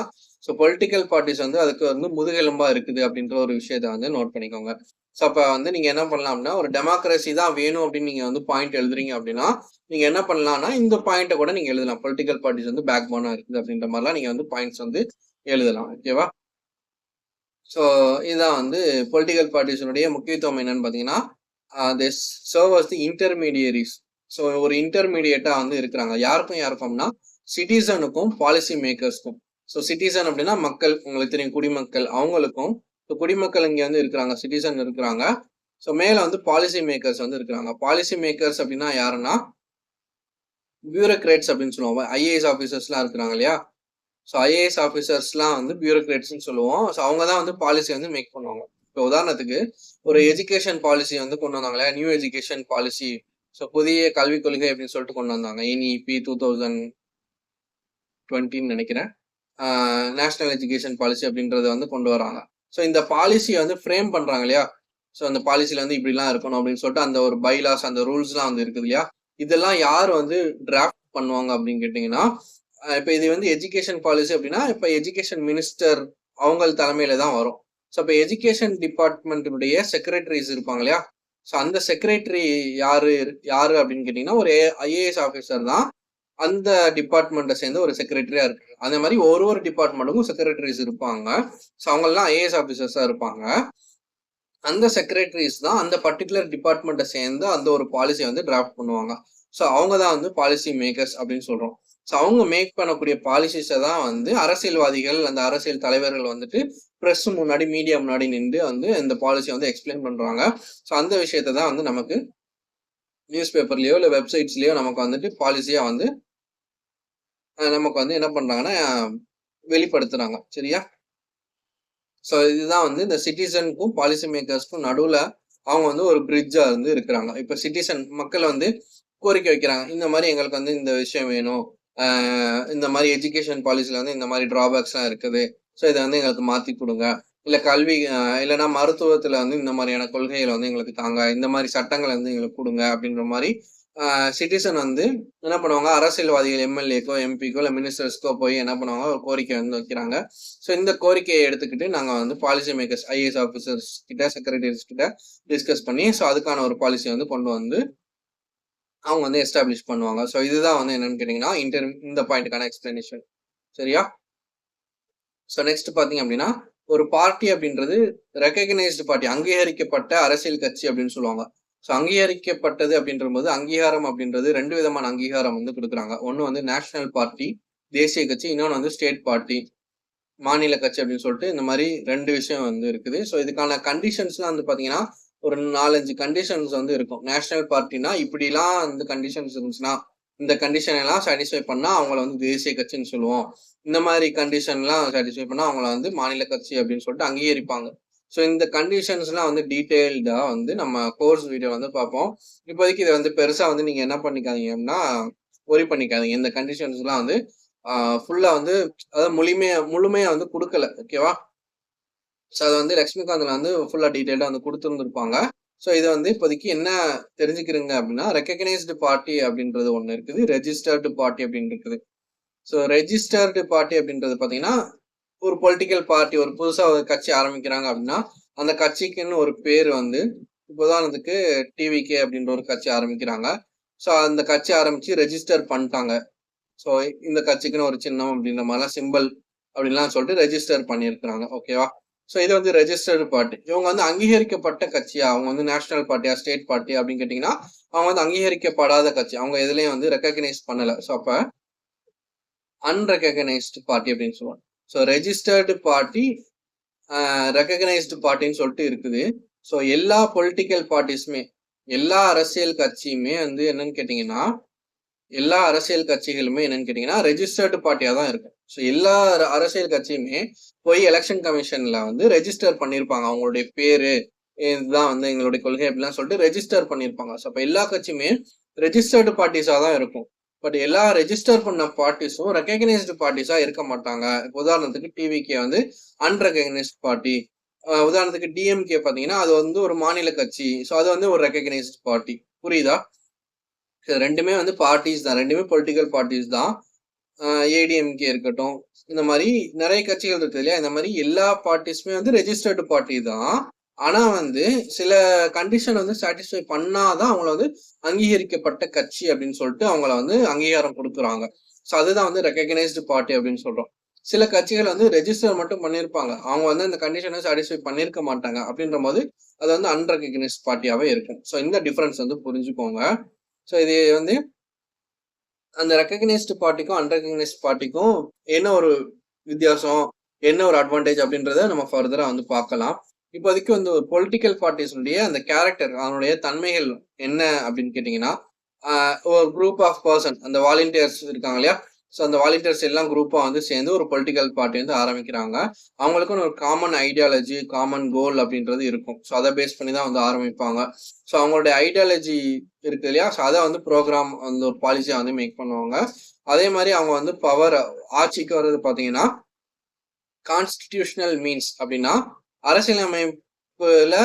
ஸோ பொலிட்டிக்கல் பார்ட்டிஸ் வந்து அதுக்கு வந்து முதுகெலும்பா இருக்குது அப்படின்ற ஒரு விஷயத்த வந்து நோட் பண்ணிக்கோங்க. ஸோ அப்ப வந்து நீங்க என்ன பண்ணலாம் அப்படின்னா, ஒரு டெமோக்ரஸி தான் வேணும் அப்படின்னு நீங்க வந்து பாயிண்ட் எழுதுறீங்க அப்படின்னா, நீங்க என்ன பண்ணலாம்னா இந்த பாயிண்ட்டை கூட நீங்க எழுதலாம். பொலிட்டிக்கல் பார்ட்டிஸ் வந்து பேக் போனா இருக்குது அப்படின்ற மாதிரிலாம் நீங்க வந்து பாயிண்ட்ஸ் வந்து எழுதலாம். ஓகேவா? ஸோ இதுதான் வந்து பொலிட்டிக்கல் பார்ட்டிஸினுடைய முக்கியத்துவம் என்னன்னு பார்த்தீங்கன்னா, this serve as the intermediaries. So ஒரு இன்டர்மீடியேட்டா வந்து இருக்கிறாங்க. யாருக்கும்னா சிட்டிசனுக்கும் பாலிசி மேக்கர்ஸ்க்கும். ஸோ சிட்டிசன் அப்படின்னா மக்கள், உங்களுக்கு தெரியும் குடிமக்கள், அவங்களுக்கும். ஸோ குடிமக்கள் இங்க வந்து இருக்கிறாங்க, சிட்டிசன் இருக்கிறாங்க. ஸோ மேல வந்து பாலிசி மேக்கர்ஸ் வந்து இருக்கிறாங்க. பாலிசி மேக்கர்ஸ் அப்படின்னா யாருன்னா பியூரோக்ரேட்ஸ் அப்படின்னு சொல்லுவாங்க. ஐஏஎஸ் ஆஃபீஸர்ஸ்லாம் இருக்கிறாங்க இல்லையா? ஸோ ஐஏஎஸ் ஆஃபீஸர்ஸ்லாம் வந்து பியூரோக்ரேட்ஸ்ன்னு சொல்லுவோம். ஸோ அவங்க தான் வந்து பாலிசி வந்து மேக் பண்ணுவாங்க. இப்போ உதாரணத்துக்கு ஒரு எஜுகேஷன் பாலிசி வந்து கொண்டு வந்தாங்களே, நியூ எஜுகேஷன் பாலிசி. ஸோ புதிய கல்விக் கொள்கை அப்படின்னு சொல்லிட்டு கொண்டு வந்தாங்க. என்இபி 2020ன்னு நினைக்கிறேன். நேஷனல் எஜுகேஷன் பாலிசி அப்படின்றத வந்து கொண்டு வராங்க. ஸோ இந்த பாலிசியை வந்து ஃப்ரேம் பண்றாங்க இல்லையா? ஸோ அந்த பாலிசியில வந்து இப்படிலாம் இருக்கணும் அப்படின்னு சொல்லிட்டு அந்த ஒரு பைலாஸ், அந்த ரூல்ஸ்லாம் வந்து இருக்குது இல்லையா? இதெல்லாம் யார் வந்து டிராஃப்ட் பண்ணுவாங்க அப்படின்னு கேட்டீங்கன்னா, இப்ப இது வந்து எஜுகேஷன் பாலிசி அப்படின்னா, இப்ப எஜுகேஷன் மினிஸ்டர் அவங்க தலைமையில தான் வரும். ஸோ இப்ப எஜுகேஷன் டிபார்ட்மெண்ட்டினுடைய செக்ரட்டரிஸ் இருப்பாங்க இல்லையா? ஸோ அந்த செக்ரட்டரி யாரு யாரு அப்படின்னு கேட்டீங்கன்னா, ஒரு ஐஏஎஸ் ஆஃபீஸர் தான் அந்த டிபார்ட்மெண்ட்டை சேர்ந்த ஒரு செக்ரட்டரியா இருக்காங்க. அந்த மாதிரி ஒரு டிபார்ட்மெண்ட்டுக்கும் செக்ரட்டரிஸ் இருப்பாங்க. ஸோ அவங்கெல்லாம் ஐஏஎஸ் ஆஃபீஸர்ஸா இருப்பாங்க. அந்த செக்ரட்டரிஸ் தான் அந்த பர்டிகுலர் டிபார்ட்மெண்ட்டை சேர்ந்து அந்த ஒரு பாலிசியை வந்து டிராஃப்ட் பண்ணுவாங்க. ஸோ அவங்க தான் வந்து பாலிசி மேக்கர்ஸ் அப்படின்னு சொல்றோம். ஸோ அவங்க மேக் பண்ணக்கூடிய பாலிசிஸை தான் வந்து அரசியல்வாதிகள், அந்த அரசியல் தலைவர்கள் வந்துட்டு ப்ரெஸ் முன்னாடி, மீடியா முன்னாடி நின்று வந்து இந்த பாலிசியை வந்து எக்ஸ்பிளைன் பண்றாங்க. ஸோ அந்த விஷயத்தை தான் வந்து நமக்கு நியூஸ் பேப்பர்லயோ இல்லை வெப்சைட்ஸ்லயோ நமக்கு வந்துட்டு பாலிசியா வந்து நமக்கு வந்து என்ன பண்றாங்கன்னா வெளிப்படுத்துறாங்க. சரியா? ஸோ இதுதான் வந்து இந்த சிட்டிசனுக்கும் பாலிசி மேக்கர்ஸ்க்கும் நடுவுல அவங்க வந்து ஒரு பிரிட்ஜா வந்து இருக்கிறாங்க. இப்ப சிட்டிசன் மக்கள் வந்து கோரிக்கை வைக்கிறாங்க. இந்த மாதிரி எங்களுக்கு வந்து இந்த விஷயம் வேணும். இந்த மாதிரி எஜுகேஷன் பாலிசில வந்து இந்த மாதிரி டிராபேக்ஸ் எல்லாம் இருக்குது. ஸோ இதை வந்து எங்களுக்கு மாத்தி கொடுங்க. இல்ல கல்வி இல்லைன்னா மருத்துவத்துல வந்து இந்த மாதிரியான கொள்கைகளை வந்து எங்களுக்கு தாங்க. இந்த மாதிரி சட்டங்களை வந்து எங்களுக்கு கொடுங்க அப்படின்ற மாதிரி சிட்டிசன் வந்து என்ன பண்ணுவாங்க, அரசியல்வாதிகள் எம்எல்ஏக்கோ, எம்பிக்கோ, இல்லை மினிஸ்டர்ஸ்க்கோ போய் என்ன பண்ணுவாங்க, ஒரு கோரிக்கை வந்து வைக்கிறாங்க. ஸோ இந்த கோரிக்கையை எடுத்துக்கிட்டு நாங்கள் வந்து பாலிசி மேக்கர்ஸ், ஐஏஎஸ் ஆஃபீஸர்ஸ் கிட்ட, செக்ரட்டரிஸ் கிட்ட டிஸ்கஸ் பண்ணி ஸோ அதுக்கான ஒரு பாலிசி வந்து கொண்டு வந்து அவங்க வந்து எஸ்டாப்ளிஷ் பண்ணுவாங்க. ஸோ இதுதான் வந்து என்னன்னு கேட்டீங்கன்னா இந்த பாயிண்ட்டுக்கான எக்ஸ்பிளனேஷன். சரியா? ஸோ நெக்ஸ்ட் பார்த்தீங்க அப்படின்னா, ஒரு பார்ட்டி அப்படின்றது ரெகக்னைஸ்டு பார்ட்டி, அங்கீகரிக்கப்பட்ட அரசியல் கட்சி அப்படின்னு சொல்லுவாங்க. ஸோ அங்கீகரிக்கப்பட்டது அப்படின்ற போது அங்கீகாரம் அப்படின்றது 2 விதமான அங்கீகாரம் வந்து கொடுக்குறாங்க. ஒன்று வந்து நேஷனல் பார்ட்டி, தேசிய கட்சி, இன்னொன்று வந்து ஸ்டேட் பார்ட்டி, மாநில கட்சி அப்படின்னு சொல்லிட்டு இந்த மாதிரி 2 விஷயம் வந்து இருக்குது. ஸோ இதுக்கான கண்டிஷன்ஸ்லாம் வந்து பார்த்தீங்கன்னா ஒரு 4-5 கண்டிஷன்ஸ் வந்து இருக்கும். நேஷனல் பார்ட்டினா இப்படிலாம் வந்து கண்டிஷன்ஸ் இருந்துச்சுன்னா, இந்த கண்டிஷன் எல்லாம் சாட்டிஸ்ஃபை பண்ணா அவங்கள வந்து தேசிய கட்சின்னு சொல்லுவோம். இந்த மாதிரி கண்டிஷன்லாம் சாட்டிஸ்ஃபை பண்ணா அவங்கள வந்து மாநில கட்சி அப்படின்னு சொல்லிட்டு அங்கீகரிப்பாங்க. ஸோ இந்த கண்டிஷன்ஸ்லாம் வந்து டீட்டெயில்டா வந்து நம்ம கோர்ஸ் வீடியோ வந்து பார்ப்போம். இப்போதைக்கு இதை வந்து பெருசா வந்து நீங்க என்ன பண்ணிக்காதீங்கன்னா ஒரி பண்ணிக்காதீங்க. இந்த கண்டிஷன்ஸ்லாம் வந்து ஃபுல்லா வந்து அதாவது முழுமையா வந்து கொடுக்கல. ஓகேவா? ஸோ அது வந்து லக்ஷ்மிகாந்த்ல வந்து ஃபுல்லா டீட்டெயில்டா வந்து கொடுத்துருந்துருப்பாங்க. ஸோ இது வந்து இப்போதைக்கு என்ன தெரிஞ்சுக்கிறீங்க அப்படின்னா, ரெகக்னைஸ்டு பார்ட்டி அப்படின்றது ஒன்று இருக்குது, ரெஜிஸ்டர்டு பார்ட்டி அப்படின்னு இருக்குது. ஸோ ரெஜிஸ்டர்டு பார்ட்டி அப்படின்றது பார்த்தீங்கன்னா, ஒரு பொலிட்டிக்கல் பார்ட்டி, ஒரு புதுசா ஒரு கட்சி ஆரம்பிக்கிறாங்க அப்படின்னா, அந்த கட்சிக்குன்னு ஒரு பேர் வந்து, இப்போ உதாரணத்துக்கு டிவிகே அப்படின்ற ஒரு கட்சி ஆரம்பிக்கிறாங்க. ஸோ அந்த கட்சி ஆரம்பிச்சு ரெஜிஸ்டர் பண்ணிட்டாங்க. ஸோ இந்த கட்சிக்குன்னு ஒரு சின்னம் அப்படின்ற மாதிரிலாம் சிம்பிள் அப்படின்லாம் சொல்லிட்டு ரெஜிஸ்டர் பண்ணியிருக்கிறாங்க. ஓகேவா? ஸோ இது வந்து ரெஜிஸ்டர்டு பார்ட்டி. இவங்க வந்து அங்கீகரிக்கப்பட்ட கட்சியா, அவங்க வந்து நேஷனல் பார்ட்டியா, ஸ்டேட் பார்ட்டி அப்படின்னு கேட்டீங்கன்னா, அவங்க வந்து அங்கீகரிக்கப்படாத கட்சி. அவங்க எதுலையும் வந்து ரெகக்னைஸ் பண்ணல. ஸோ அப்ப அன்ரெகக்னைஸ்டு பார்ட்டி அப்படின்னு சொல்லுவாங்க. ஸோ ரெஜிஸ்டர்டு பார்ட்டி ரெகக்னைஸ்டு பார்ட்டின்னு சொல்லிட்டு இருக்குது. ஸோ எல்லா பொலிட்டிக்கல் பார்ட்டிஸுமே, எல்லா அரசியல் கட்சியுமே வந்து என்னன்னு கேட்டீங்கன்னா, எல்லா அரசியல் கட்சிகளுமே என்னன்னு கேட்டீங்கன்னா ரெஜிஸ்டர்டு பார்ட்டியா தான் இருக்கும். ஸோ எல்லா அரசியல் கட்சியுமே போய் எலெக்ஷன் கமிஷன்ல வந்து ரெஜிஸ்டர் பண்ணியிருப்பாங்க. அவங்களுடைய பேரு, இதுதான் வந்து எங்களுடைய கொள்கை அப்படிலாம் சொல்லிட்டு ரெஜிஸ்டர் பண்ணியிருப்பாங்க. ஸோ அப்ப எல்லா கட்சியுமே ரெஜிஸ்டர்டு பார்ட்டிஸா தான் இருக்கும். பட் எல்லா ரெஜிஸ்டர் பண்ண பார்ட்டிஸும் ரெகக்னைஸ்டு பார்ட்டிஸா இருக்க மாட்டாங்க. உதாரணத்துக்கு டிவிகே வந்து அன்ரெகக்னைஸ்டு பார்ட்டி. உதாரணத்துக்கு டிஎம்கே பாத்தீங்கன்னா அது வந்து ஒரு மாநில கட்சி. ஸோ அது வந்து ஒரு ரெகக்னைஸ்டு பார்ட்டி. புரியுதா? ரெண்டுமே வந்து பார்ட்டிஸ் தான், ரெண்டுமே பொலிட்டிக்கல் பார்ட்டிஸ் தான். ஏடிஎம்கே இருக்கட்டும், இந்த மாதிரி நிறைய கட்சிகள் இருக்கு இல்லையா? இந்த மாதிரி எல்லா பார்ட்டிஸுமே வந்து ரெஜிஸ்டர்டு பார்ட்டி தான். ஆனா வந்து சில கண்டிஷன் வந்து சாட்டிஸ்ஃபை பண்ணாதான் அவங்கள வந்து அங்கீகரிக்கப்பட்ட கட்சி அப்படின்னு சொல்லிட்டு அவங்கள வந்து அங்கீகாரம் கொடுக்குறாங்க. ஸோ அதுதான் வந்து ரெகக்னைஸ்டு பார்ட்டி அப்படின்னு சொல்றோம். சில கட்சிகள் வந்து ரெஜிஸ்டர் மட்டும் பண்ணியிருப்பாங்க, அவங்க வந்து அந்த கண்டிஷனை சாட்டிஸ்ஃபை பண்ணியிருக்க மாட்டாங்க. அப்படின்ற போது அது வந்து அன்ரெகக்னைஸ்ட் பார்ட்டியாவே இருக்கும். ஸோ இந்த டிஃபரன்ஸ் வந்து புரிஞ்சுக்கோங்க. ஸோ இது வந்து அந்த ரெகக்னைஸ்டு பார்ட்டிக்கும் அன்ரெகக்னைஸ்ட் பார்ட்டிக்கும் என்ன ஒரு வித்தியாசம், என்ன ஒரு அட்வான்டேஜ் அப்படின்றத நம்ம ஃபர்தரா வந்து பார்க்கலாம். இப்போதைக்கு வந்து ஒரு பொலிட்டிக்கல் பார்ட்டிஸுடைய அந்த கேரக்டர், அதனுடைய தன்மைகள் என்ன அப்படின்னு கேட்டீங்கன்னா, ஒரு குரூப் ஆஃப் பர்சன், அந்த வாலண்டியர்ஸ் இருக்காங்க இல்லையா? ஸோ அந்த வாலண்டியர்ஸ் எல்லாம் குரூப்பா வந்து சேர்ந்து ஒரு பொலிட்டிக்கல் பார்ட்டி வந்து ஆரம்பிக்கிறாங்க. அவங்களுக்குன்னு ஒரு காமன் ஐடியாலஜி, காமன் கோல் அப்படின்றது இருக்கும். ஸோ அதை பேஸ் பண்ணி தான் வந்து ஆரம்பிப்பாங்க. ஸோ அவங்களுடைய ஐடியாலஜி இருக்கு இல்லையா? ஸோ அதை வந்து ப்ரோக்ராம் அந்த ஒரு பாலிசியா வந்து மேக் பண்ணுவாங்க. அதே மாதிரி அவங்க வந்து பவர் ஆட்சிக்கு வர்றது பார்த்தீங்கன்னா, கான்ஸ்டிடியூஷனல் மீன்ஸ் அப்படின்னா அரசியலமைப்புல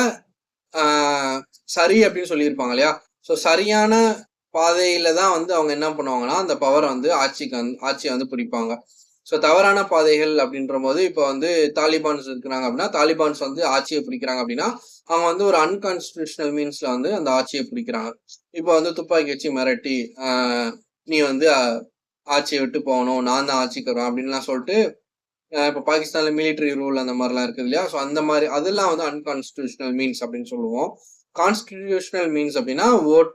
சரி அப்படின்னு சொல்லியிருப்பாங்க இல்லையா? ஸோ சரியான பாதையில தான் வந்து அவங்க என்ன பண்ணுவாங்கன்னா அந்த பவரை வந்து ஆட்சியை வந்து பிடிப்பாங்க. ஸோ தவறான பாதைகள் அப்படின்ற போது இப்போ வந்து தாலிபான்ஸ் இருக்கிறாங்க அப்படின்னா, தாலிபான்ஸ் வந்து ஆட்சியை பிடிக்கிறாங்க அப்படின்னா அவங்க வந்து ஒரு அன்கான்ஸ்டிடியூஷனல் மீன்ஸ்ல வந்து அந்த ஆட்சியை பிடிக்கிறாங்க. இப்போ வந்து துப்பாக்கி வச்சு மிரட்டி நீ வந்து ஆட்சியை விட்டு போகணும், நான் தான் ஆட்சிக்கு வருவேன் அப்படின்லாம் சொல்லிட்டு, இப்போ பாகிஸ்தான்ல மிலிட்டரி ரூல் அந்த மாதிரிலாம் இருக்குது இல்லையா? ஸோ அந்த மாதிரி அதெல்லாம் வந்து அன்கான்ஸ்டிடியூஷனல் மீன்ஸ் அப்படின்னு சொல்லுவோம். கான்ஸ்டிடியூஷனல் மீன்ஸ் அப்படின்னா ஓட்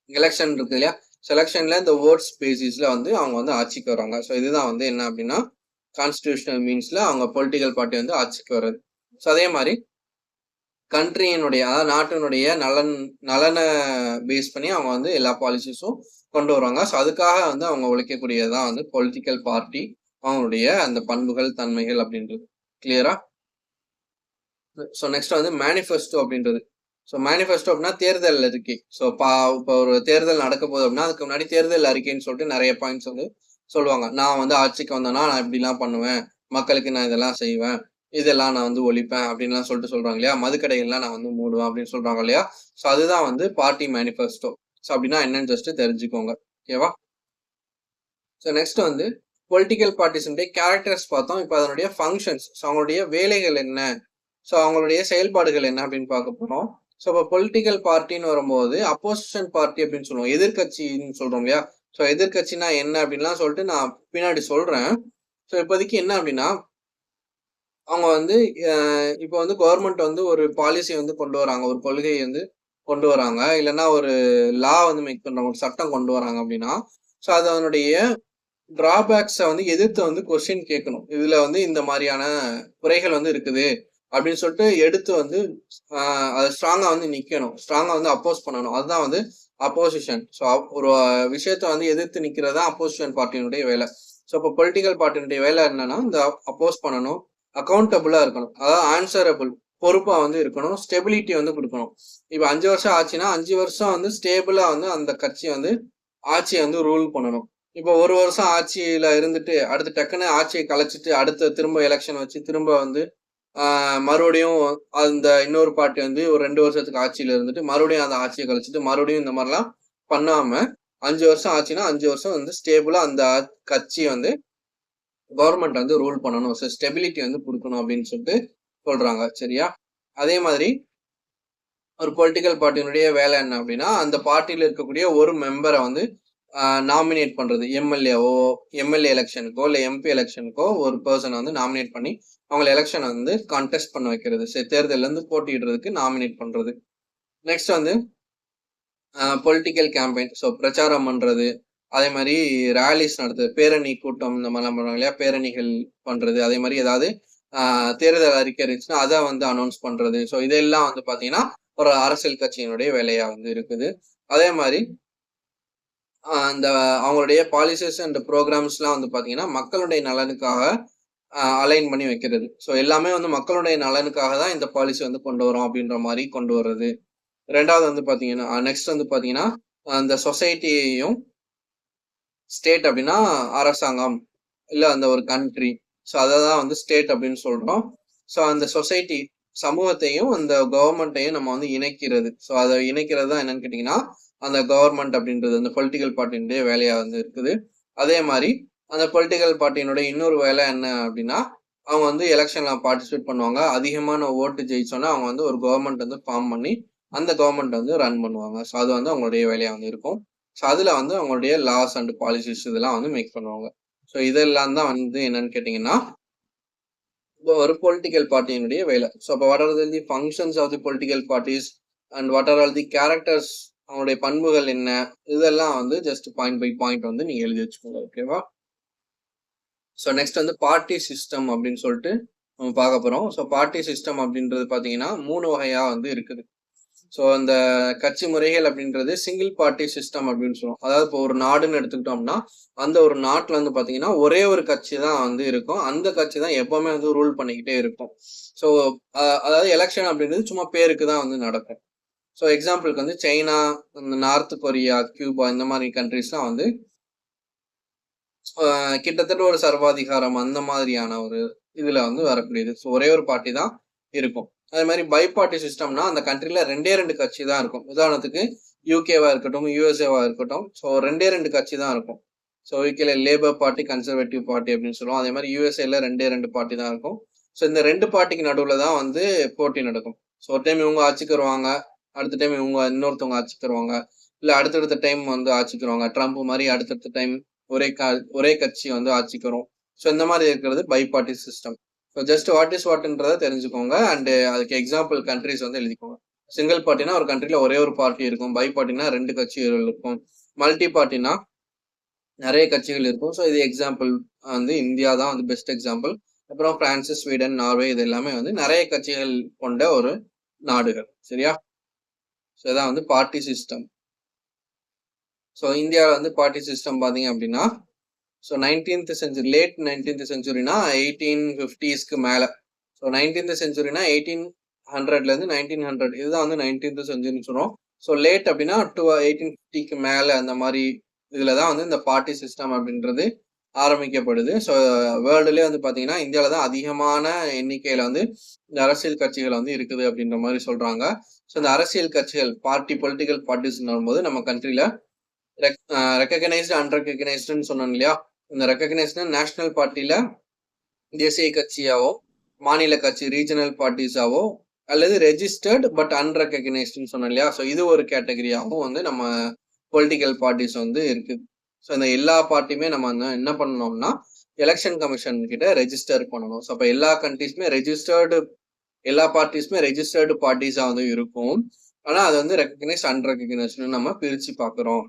எலெக்ஷன் இருக்கு இல்லையா? செலெக்ஷன்ல இந்த ஓட்ஸ் பேசிஸ்ல வந்து அவங்க வந்து ஆட்சிக்கு வராங்க. ஸோ இதுதான் வந்து என்ன அப்படின்னா கான்ஸ்டிடியூஷனல் மீன்ஸ்ல அவங்க பொலிட்டிக்கல் பார்ட்டி வந்து ஆட்சிக்கு வர்றது. ஸோ அதே மாதிரி கண்ட்ரியினுடைய, அதாவது நாட்டினுடைய நலனை பேஸ் பண்ணி அவங்க வந்து எல்லா பாலிசிஸும் கொண்டு வருவாங்க. ஸோ அதுக்காக வந்து அவங்க உழைக்கக்கூடியதான் வந்து பொலிட்டிக்கல் பார்ட்டி, அவங்களுடைய அந்த பண்புகள், தன்மைகள் அப்படின்றது. கிளியரா? ஸோ நெக்ஸ்ட் வந்து மேனிஃபெஸ்டோ அப்படின்றது. ஸோ மேனிஃபெஸ்டோ அப்படின்னா தேர்தல் அறிக்கை. ஸோ இப்போ ஒரு தேர்தல் நடக்க போகுது அப்படின்னா அதுக்கு முன்னாடி தேர்தல் அறிக்கைன்னு சொல்லிட்டு நிறைய பாயிண்ட்ஸ் வந்து சொல்லுவாங்க. நான் வந்து ஆட்சிக்கு வந்தேன்னா நான் இப்படிலாம் பண்ணுவேன், மக்களுக்கு நான் இதெல்லாம் செய்வேன், இதெல்லாம் நான் வந்து ஒழிப்பேன் அப்படின்லாம் சொல்லிட்டு சொல்றாங்க இல்லையா? மதுக்கடைகள்லாம் நான் வந்து மூடுவேன் அப்படின்னு சொல்றாங்க இல்லையா? ஸோ அதுதான் வந்து பார்ட்டி மேனிஃபெஸ்டோ. ஸோ அப்படின்னா என்னன்னு ஜஸ்ட் தெரிஞ்சுக்கோங்க. ஓகேவா? ஸோ நெக்ஸ்ட் வந்து பொலிட்டிக்கல் பார்ட்டிஸுடைய கேரக்டர்ஸ் பார்த்தோம். இப்போ அதனுடைய ஃபங்க்ஷன்ஸ், ஸோ அவங்களுடைய வேலைகள் என்ன, ஸோ அவங்களுடைய செயல்பாடுகள் என்ன அப்படின்னு பார்க்க போறோம். ஸோ இப்போ பொலிட்டிக்கல் பார்ட்டின்னு வரும்போது அப்போசிஷன் பார்ட்டி அப்படின்னு சொல்லுவோம், எதிர்கட்சின்னு சொல்றோம் இல்லையா? ஸோ எதிர்கட்சினா என்ன அப்படின்லாம் சொல்லிட்டு நான் பின்னாடி சொல்றேன். ஸோ இப்போதைக்கு என்ன அப்படின்னா, அவங்க வந்து இப்போ வந்து கவர்மெண்ட் வந்து ஒரு பாலிசி வந்து கொண்டு வராங்க, ஒரு கொள்கையை வந்து கொண்டு வராங்க, இல்லைன்னா ஒரு லா வந்து மேக் பண்றாங்க, ஒரு சட்டம் கொண்டு வராங்க அப்படின்னா, ஸோ அதனுடைய டிராபேக்ஸை வந்து எதிர்த்து வந்து கொஸ்டின் கேட்கணும். இதுல வந்து இந்த மாதிரியான குறைகள் வந்து இருக்குது அப்படின்னு சொல்லிட்டு எடுத்து வந்து அதை ஸ்ட்ராங்கா வந்து நிக்கணும், ஸ்ட்ராங்கா வந்து அப்போஸ் பண்ணணும். அதுதான் வந்து அப்போசிஷன். ஸோ ஒரு விஷயத்த வந்து எதிர்த்து நிக்கிறதா அப்போசிஷன் பார்ட்டியினுடைய வேலை. ஸோ இப்போ பொலிட்டிக்கல் பார்ட்டியினுடைய வேலை என்னன்னா இந்த அப்போஸ் பண்ணணும், அக்கௌண்டபிளா இருக்கணும், அதாவது ஆன்சரபிள், பொறுப்பா வந்து இருக்கணும், ஸ்டெபிலிட்டி வந்து கொடுக்கணும். இப்போ 5 வருஷம் ஆச்சுன்னா 5 வருஷம் வந்து ஸ்டேபிளா வந்து அந்த கட்சி வந்து ஆட்சியை வந்து ரூல் பண்ணணும். இப்போ 1 வருஷம் ஆட்சியில இருந்துட்டு அடுத்து டக்குன்னு ஆட்சியை கலைச்சிட்டு அடுத்த திரும்ப எலெக்ஷன் வச்சு திரும்ப வந்து மறுபடியும் அந்த இன்னொரு பார்ட்டி வந்து ஒரு 2 வருஷத்துக்கு ஆட்சியில இருந்துட்டு மறுபடியும் அந்த ஆட்சியை கழிச்சிட்டு மறுபடியும் இந்த மாதிரிலாம் பண்ணாம 5 வருஷம் ஆச்சுன்னா 5 வருஷம் வந்து ஸ்டேபிளா அந்த கட்சி வந்து கவர்மெண்ட் வந்து ரூல் பண்ணணும், ஸோ ஸ்டெபிலிட்டி வந்து கொடுக்கணும் அப்படின்னு சொல்லிட்டு சொல்றாங்க. சரியா? அதே மாதிரி ஒரு பொலிட்டிக்கல் பார்ட்டியினுடைய வேலை என்ன அப்படின்னா அந்த பார்ட்டியில இருக்கக்கூடிய ஒரு மெம்பரை வந்து நாமினேட் பண்றது, எம்எல்ஏ எலெக்ஷனுக்கோ இல்லை எம்பி எலெக்ஷனுக்கோ ஒரு பர்சனை வந்து நாமினேட் பண்ணி அவங்களை எலெக்ஷனை வந்து கான்டெஸ்ட் பண்ண வைக்கிறது, தேர்தலில் இருந்து போட்டியிடுறதுக்கு நாமினேட் பண்றது. நெக்ஸ்ட் வந்து பொலிட்டிக்கல் கேம்பெயின், ஸோ பிரச்சாரம் பண்றது, அதே மாதிரி ரேலிஸ் நடத்துறது, பேரணி கூட்டம் இந்த மாதிரிலாம் பண்ணுவாங்க இல்லையா? பேரணிகள் பண்றது, அதே மாதிரி ஏதாவது தேர்தல் அறிக்கை இருந்துச்சுன்னா அதை வந்து அனௌன்ஸ் பண்றது. ஸோ இதெல்லாம் வந்து பாத்தீங்கன்னா ஒரு அரசியல் கட்சியினுடைய வேலையா வந்து இருக்குது. அதே மாதிரி அந்த அவங்களுடைய பாலிசிஸ் அண்ட் ப்ரோக்ராம்ஸ்லாம் வந்து பாத்தீங்கன்னா மக்களுடைய நலனுக்காக அலைன் பண்ணி வைக்கிறது. ஸோ எல்லாமே வந்து மக்களுடைய நலனுக்காக தான் இந்த பாலிசி வந்து கொண்டு வரோம் அப்படின்ற மாதிரி கொண்டு வர்றது. ரெண்டாவது வந்து பாத்தீங்கன்னா நெக்ஸ்ட் வந்து பாத்தீங்கன்னா அந்த சொசைட்டியையும் ஸ்டேட் அப்படின்னா அரசாங்கம் இல்ல அந்த ஒரு கண்ட்ரி. ஸோ அதை தான் வந்து ஸ்டேட் அப்படின்னு சொல்றோம். ஸோ அந்த சொசைட்டி சமூகத்தையும் அந்த கவர்மெண்ட்டையும் நம்ம வந்து இணைக்கிறது. ஸோ அதை இணைக்கிறது தான் என்னன்னு கேட்டீங்கன்னா அந்த கவர்மெண்ட் அப்படின்றது அந்த பொலிட்டிக்கல் பார்ட்டியினுடைய வேலையா வந்து இருக்குது. அதே மாதிரி அந்த பொலிட்டிக்கல் பார்ட்டியினுடைய இன்னொரு வேலை என்ன அப்படின்னா அவங்க வந்து எலெக்ஷன்ல பார்ட்டிசிபேட் பண்ணுவாங்க. அதிகமான ஓட்டு ஜெயிச்சோன்னா அவங்க வந்து ஒரு கவர்மெண்ட் வந்து ஃபார்ம் பண்ணி அந்த கவர்மெண்ட் வந்து ரன் பண்ணுவாங்க. ஸோ அது வந்து அவங்களுடைய வேலையா வந்து இருக்கும். ஸோ அதுல வந்து அவங்களுடைய லாஸ் அண்ட் பாலிசிஸ் இதெல்லாம் வந்து மேக் பண்ணுவாங்க. ஸோ இதெல்லாம் தான் வந்து என்னன்னு கேட்டீங்கன்னா ஒரு பொலிட்டிக்கல் பார்ட்டியினுடைய வேலை. ஸோ அப்போ what are the functions of the political parties and what are all the characters, அவங்களுடைய பண்புகள் என்ன, இதெல்லாம் வந்து ஜஸ்ட் பாயிண்ட் பை பாயிண்ட் வந்து நீங்க எழுதி வச்சுக்கோங்க. ஓகேவா? ஸோ நெக்ஸ்ட் வந்து பார்ட்டி சிஸ்டம் அப்படின்னு சொல்லிட்டு நம்ம பார்க்க போறோம். ஸோ பார்ட்டி சிஸ்டம் அப்படின்றது பார்த்தீங்கன்னா 3 வகையா வந்து இருக்குது. ஸோ அந்த கட்சி முறைகள் அப்படின்றது சிங்கிள் பார்ட்டி சிஸ்டம் அப்படின்னு சொல்லுவோம். அதாவது இப்போ ஒரு நாடுன்னு எடுத்துக்கிட்டோம்னா அந்த ஒரு நாட்டுல வந்து பாத்தீங்கன்னா ஒரே ஒரு கட்சி தான் வந்து இருக்கும். அந்த கட்சி தான் எப்பவுமே வந்து ரூல் பண்ணிக்கிட்டே இருக்கும். ஸோ அதாவது எலெக்ஷன் அப்படின்றது சும்மா பேருக்கு தான் வந்து நடக்கும். ஸோ எக்ஸாம்பிளுக்கு வந்து சைனா, நார்த் கொரியா, கியூபா இந்த மாதிரி கண்ட்ரிஸ்லாம் வந்து கிட்டத்தட்ட ஒரு சர்வாதிகாரம் அந்த மாதிரியான ஒரு இதுல வந்து வரக்கூடியது. ஸோ ஒரே ஒரு பார்ட்டி தான் இருக்கும். அதே மாதிரி பை பார்ட்டி சிஸ்டம்னா அந்த கண்ட்ரில 2 கட்சி தான் இருக்கும். உதாரணத்துக்கு யூகேவா இருக்கட்டும், யூஎஸ்ஏவா இருக்கட்டும். ஸோ 2 கட்சி தான் இருக்கும். ஸோ யூகேல லேபர் பார்ட்டி, கன்சர்வேட்டிவ் பார்ட்டி அப்படின்னு சொல்லுவோம். அதே மாதிரி யூஎஸ்ஏல 2 பார்ட்டி தான் இருக்கும். ஸோ இந்த 2 பார்ட்டிக்கு நடுவுல தான் வந்து போட்டி நடக்கும். ஸோ ஒரு டைம் இவங்க ஆட்சிக்கு வருவாங்க, அடுத்த டைம் இவங்க இன்னொருத்தவங்க ஆட்சிக்கு வருவாங்க, இல்ல அடுத்தடுத்த டைம் வந்து ஆட்சிக்கு வருவாங்க. ட்ரம்ப் மாதிரி அடுத்தடுத்த டைம் ஒரே கட்சி வந்து ஆட்சிக்கு வரும். ஸோ இந்த மாதிரி இருக்கிறது by party system. So just what is வாட்ன்றதை தெரிஞ்சுக்கோங்க. அண்ட் அதுக்கு எக்ஸாம்பிள் கண்ட்ரிஸ் வந்து எழுதிக்கோங்க. சிங்கிள் பார்ட்டினா ஒரு கண்ட்ரில ஒரே ஒரு பார்ட்டி இருக்கும். பை பார்ட்டினா 2 கட்சிகள் இருக்கும். மல்டி பார்ட்டினா நிறைய கட்சிகள் இருக்கும். ஸோ இது எக்ஸாம்பிள் வந்து இந்தியா தான் வந்து பெஸ்ட் எக்ஸாம்பிள். அப்புறம் பிரான்ஸ், ஸ்வீடன், நார்வே இது எல்லாமே வந்து நிறைய கட்சிகள் கொண்ட ஒரு நாடுகள். சரியா? ஸோ இதான் வந்து பார்ட்டி சிஸ்டம். ஸோ இந்தியாவில் வந்து பார்ட்டி சிஸ்டம் பார்த்தீங்க அப்படின்னா so 19th century, late 19th செஞ்சுரினா 1850ஸ்க்கு மேலே. ஸோ 19th செஞ்சுரினா 1800லேருந்து 1900 இதுதான் வந்து 19th செஞ்சுரின்னு சொல்கிறோம். ஸோ லேட் அப்படின்னா 1850க்கு மேலே அந்த மாதிரி இதில் தான் வந்து இந்த பார்ட்டி சிஸ்டம் அப்படின்றது ஆரம்பிக்கப்படுது. ஸோ வேர்ல்டுலேயே வந்து பார்த்தீங்கன்னா இந்தியாவில் தான் அதிகமான எண்ணிக்கையில் வந்து இந்த அரசியல் கட்சிகள் வந்து இருக்குது அப்படின்ற மாதிரி சொல்கிறாங்க. ஸோ இந்த அரசியல் கட்சிகள் பொலிட்டிக்கல் பார்ட்டிஸ்ன்னும் போது நம்ம கண்ட்ரியில் ரெக்கக்னைஸ்டு அன்ரெக்கக்னைஸ்டுன்னு சொன்னோம் இல்லையா? இந்த ரெக்கக்னைஸ்டு நேஷனல் பார்ட்டியில தேசிய கட்சியாவோ, மாநில கட்சி ரீஜனல் பார்ட்டிஸாவோ, அல்லது ரெஜிஸ்டர்ட் பட் அன்ரெக்கக்னைஸ்டுன்னு சொன்னோம் இல்லையா? ஸோ இது ஒரு கேட்டகரியாகவும் வந்து நம்ம பொலிட்டிக்கல் பார்ட்டிஸ் வந்து இருக்குது. ஸோ இந்த எல்லா பார்ட்டியுமே நம்ம என்ன பண்ணணும்னா எலெக்ஷன் கமிஷன் கிட்ட ரெஜிஸ்டர் பண்ணணும். ஸோ அப்போ எல்லா கண்ட்ரிஸுமே எல்லா பார்ட்டிஸுமே ரெஜிஸ்டர்டு பார்ட்டிஸா வந்து இருக்கும். ஆனா அது வந்து ரெக்கக்னைஸ் அன்ரெக்கக்னைஸ்டுன்னு நம்ம பிரிச்சு பார்க்குறோம்.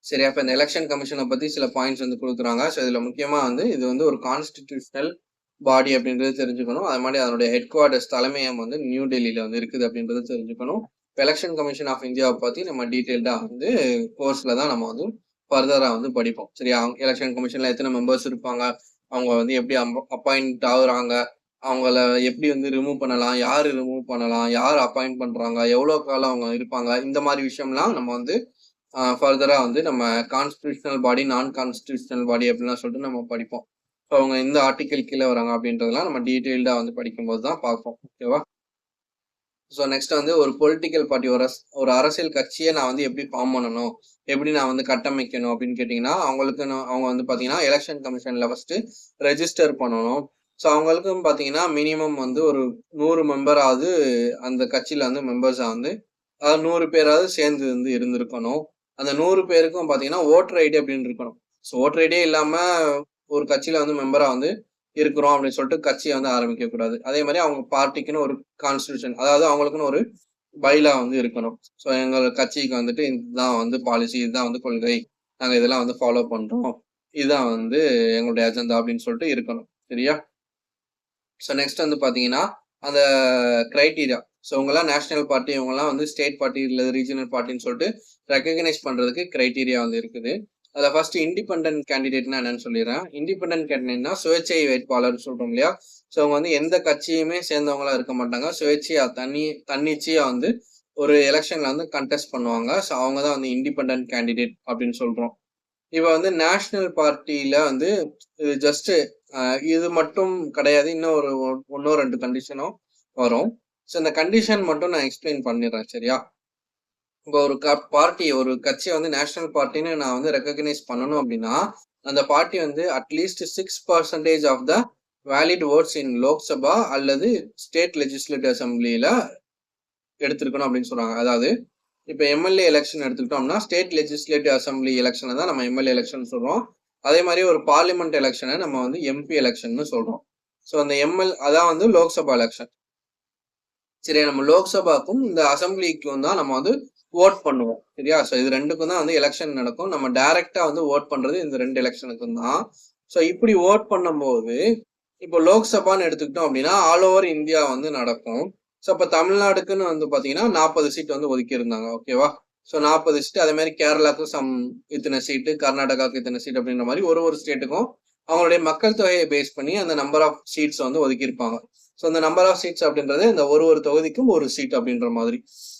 சரி, அப்ப இந்த எலெக்ஷன் கமிஷனை பத்தி சில பாயிண்ட்ஸ் வந்து கொடுக்குறாங்க. ஸோ இதுல முக்கியமா வந்து இது வந்து ஒரு கான்ஸ்டிடியூஷனல் பாடி அப்படின்றது தெரிஞ்சுக்கணும். அது மாதிரி அதனுடைய ஹெட் குவார்டர்ஸ் தலைமையம் வந்து நியூ டெல்லியில வந்து இருக்குது அப்படின்றது தெரிஞ்சுக்கணும். எலெக்ஷன் கமிஷன் ஆஃப் இந்தியாவை பத்தி நம்ம டீட்டெயில்டா வந்து கோர்ஸ்ல தான் நம்ம வந்து ஃபர்தரா வந்து படிப்போம். சரியா? எலெக்ஷன் கமிஷன்ல எத்தனை மெம்பர்ஸ் இருப்பாங்க, அவங்க வந்து எப்படி அப்பாயிண்ட் ஆகுறாங்க, அவங்கள எப்படி வந்து ரிமூவ் பண்ணலாம், யாரு ரிமூவ் பண்ணலாம், யார் அப்பாயிண்ட் பண்றாங்க, எவ்வளவு காலம் அவங்க இருப்பாங்க, இந்த மாதிரி விஷயம்லாம் நம்ம வந்து ஃபர்தரா வந்து நம்ம கான்ஸ்டிடியூஷனல் பாடி, நான் கான்ஸ்டிடியூஷனல் பாடி அப்படின்லாம் சொல்லிட்டு நம்ம படிப்போம். ஸோ அவங்க இந்த ஆர்டிக்கல் கீழே வராங்க அப்படின்றதெல்லாம் நம்ம டீட்டெயில்டா வந்து படிக்கும்போது தான் பார்ப்போம். ஓகேவா? ஸோ நெக்ஸ்ட் வந்து ஒரு பொலிட்டிக்கல் பார்ட்டி, ஒரு அரசியல் கட்சியை நான் வந்து எப்படி ஃபார்ம் பண்ணணும், எப்படி நான் வந்து கட்டமைக்கணும் அப்படின்னு கேட்டிங்கன்னா அவங்க வந்து பார்த்தீங்கன்னா எலெக்ஷன் கமிஷன்ல ஃபர்ஸ்ட் ரெஜிஸ்டர் பண்ணணும். ஸோ அவங்களுக்கும் பார்த்தீங்கன்னா மினிமம் வந்து ஒரு 100 மெம்பராவது அந்த கட்சியில வந்து மெம்பர்ஸா வந்து அதாவது 100 பேராவது சேர்ந்து வந்து இருந்திருக்கணும். அந்த 100 பேருக்கும் பார்த்தீங்கன்னா ஓட்டர் ஐடி அப்படின்னு இருக்கணும். ஸோ ஓட்டர் ஐடியே இல்லாம ஒரு கட்சியில வந்து மெம்பரா வந்து இருக்கிறோம் அப்படின்னு சொல்லிட்டு கட்சியை வந்து ஆரம்பிக்க கூடாது. அதே மாதிரி அவங்க பார்ட்டிக்குன்னு ஒரு கான்ஸ்டிடியூஷன், அதாவது அவங்களுக்குன்னு ஒரு பைலா வந்து இருக்கணும். ஸோ எங்க கட்சிக்கு வந்துட்டு இதுதான் வந்து பாலிசி, இதுதான் வந்து கொள்கை, நாங்க இதெல்லாம் வந்து ஃபாலோ பண்றோம், இதுதான் வந்து எங்களுடைய அஜெண்டா அப்படின்னு சொல்லிட்டு இருக்கணும். சரியா? ஸோ நெக்ஸ்ட் வந்து பார்த்தீங்கன்னா அந்த கிரைட்டீரியா. ஸோ இவங்கெல்லாம் நேஷனல் பார்ட்டி, இவங்கெல்லாம் வந்து ஸ்டேட் பார்ட்டி இல்லை ரீஜனல் பார்ட்டின்னு சொல்லிட்டு ரெக்கக்னைஸ் பண்ணுறதுக்கு கிரைட்டீரியா வந்து இருக்குது. அதில் ஃபர்ஸ்ட் இண்டிபெண்டன்ட் கேண்டிடேட்னா என்னன்னு சொல்லிடுறேன். இண்டிபெண்டன்ட் கேண்டிடேட்னா சுயேட்சை வேட்பாளர் சொல்றோம் இல்லையா. ஸோ அவங்க வந்து எந்த கட்சியுமே சேர்ந்தவங்களா இருக்க மாட்டாங்க. சுயேட்சையா தன்னிச்சையா வந்து ஒரு எலெக்ஷன்ல வந்து கண்டெஸ்ட் பண்ணுவாங்க. ஸோ அவங்க தான் வந்து இண்டிபெண்டன்ட் கேண்டிடேட் அப்படின்னு சொல்றோம். இவ வந்து நேஷனல் பார்ட்டியில வந்து இது ஜஸ்ட் இது மட்டும் கிடையாது. இன்னும் ஒன்னோ 2 கண்டிஷனும் வரும். ஸோ இந்த கண்டிஷன் மட்டும் நான் எக்ஸ்பிளைன் பண்ணிடுறேன், சரியா? இப்போ ஒரு பார்ட்டி, ஒரு கட்சியை வந்து நேஷனல் பார்ட்டின்னு நான் வந்து ரெக்கக்னைஸ் பண்ணணும் அப்படின்னா அந்த பார்ட்டி வந்து at least 6% of the valid oats இன் லோக்சபா அல்லது ஸ்டேட் லெஜிஸ்லேட்டிவ் அசம்பிளியில எடுத்திருக்கணும் அப்படின்னு சொல்றாங்க. அதாவது இப்போ எம்எல்ஏ எலெக்ஷன் எடுத்துக்கிட்டோம்னா ஸ்டேட் லெஜிஸ்லேட்டிவ் அசம்பிளி எலெக்ஷனை தான் நம்ம எம்எல்ஏ எலெக்ஷன் சொல்றோம். அதே மாதிரி ஒரு பார்லிமெண்ட் எலெக்ஷனை நம்ம வந்து எம்பி எலெக்ஷன் சொல்றோம். ஸோ அந்த அதான் வந்து லோக்சபா எலெக்ஷன். சரியா? நம்ம லோக்சபாக்கும் இந்த அசம்பிளிக்கும் தான் நம்ம வந்து ஓட் பண்ணுவோம், சரியா? ஸோ இது ரெண்டுக்கும் தான் வந்து எலெக்ஷன் நடக்கும். நம்ம டைரக்டா வந்து ஓட் பண்றது இந்த 2 எலெக்ஷனுக்கும் தான். ஸோ இப்படி ஓட் பண்ணும்போது இப்போ லோக்சபான்னு எடுத்துக்கிட்டோம் அப்படின்னா ஆல் ஓவர் இந்தியா வந்து நடக்கும். ஸோ இப்போ தமிழ்நாடுக்குன்னு வந்து பார்த்தீங்கன்னா 40 சீட் வந்து ஒதுக்கி இருந்தாங்க, ஓகேவா? So 40 seat. அதே மாதிரி கேரளாவுக்கு இத்தனை சீட்டு, கர்நாடகாவுக்கு இத்தனை சீட் அப்படின்ற மாதிரி ஒரு ஸ்டேட்டுக்கும் அவங்களுடைய மக்கள் தொகையை பேஸ் பண்ணி அந்த நம்பர் ஆஃப் சீட்ஸ் வந்து ஒதுக்கியிருப்பாங்க. ஸோ அந்த நம்பர் ஆஃப் சீட்ஸ் அப்படின்றது இந்த ஒரு தொகுதிக்கும் ஒரு சீட் அப்படின்ற மாதிரி.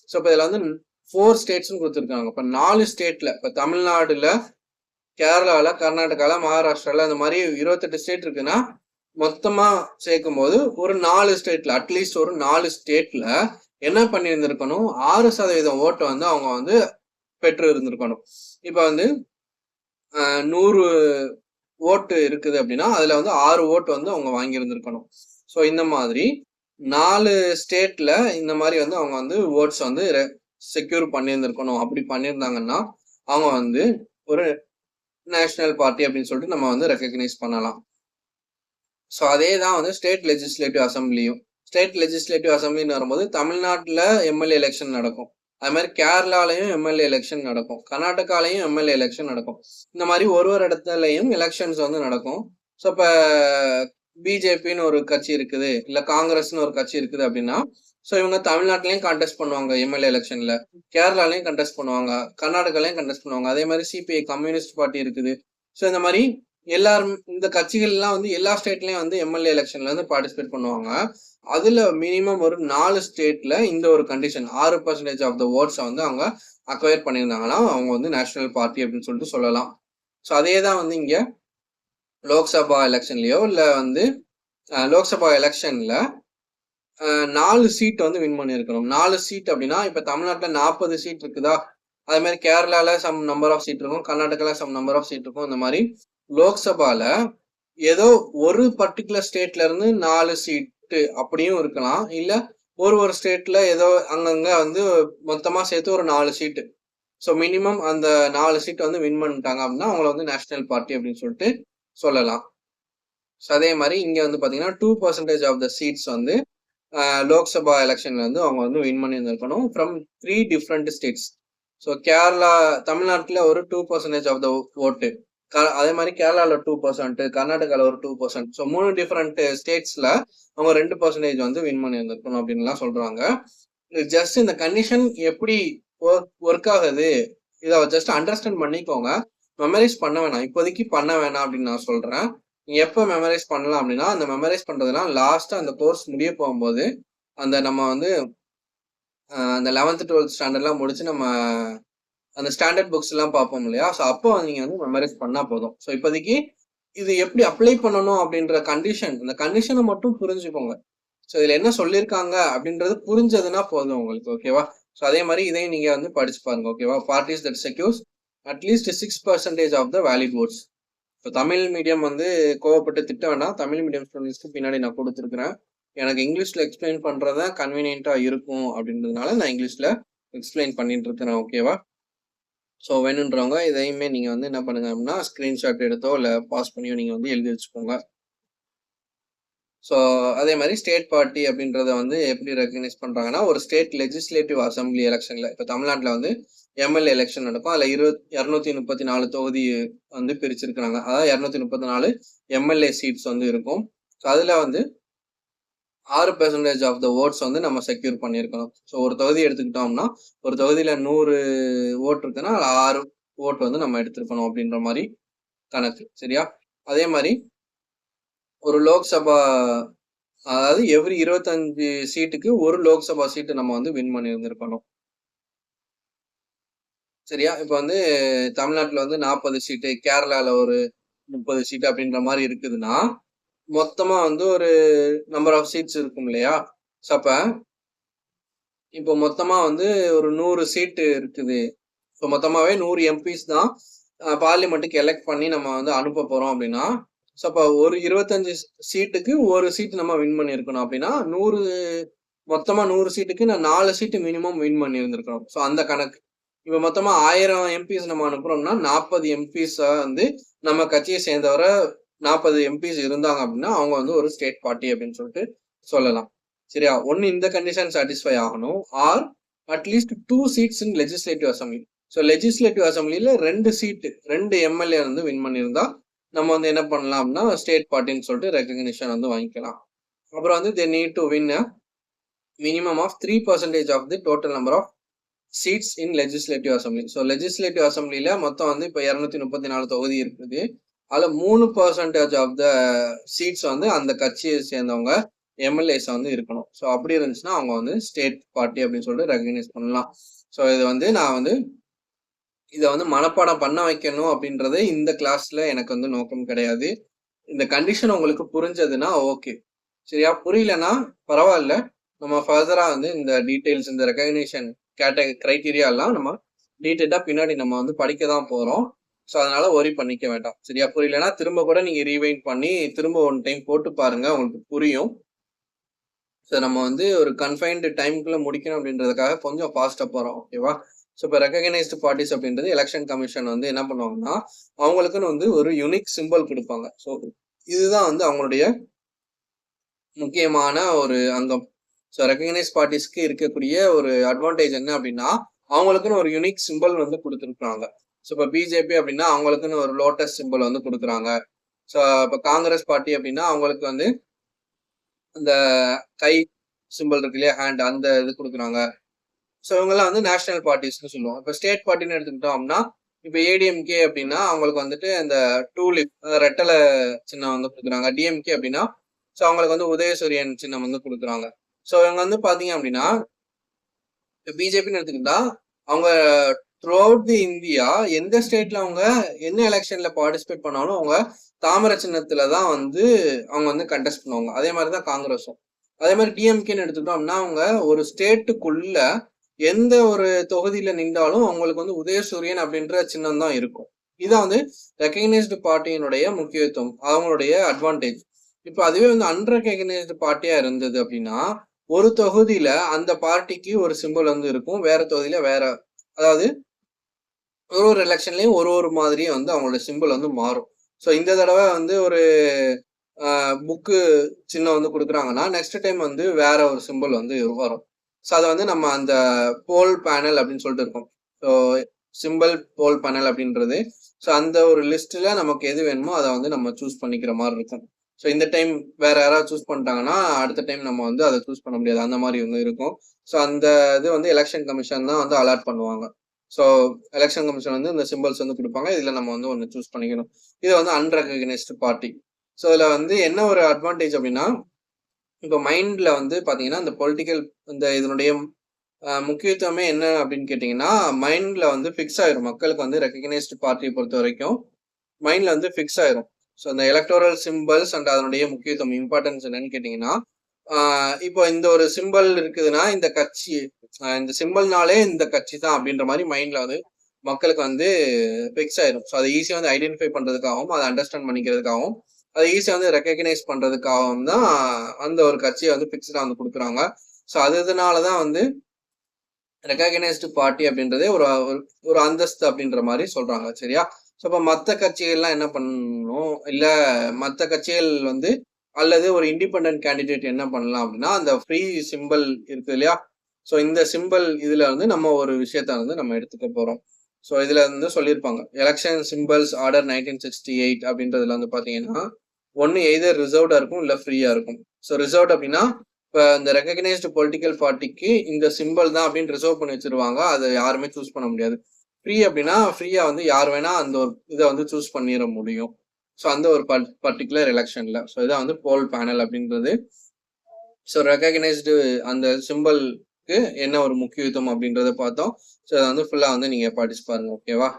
ஸோ இப்போ இதில் வந்து 4 ஸ்டேட்ஸ்னு கொடுத்துருக்காங்க. இப்போ 4 ஸ்டேட்ல, இப்போ தமிழ்நாடுல, கேரளால, கர்நாடகால, மகாராஷ்டிரால இந்த மாதிரி 28 ஸ்டேட் இருக்குன்னா மொத்தமா சேர்க்கும் போது ஒரு 4 ஸ்டேட்ல, அட்லீஸ்ட் ஒரு 4 ஸ்டேட்ல என்ன பண்ணியிருந்திருக்கணும், 6% ஓட்டை வந்து அவங்க வந்து பெற்று இருந்திருக்கணும். இப்ப வந்து 100 ஓட்டு இருக்குது அப்படின்னா அதுல வந்து 6 ஓட்டு வந்து அவங்க வாங்கியிருந்திருக்கணும். ஸோ இந்த மாதிரி 4 ஸ்டேட்ல இந்த மாதிரி வந்து அவங்க வந்து ஓட்ஸ் வந்து செக்யூர் பண்ணியிருந்திருக்கணும். அப்படி பண்ணியிருந்தாங்கன்னா அவங்க வந்து ஒரு நேஷனல் பார்ட்டி அப்படின்னு சொல்லிட்டு நம்ம வந்து ரெக்கக்னைஸ் பண்ணலாம். ஸோ அதே தான் வந்து ஸ்டேட் லெஜிஸ்லேட்டிவ் அசம்பிளியும். ஸ்டேட் லெஜிஸ்லேட்டிவ் அசம்பிளின்னு வரும்போது தமிழ்நாட்டில் எம்எல்ஏ எலெக்ஷன் நடக்கும். அது மாதிரி கேரளாலையும் எம்எல்ஏ எலெக்ஷன் நடக்கும், கர்நாடகாலையும் எம்எல்ஏ எலெக்ஷன் நடக்கும். இந்த மாதிரி ஒரு இடத்துலையும் எலெக்ஷன்ஸ் வந்து நடக்கும். ஸோ இப்போ பிஜேபின்னு ஒரு கட்சி இருக்குது, இல்லை காங்கிரஸ்னு ஒரு கட்சி இருக்குது அப்படின்னா ஸோ இவங்க தமிழ்நாட்டிலையும் கண்டெஸ்ட் பண்ணுவாங்க எம்எல்ஏ எலெக்ஷன்ல, கேரளாலையும் கண்டெஸ்ட் பண்ணுவாங்க, கர்நாடகாலையும் கண்டெஸ்ட் பண்ணுவாங்க. அதே மாதிரி சிபிஐ கம்யூனிஸ்ட் பார்ட்டி இருக்குது. ஸோ இந்த மாதிரி எல்லாரும் இந்த கட்சிகள் எல்லாம் வந்து எல்லா ஸ்டேட்லயும் வந்து எம்எல்ஏ எலெக்ஷன்ல வந்து பார்ட்டிசிபேட் பண்ணுவாங்க. அதுல மினிமம் ஒரு 4 ஸ்டேட்ல இந்த ஒரு கண்டிஷன் 6% ஆஃப் த ஓட்ஸை வந்து அவங்க அக்வயர் பண்ணியிருந்தாங்கன்னா அவங்க வந்து நேஷனல் பார்ட்டி அப்படின்னு சொல்லிட்டு சொல்லலாம். ஸோ அதே தான் வந்து இங்க லோக்சபா எலெக்ஷன்லயோ இல்ல வந்து லோக்சபா எலெக்ஷன்ல 4 சீட் வந்து வின் பண்ணியிருக்கணும். 4 சீட் அப்படின்னா இப்ப தமிழ்நாட்டுல 40 சீட் இருக்குதா, அதே மாதிரி கேரளால சம் நம்பர் ஆஃப் சீட் இருக்கும், கர்நாடகால சம் நம்பர் ஆஃப் சீட் இருக்கும். இந்த மாதிரி லோக்சபால ஏதோ ஒரு பர்டிகுலர் ஸ்டேட்ல இருந்து 4 சீட்டு அப்படியும் இருக்கலாம், இல்ல ஒரு ஸ்டேட்ல ஏதோ அங்கங்க வந்து மொத்தமா சேர்த்து ஒரு 4 சீட்டு. ஸோ மினிமம் அந்த 4 சீட் வந்து வின் பண்ணிட்டாங்க அப்படின்னா அவங்கள வந்து நேஷனல் பார்ட்டி அப்படின்னு சொல்லிட்டு சொல்லலாம். ஸோ அதே மாதிரி இங்க வந்து பாத்தீங்கன்னா 2% ஆஃப் த சீட்ஸ் வந்து லோக்சபா எலெக்ஷன்ல வந்து அவங்க வந்து வின் பண்ணி இருந்திருக்கணும் from 3 different states. So Kerala, தமிழ்நாட்டுல ஒரு 2% ஆஃப் த ஓட்டு, அதே மாதிரி கேரளால 2%, கர்நாடகால ஒரு 2%. ஸோ 3 டிஃப்ரெண்ட் ஸ்டேட்ஸ்ல அவங்க 2% வந்து வின் பண்ணி இருந்திருக்கணும் அப்படின்லாம் சொல்றாங்க. ஜஸ்ட் இந்த கண்டிஷன் எப்படி ஒர்க் ஆகுது இதை ஜஸ்ட் அண்டர்ஸ்டாண்ட் பண்ணிக்கோங்க, மெமரைஸ் பண்ண வேணாம், இப்போதைக்கு பண்ண வேணாம் அப்படின்னு நான் சொல்றேன். நீ எப்போ மெமரைஸ் பண்ணலாம் அப்படின்னா அந்த மெமரைஸ் பண்றதுலாம் லாஸ்டா அந்த கோர்ஸ் முடிய போகும்போது அந்த நம்ம வந்து அந்த 11th 12th ஸ்டாண்டர்ட்லாம் முடிச்சு நம்ம அந்த ஸ்டாண்டர்ட் புக்ஸ் எல்லாம் பார்ப்போம் இல்லையா. ஸோ அப்போ நீங்க வந்து மெமரைஸ் பண்ணா போதும். ஸோ இப்போதைக்கு இது எப்படி அப்ளை பண்ணணும் அப்படின்ற கண்டிஷன், அந்த கண்டிஷனை மட்டும் புரிஞ்சுக்கோங்க. ஸோ இதுல என்ன சொல்லியிருக்காங்க அப்படின்றது புரிஞ்சதுன்னா போதும் உங்களுக்கு, ஓகேவா? ஸோ அதே மாதிரி இதையும் நீங்க வந்து படிச்சு பாருங்க, ஓகேவா? பார்ட்டிஸ் தட் செக்யூர்ஸ் அட்லீஸ்ட் 6% ஆஃப் த வேலிட் ஓட்ஸ். இப்போ தமிழ் மீடியம் வந்து கோவப்பட்டு திட்ட வேண்டாம், தமிழ் மீடியம் ஸ்டூடெண்ட்ஸ்க்கு பின்னாடி நான் கொடுத்துருக்குறேன். எனக்கு இங்கிலீஷ்ல எக்ஸ்பிளைன் பண்றத கன்வீனியன்ட்டா இருக்கும் அப்படின்றதுனால நான் இங்கிலீஷ்ல எக்ஸ்பிளைன் பண்ணிட்டு இருக்கிறேன், ஓகேவா? ஸோ வேணுன்றவங்க இதையுமே நீங்க வந்து என்ன பண்ணுங்க அப்படின்னா ஸ்கிரீன்ஷாட் எடுத்தோ இல்லை பாஸ் பண்ணியோ நீங்க வந்து எழுதி வச்சுக்கோங்க. ஸோ அதே மாதிரி ஸ்டேட் பார்ட்டி அப்படின்றத வந்து எப்படி ரெகக்னைஸ் பண்றாங்கன்னா ஒரு ஸ்டேட் லெஜிஸ்லேட்டிவ் அசம்பிளி எலெக்ஷன்ல இப்போ தமிழ்நாட்டில் வந்து எம்எல்ஏ எலெக்ஷன் நடக்கும். அதில் 234 தொகுதி வந்து பிரிச்சிருக்கிறாங்க. அதாவது 234 எம்எல்ஏ சீட்ஸ் வந்து இருக்கும். ஸோ அதுல வந்து 6% ஆஃப் த ஓட்ஸ் வந்து நம்ம செக்யூர் பண்ணியிருக்கணும். ஸோ ஒரு தொகுதி எடுத்துக்கிட்டோம்னா ஒரு தொகுதியில 100 ஓட்டு இருக்குன்னா 6 ஓட்டு வந்து நம்ம எடுத்திருக்கணும் அப்படின்ற மாதிரி கணக்கு. சரியா? அதே மாதிரி ஒரு லோக்சபா அதாவது எவ்ரி 25 சீட்டுக்கு ஒரு லோக்சபா சீட்டு நம்ம வந்து வின் பண்ணி இருந்திருக்கணும். சரியா? இப்ப வந்து தமிழ்நாட்டுல வந்து 40 சீட்டு, கேரளால ஒரு 30 சீட்டு அப்படின்ற மாதிரி இருக்குதுன்னா மொத்தமா வந்து ஒரு நம்பர் ஆஃப் சீட்ஸ் இருக்கும் இல்லையா? ஸோ அப்ப இப்போ மொத்தமா வந்து ஒரு 100 சீட்டு இருக்குது. ஸோ மொத்தமாவே 100 எம்பிஸ் தான் பார்லிமெண்ட்டுக்கு எலெக்ட் பண்ணி நம்ம வந்து அனுப்ப போறோம் அப்படின்னா ஸோ அப்போ ஒரு 25 சீட்டுக்கு ஒரு சீட் நம்ம வின் பண்ணியிருக்கணும் அப்படின்னா 100 மொத்தமா 100 சீட்டுக்கு நான் 4 சீட்டு மினிமம் வின் பண்ணி இருந்திருக்கணும். ஸோ அந்த கணக்கு. இப்போ மொத்தமா 1000 எம்பிஸ் நம்ம அனுப்புறோம்னா 40 எம்பிஸ் வந்து நம்ம கட்சியை சேர்ந்தவரை 40 எம்பிஸ் இருந்தாங்க அப்படின்னா அவங்க வந்து ஒரு ஸ்டேட் பார்ட்டி அப்படின்னு சொல்லிட்டு சொல்லலாம். சரியா? ஒன்னு இந்த கண்டிஷன் சாட்டிஸ்ஃபை ஆகணும் or at least 2 seats in legislative assembly. So legislative அசம்பிளியில 2 சீட்டு 2 எம்எல்ஏ வந்து வின் பண்ணியிருந்தா நம்ம வந்து என்ன பண்ணலாம்னா ஸ்டேட் பார்ட்டின்னு சொல்லிட்டு ரெகக்னிஷன் வந்து வாங்கிக்கலாம். அப்புறம் வந்து they need to win a minimum of 3% of the total number of seats in legislative assembly. So legislative அசம்பிளியில மொத்தம் வந்து இப்போ 234 தொகுதி இருக்குது. அதுல 3% ஆஃப் த சீட்ஸ் வந்து அந்த கட்சியை சேர்ந்தவங்க எம்எல்ஏஸ் வந்து இருக்கணும். ஸோ அப்படி இருந்துச்சுன்னா அவங்க வந்து ஸ்டேட் பார்ட்டி அப்படின்னு சொல்லிட்டு ரெகக்னைஸ் பண்ணலாம். ஸோ இது வந்து நான் வந்து இதை வந்து மனப்பாடம் பண்ண வைக்கணும் அப்படின்றது இந்த கிளாஸ்ல எனக்கு வந்து நோக்கம் கிடையாது. இந்த கண்டிஷன் உங்களுக்கு புரிஞ்சதுன்னா ஓகே. சரியா? புரியலன்னா பரவாயில்ல. நம்ம ஃபர்தரா வந்து இந்த டீடைல்ஸ் இந்த ரெகக்னிஷன் கிரைட்டீரியா எல்லாம் நம்ம டீட்டெயிலா பின்னாடி நம்ம வந்து படிக்க தான் போறோம். ஸோ அதனால ஒரி பண்ணிக்க வேண்டாம். சரியா? புரியலன்னா திரும்ப கூட நீங்க ரீவைண்ட் பண்ணி திரும்ப ஒன் டைம் போட்டு பாருங்க, உங்களுக்கு புரியும். ஸோ நம்ம வந்து ஒரு கன்ஃபைன்டு டைமுக்குள்ள முடிக்கணும் அப்படின்றதுக்காக கொஞ்சம் ஃபாஸ்டா போறோம். ஓகேவா? ஸோ இப்போ ரெகக்னைஸ்டு பார்ட்டிஸ் அப்படின்றது எலெக்ஷன் கமிஷன் வந்து என்ன பண்ணுவாங்கன்னா அவங்களுக்குன்னு வந்து ஒரு யூனிக் சிம்பிள் கொடுப்பாங்க. ஸோ இதுதான் வந்து அவங்களுடைய முக்கியமான ஒரு அங்கம். ஸோ ரெகக்னைஸ் பார்ட்டிஸ்க்கு இருக்கக்கூடிய ஒரு அட்வான்டேஜ் என்ன அப்படின்னா அவங்களுக்குன்னு ஒரு யூனிக் சிம்பிள் வந்து கொடுத்துருக்காங்க. ஸோ இப்போ பிஜேபி அப்படின்னா அவங்களுக்குன்னு ஒரு லோட்டஸ் சிம்பிள் வந்து கொடுக்குறாங்க. ஸோ இப்போ காங்கிரஸ் பார்ட்டி அப்படின்னா அவங்களுக்கு வந்து அந்த கை சிம்பிள் இருக்கு இல்லையா, ஹேண்ட், அந்த இது கொடுக்குறாங்க. ஸோ இவங்கெல்லாம் வந்து நேஷனல் பார்ட்டிஸ்னு சொல்லுவோம். இப்போ ஸ்டேட் பார்ட்டின்னு எடுத்துக்கிட்டோம்னா இப்போ ஏடிஎம்கே அப்படின்னா அவங்களுக்கு வந்துட்டு இந்த டூலிப் ரெட்டலை சின்னம் வந்து கொடுக்குறாங்க. டிஎம்கே அப்படின்னா ஸோ அவங்களுக்கு வந்து உதயசூரியன் சின்னம் வந்து கொடுக்குறாங்க. ஸோ இவங்க வந்து பாத்தீங்க அப்படின்னா பிஜேபின்னு எடுத்துக்கிட்டா அவங்க த்ரூ அவுட் தி இந்தியா எந்த ஸ்டேட்ல அவங்க என்ன எலெக்ஷன்ல பார்ட்டிசிபேட் பண்ணாலும் அவங்க தாமரை சின்னத்துல தான் வந்து அவங்க வந்து கண்டெஸ்ட் பண்ணுவாங்க. அதே மாதிரிதான் காங்கிரஸும். அதே மாதிரி டிஎம்கேன்னு எடுத்துக்கிட்டோம்னா அவங்க ஒரு ஸ்டேட்டுக்குள்ள எந்த ஒரு தொகுதியில நின்றாலும் அவங்களுக்கு வந்து உதயசூரியன் அப்படின்ற சின்னம் தான் இருக்கும். இதான் வந்து ரெகக்னைஸ்டு பார்ட்டியினுடைய முக்கியத்துவம், அவங்களுடைய அட்வான்டேஜ். இப்ப அதுவே வந்து அன்ரெகக்னைஸ்டு பார்ட்டியா இருந்தது அப்படின்னா ஒரு தொகுதியில அந்த பார்ட்டிக்கு ஒரு சிம்பிள் வந்து இருக்கும், வேற தொகுதியில வேற, அதாவது ஒரு எலெக்ஷன்லயும் ஒரு மாதிரியே வந்து அவங்களோட சிம்பிள் வந்து மாறும். ஸோ இந்த தடவை வந்து ஒரு புக்கு சின்னம் வந்து கொடுக்குறாங்கன்னா நெக்ஸ்ட் டைம் வந்து வேற ஒரு சிம்பிள் வந்து வரும். ஸோ அதை வந்து நம்ம அந்த போல் பேனல் அப்படின்னு சொல்லிட்டு இருக்கோம். ஸோ சிம்பிள் போல் பேனல் அப்படின்றது ஸோ அந்த ஒரு லிஸ்ட்ல நமக்கு எது வேணுமோ அதை வந்து நம்ம சூஸ் பண்ணிக்கிற மாதிரி இருக்கும். ஸோ இந்த டைம் வேற யாராவது சூஸ் பண்ணிட்டாங்கன்னா அடுத்த டைம் நம்ம வந்து அதை சூஸ் பண்ண முடியாது, அந்த மாதிரி வந்து இருக்கும். ஸோ அந்த இது வந்து எலெக்ஷன் கமிஷன் தான் வந்து அலாட் பண்ணுவாங்க. ஸோ எலெக்ஷன் கமிஷன் வந்து இந்த சிம்பிள்ஸ் வந்து கொடுப்பாங்க, இதுல நம்ம வந்து ஒன்று சூஸ் பண்ணிக்கணும். இது வந்து அன்ரெகக்னைஸ்டு பார்ட்டி. ஸோ இதுல வந்து என்ன ஒரு அட்வான்டேஜ் அப்படின்னா இப்போ மைண்ட்ல வந்து பாத்தீங்கன்னா இந்த பொலிட்டிக்கல் இந்த இதனுடைய முக்கியத்துவமே என்ன அப்படின்னு கேட்டீங்கன்னா மைண்ட்ல வந்து ஃபிக்ஸ் ஆயிரும். மக்களுக்கு வந்து ரெகக்னைஸ்டு பார்ட்டியை பொறுத்த வரைக்கும் மைண்ட்ல வந்து ஃபிக்ஸ் ஆயிரும். ஸோ இந்த எலக்டோரல் சிம்பிள்ஸ் அண்ட் அதனுடைய முக்கியத்துவம் இம்பார்ட்டன்ஸ் என்னன்னு கேட்டீங்கன்னா இப்போ இந்த ஒரு சிம்பிள் இருக்குதுன்னா இந்த கட்சி இந்த சிம்பிள்னாலே இந்த கட்சி தான் அப்படின்ற மாதிரி மைண்ட்ல வந்து மக்களுக்கு வந்து ஃபிக்ஸ் ஆயிரும். ஸோ அதை ஈஸியாக வந்து ஐடென்டிஃபை பண்றதுக்காகவும் அதை அண்டர்ஸ்டாண்ட் பண்ணிக்கிறதுக்காகவும் அதை ஈஸியாக வந்து ரெகக்னைஸ் பண்றதுக்காகவும் தான் அந்த ஒரு கட்சியை வந்து ஃபிக்ஸ்டா வந்து கொடுக்குறாங்க. ஸோ அதனாலதான் வந்து ரெகக்னைஸ்டு பார்ட்டி அப்படின்றதே ஒரு ஒரு அந்தஸ்து அப்படின்ற மாதிரி சொல்றாங்க. சரியா? ஸோ இப்போ மற்ற கட்சிகள்லாம் என்ன பண்ணணும், இல்ல மற்ற கட்சிகள் வந்து அல்லது ஒரு இண்டிபெண்டன்ட் கேண்டிடேட் என்ன பண்ணலாம் அப்படின்னா அந்த ஃப்ரீ சிம்பிள் இருக்கு இல்லையா, ஸோ இந்த சிம்பிள் இதுல வந்து நம்ம ஒரு விஷயத்த வந்து நம்ம எடுத்துக்க போறோம். ஸோ இதுல வந்து சொல்லியிருப்பாங்க எலெக்ஷன் சிம்பிள்ஸ் ஆர்டர் 1968 அப்படின்றதுல வந்து பாத்தீங்கன்னா ஒன்னு எய்தர் ரிசர்வ்டா இருக்கும் இல்ல ஃப்ரீயா இருக்கும். ஸோ ரிசர்வ்ட் அப்படின்னா இப்ப இந்த ரெகக்னைஸ்டு பொலிட்டிக்கல் பார்ட்டிக்கு இந்த சிம்பிள் தான் அப்படின்னு ரிசர்வ் பண்ணி வச்சிருவாங்க. அதை யாருமே சூஸ் பண்ண முடியாது. ஃப்ரீ அப்படின்னா ஃப்ரீயா வந்து யார் வேணா அந்த ஒரு இதை வந்து சூஸ் பண்ணிட முடியும். ஸோ அந்த ஒரு பர்டிகுலர் எலெக்ஷன்ல. ஸோ இதான் வந்து போல் பேனல் அப்படின்றது. ஸோ ரெகக்னைஸ்டு அந்த சிம்பிள்க்கு என்ன ஒரு முக்கியத்துவம் அப்படின்றத பார்த்தோம். ஸோ அதை வந்து ஃபுல்லா வந்து நீங்க படிச்சு பாருங்க. ஓகேவா?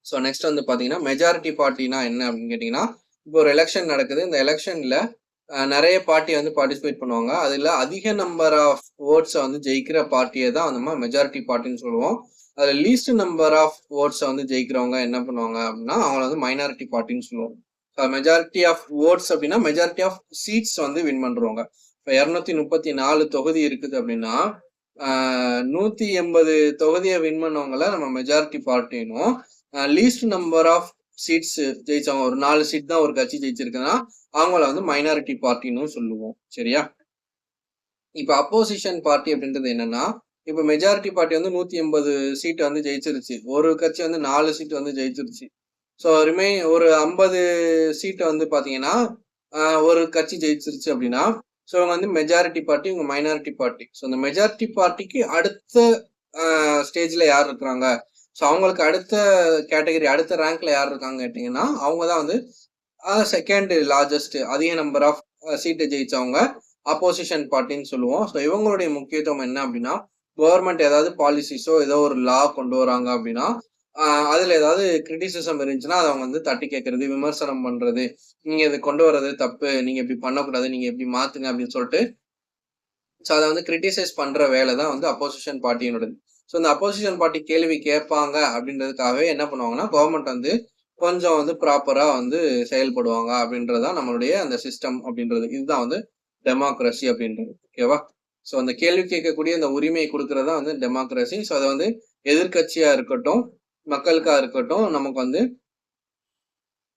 ஸோ நெக்ஸ்ட் வந்து பாத்தீங்கன்னா மெஜாரிட்டி பார்ட்டினா என்ன அப்படின்னு கேட்டீங்கன்னா, இப்போ ஒரு எலெக்ஷன் நடக்குது. இந்த எலெக்ஷன்ல நிறைய பார்ட்டி வந்து பார்ட்டிசிபேட் பண்ணுவாங்க. அதுல அதிக நம்பர் ஆஃப் ஓட்ஸை வந்து ஜெயிக்கிற பார்ட்டியை தான் நம்ம மெஜாரிட்டி பார்ட்டின்னு சொல்லுவோம். அதுல லீஸ்ட் நம்பர் ஆஃப் ஓட்ஸை வந்து ஜெயிக்கிறவங்க என்ன பண்ணுவாங்க அப்படின்னா அவங்கள வந்து மைனாரிட்டி பார்ட்டின்னு சொல்லுவோம். மெஜாரிட்டி ஆஃப் ஓட்ஸ் அப்படின்னா மெஜாரிட்டி ஆஃப் சீட்ஸ் வந்து வின் பண்றவங்க. இப்போ 234 தொகுதி இருக்குது அப்படின்னா 180 தொகுதியை வின் பண்ணவங்கள நம்ம மெஜாரிட்டி பார்ட்டினும், லீஸ்ட் நம்பர் ஆஃப் சீட்ஸ் ஜெயிச்சவங்க ஒரு 4 சீட் தான் ஒரு கட்சி ஜெயிச்சிருக்குன்னா அவங்கள வந்து மைனாரிட்டி பார்ட்டின்னு சொல்லுவோம். சரியா? இப்ப அப்போசிஷன் பார்ட்டி அப்படின்றது என்னன்னா, இப்ப மெஜாரிட்டி பார்ட்டி வந்து 180 சீட் வந்து ஜெயிச்சிருச்சு. ஒரு கட்சி வந்து 4 சீட் வந்து ஜெயிச்சிருச்சு. ஸோ ஒரு 50 சீட்டை வந்து பாத்தீங்கன்னா ஒரு கட்சி ஜெயிச்சிருச்சு அப்படின்னா, ஸோ இவங்க வந்து மெஜாரிட்டி பார்ட்டி, இவங்க மைனாரிட்டி பார்ட்டி. ஸோ இந்த மெஜாரிட்டி பார்ட்டிக்கு அடுத்த ஸ்டேஜ்ல யார் இருக்கிறாங்க, ஸோ அவங்களுக்கு அடுத்த கேட்டகரி அடுத்த ரேங்க்ல யார் இருக்காங்க கேட்டீங்கன்னா அவங்க தான் வந்து செகண்ட் லார்ஜஸ்ட் அதிக நம்பர் ஆஃப் சீட்டை ஜெயிச்சவங்க அப்போசிஷன் பார்ட்டின்னு சொல்லுவோம். ஸோ இவங்களுடைய முக்கியத்துவம் என்ன அப்படின்னா, கவர்மெண்ட் ஏதாவது பாலிசிஸோ ஏதோ ஒரு லா கொண்டு வராங்க அப்படின்னா அதுல ஏதாவது கிரிட்டிசிசம் இருந்துச்சுன்னா அதை அவங்க வந்து தட்டி கேட்கறது, விமர்சனம் பண்றது, நீங்க இது கொண்டு வர்றது தப்பு, நீங்க இப்படி பண்ணக்கூடாது, நீங்க இப்படி மாத்துங்க அப்படின்னு சொல்லிட்டு ஸோ அதை வந்து கிரிட்டிசைஸ் பண்ற வேலை தான் வந்து அப்போசிஷன் பார்ட்டியினுடையது. ஸோ இந்த அப்போசிஷன் பார்ட்டி கேள்வி கேட்பாங்க அப்படின்றதுக்காகவே என்ன பண்ணுவாங்கன்னா கவர்மெண்ட் வந்து கொஞ்சம் வந்து ப்ராப்பரா வந்து செயல்படுவாங்க அப்படின்றதுதான் நம்மளுடைய அந்த சிஸ்டம் அப்படின்றது. இதுதான் வந்து டெமோக்ரஸி அப்படின்றது. ஓகேவா? ஸோ அந்த கேள்வி கேட்கக்கூடிய அந்த உரிமையை கொடுக்கறதா வந்து டெமோக்ரஸி. ஸோ அதை வந்து எதிர்கட்சியா இருக்கட்டும், மக்களுக்கா இருக்கட்டும், நமக்கு வந்து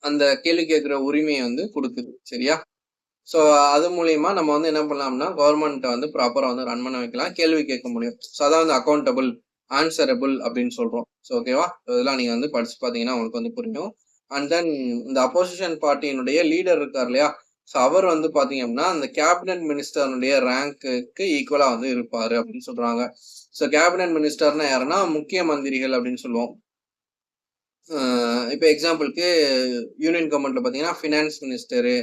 அந்த கேள்வி கேட்கிற உரிமையை வந்து கொடுக்குது. சரியா? ஸோ அது மூலியமா நம்ம வந்து என்ன பண்ணலாம்னா கவர்மெண்ட்டை வந்து ப்ராப்பரா வந்து ரன் பண்ண வைக்கலாம், கேள்வி கேட்க முடியும். ஸோ அதான் வந்து அக்கௌண்டபிள், ஆன்சரபிள் அப்படின்னு சொல்றோம். ஸோ ஓகேவா? இதெல்லாம் நீங்க வந்து படிச்சு பார்த்தீங்கன்னா உங்களுக்கு வந்து புரியும். அண்ட் தென் இந்த அப்போசிஷன் பார்ட்டியினுடைய லீடர் இருக்கார் இல்லையா, ஸோ அவர் வந்து பாத்தீங்க அப்படின்னா அந்த கேபினட் மினிஸ்டருடைய ரேங்க்கு ஈக்குவலா வந்து இருப்பாரு அப்படின்னு சொல்றாங்க. ஸோ கேபினட் மினிஸ்டர்னா யாருன்னா முக்கிய மந்திரிகள் அப்படின்னு சொல்லுவோம். இப்போ எக்ஸாம்பிளுக்கு யூனியன் கவர்மெண்ட்ல பாத்தீங்கன்னா ஃபினான்ஸ் மினிஸ்டரு,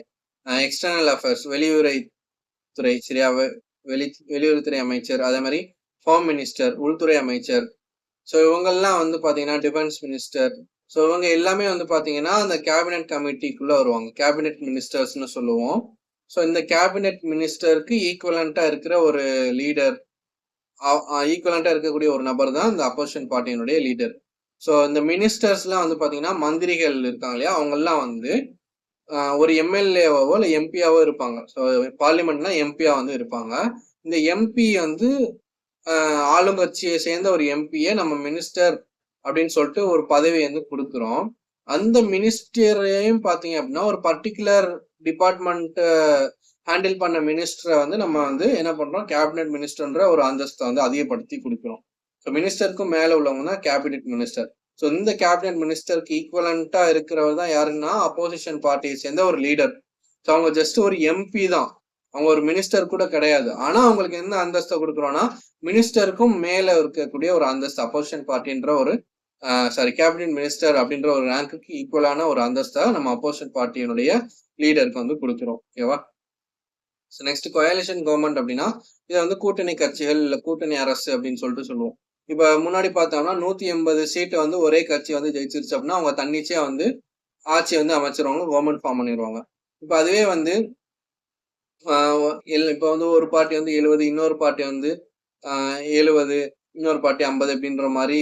எக்ஸ்டர்னல் அஃபேர்ஸ் வெளியுறவுத்துறை, சரியா, வெளியுறவுத்துறை அமைச்சர், அதே மாதிரி ஃபார்ம் மினிஸ்டர் உள்துறை அமைச்சர். ஸோ இவங்கெல்லாம் வந்து பாத்தீங்கன்னா டிஃபென்ஸ் மினிஸ்டர். ஸோ இவங்க எல்லாமே வந்து பாத்தீங்கன்னா அந்த கேபினெட் கமிட்டிக்குள்ள வருவாங்க, கேபினெட் மினிஸ்டர்ஸ்னு சொல்லுவோம். ஸோ இந்த கேபினெட் மினிஸ்டருக்கு ஈக்குவலண்டா இருக்கிற ஒரு லீடர், ஈக்குவலண்டா இருக்கக்கூடிய ஒரு நபர் தான் இந்த அப்போசிஷன் பார்ட்டியினுடைய லீடர். ஸோ இந்த மினிஸ்டர்ஸ்லாம் வந்து பாத்தீங்கன்னா மந்திரிகள் இருக்காங்க இல்லையா, அவங்கெல்லாம் வந்து ஒரு எம்எல்ஏவோ இல்லை எம்பியாவோ இருப்பாங்க. ஸோ பார்லிமெண்ட்னா எம்பியா வந்து இருப்பாங்க. இந்த எம்பி வந்து ஆளுங்கட்சியை சேர்ந்த ஒரு எம்பியை நம்ம மினிஸ்டர் அப்படின்னு சொல்லிட்டு ஒரு பதவி வந்து கொடுக்குறோம். அந்த மினிஸ்டரையும் பாத்தீங்க அப்படின்னா ஒரு பர்டிகுலர் டிபார்ட்மெண்ட் ஹேண்டில் பண்ண மினிஸ்டரை வந்து நம்ம வந்து என்ன பண்றோம், கேபினெட் மினிஸ்டர்ன்ற ஒரு அந்தஸ்தை வந்து அதிகப்படுத்தி கொடுக்குறோம். ஸோ மினிஸ்டருக்கும் மேல உள்ளவங்க தான் கேபினெட் மினிஸ்டர். ஸோ இந்த கேபினெட் மினிஸ்டருக்கு ஈக்குவலண்டா இருக்கிறவர் தான் யாருன்னா அப்போசிஷன் பார்ட்டியை சேர்ந்த ஒரு லீடர். ஸோ அவங்க ஜஸ்ட் ஒரு எம்பி தான், அவங்க ஒரு மினிஸ்டர் கூட கிடையாது. ஆனா அவங்களுக்கு என்ன அந்தஸ்தை கொடுக்குறோம்னா மினிஸ்டருக்கும் மேல இருக்கக்கூடிய ஒரு அந்தஸ்து, அப்போசிஷன் பார்ட்டின்ற ஒரு கேபினெட் மினிஸ்டர் அப்படின்ற ஒரு ரேங்க்கு ஈக்குவலான ஒரு அந்தஸ்தை நம்ம அப்போசிஷன் பார்ட்டியினுடைய லீடருக்கு வந்து கொடுக்குறோம். ஓகேவா? ஸோ நெக்ஸ்ட் கோயாலிஷன் கவர்மெண்ட் அப்படின்னா இதை வந்து கூட்டணி கட்சிகள் இல்லை கூட்டணி அரசு அப்படின்னு சொல்லிட்டு சொல்லுவோம். இப்ப முன்னாடி பார்த்தோம்னா 180 சீட்டை வந்து ஒரே கட்சி வந்து ஜெயிச்சிருச்சு அப்படின்னா அவங்க தன்னிச்சையா வந்து ஆட்சி வந்து அமைச்சிருவாங்க, கவர்மெண்ட் ஃபார்ம் பண்ணிடுவாங்க. இப்ப அதுவே வந்து இப்ப வந்து ஒரு பார்ட்டி வந்து 70, இன்னொரு பார்ட்டி வந்து 70, இன்னொரு பார்ட்டி 50 அப்படின்ற மாதிரி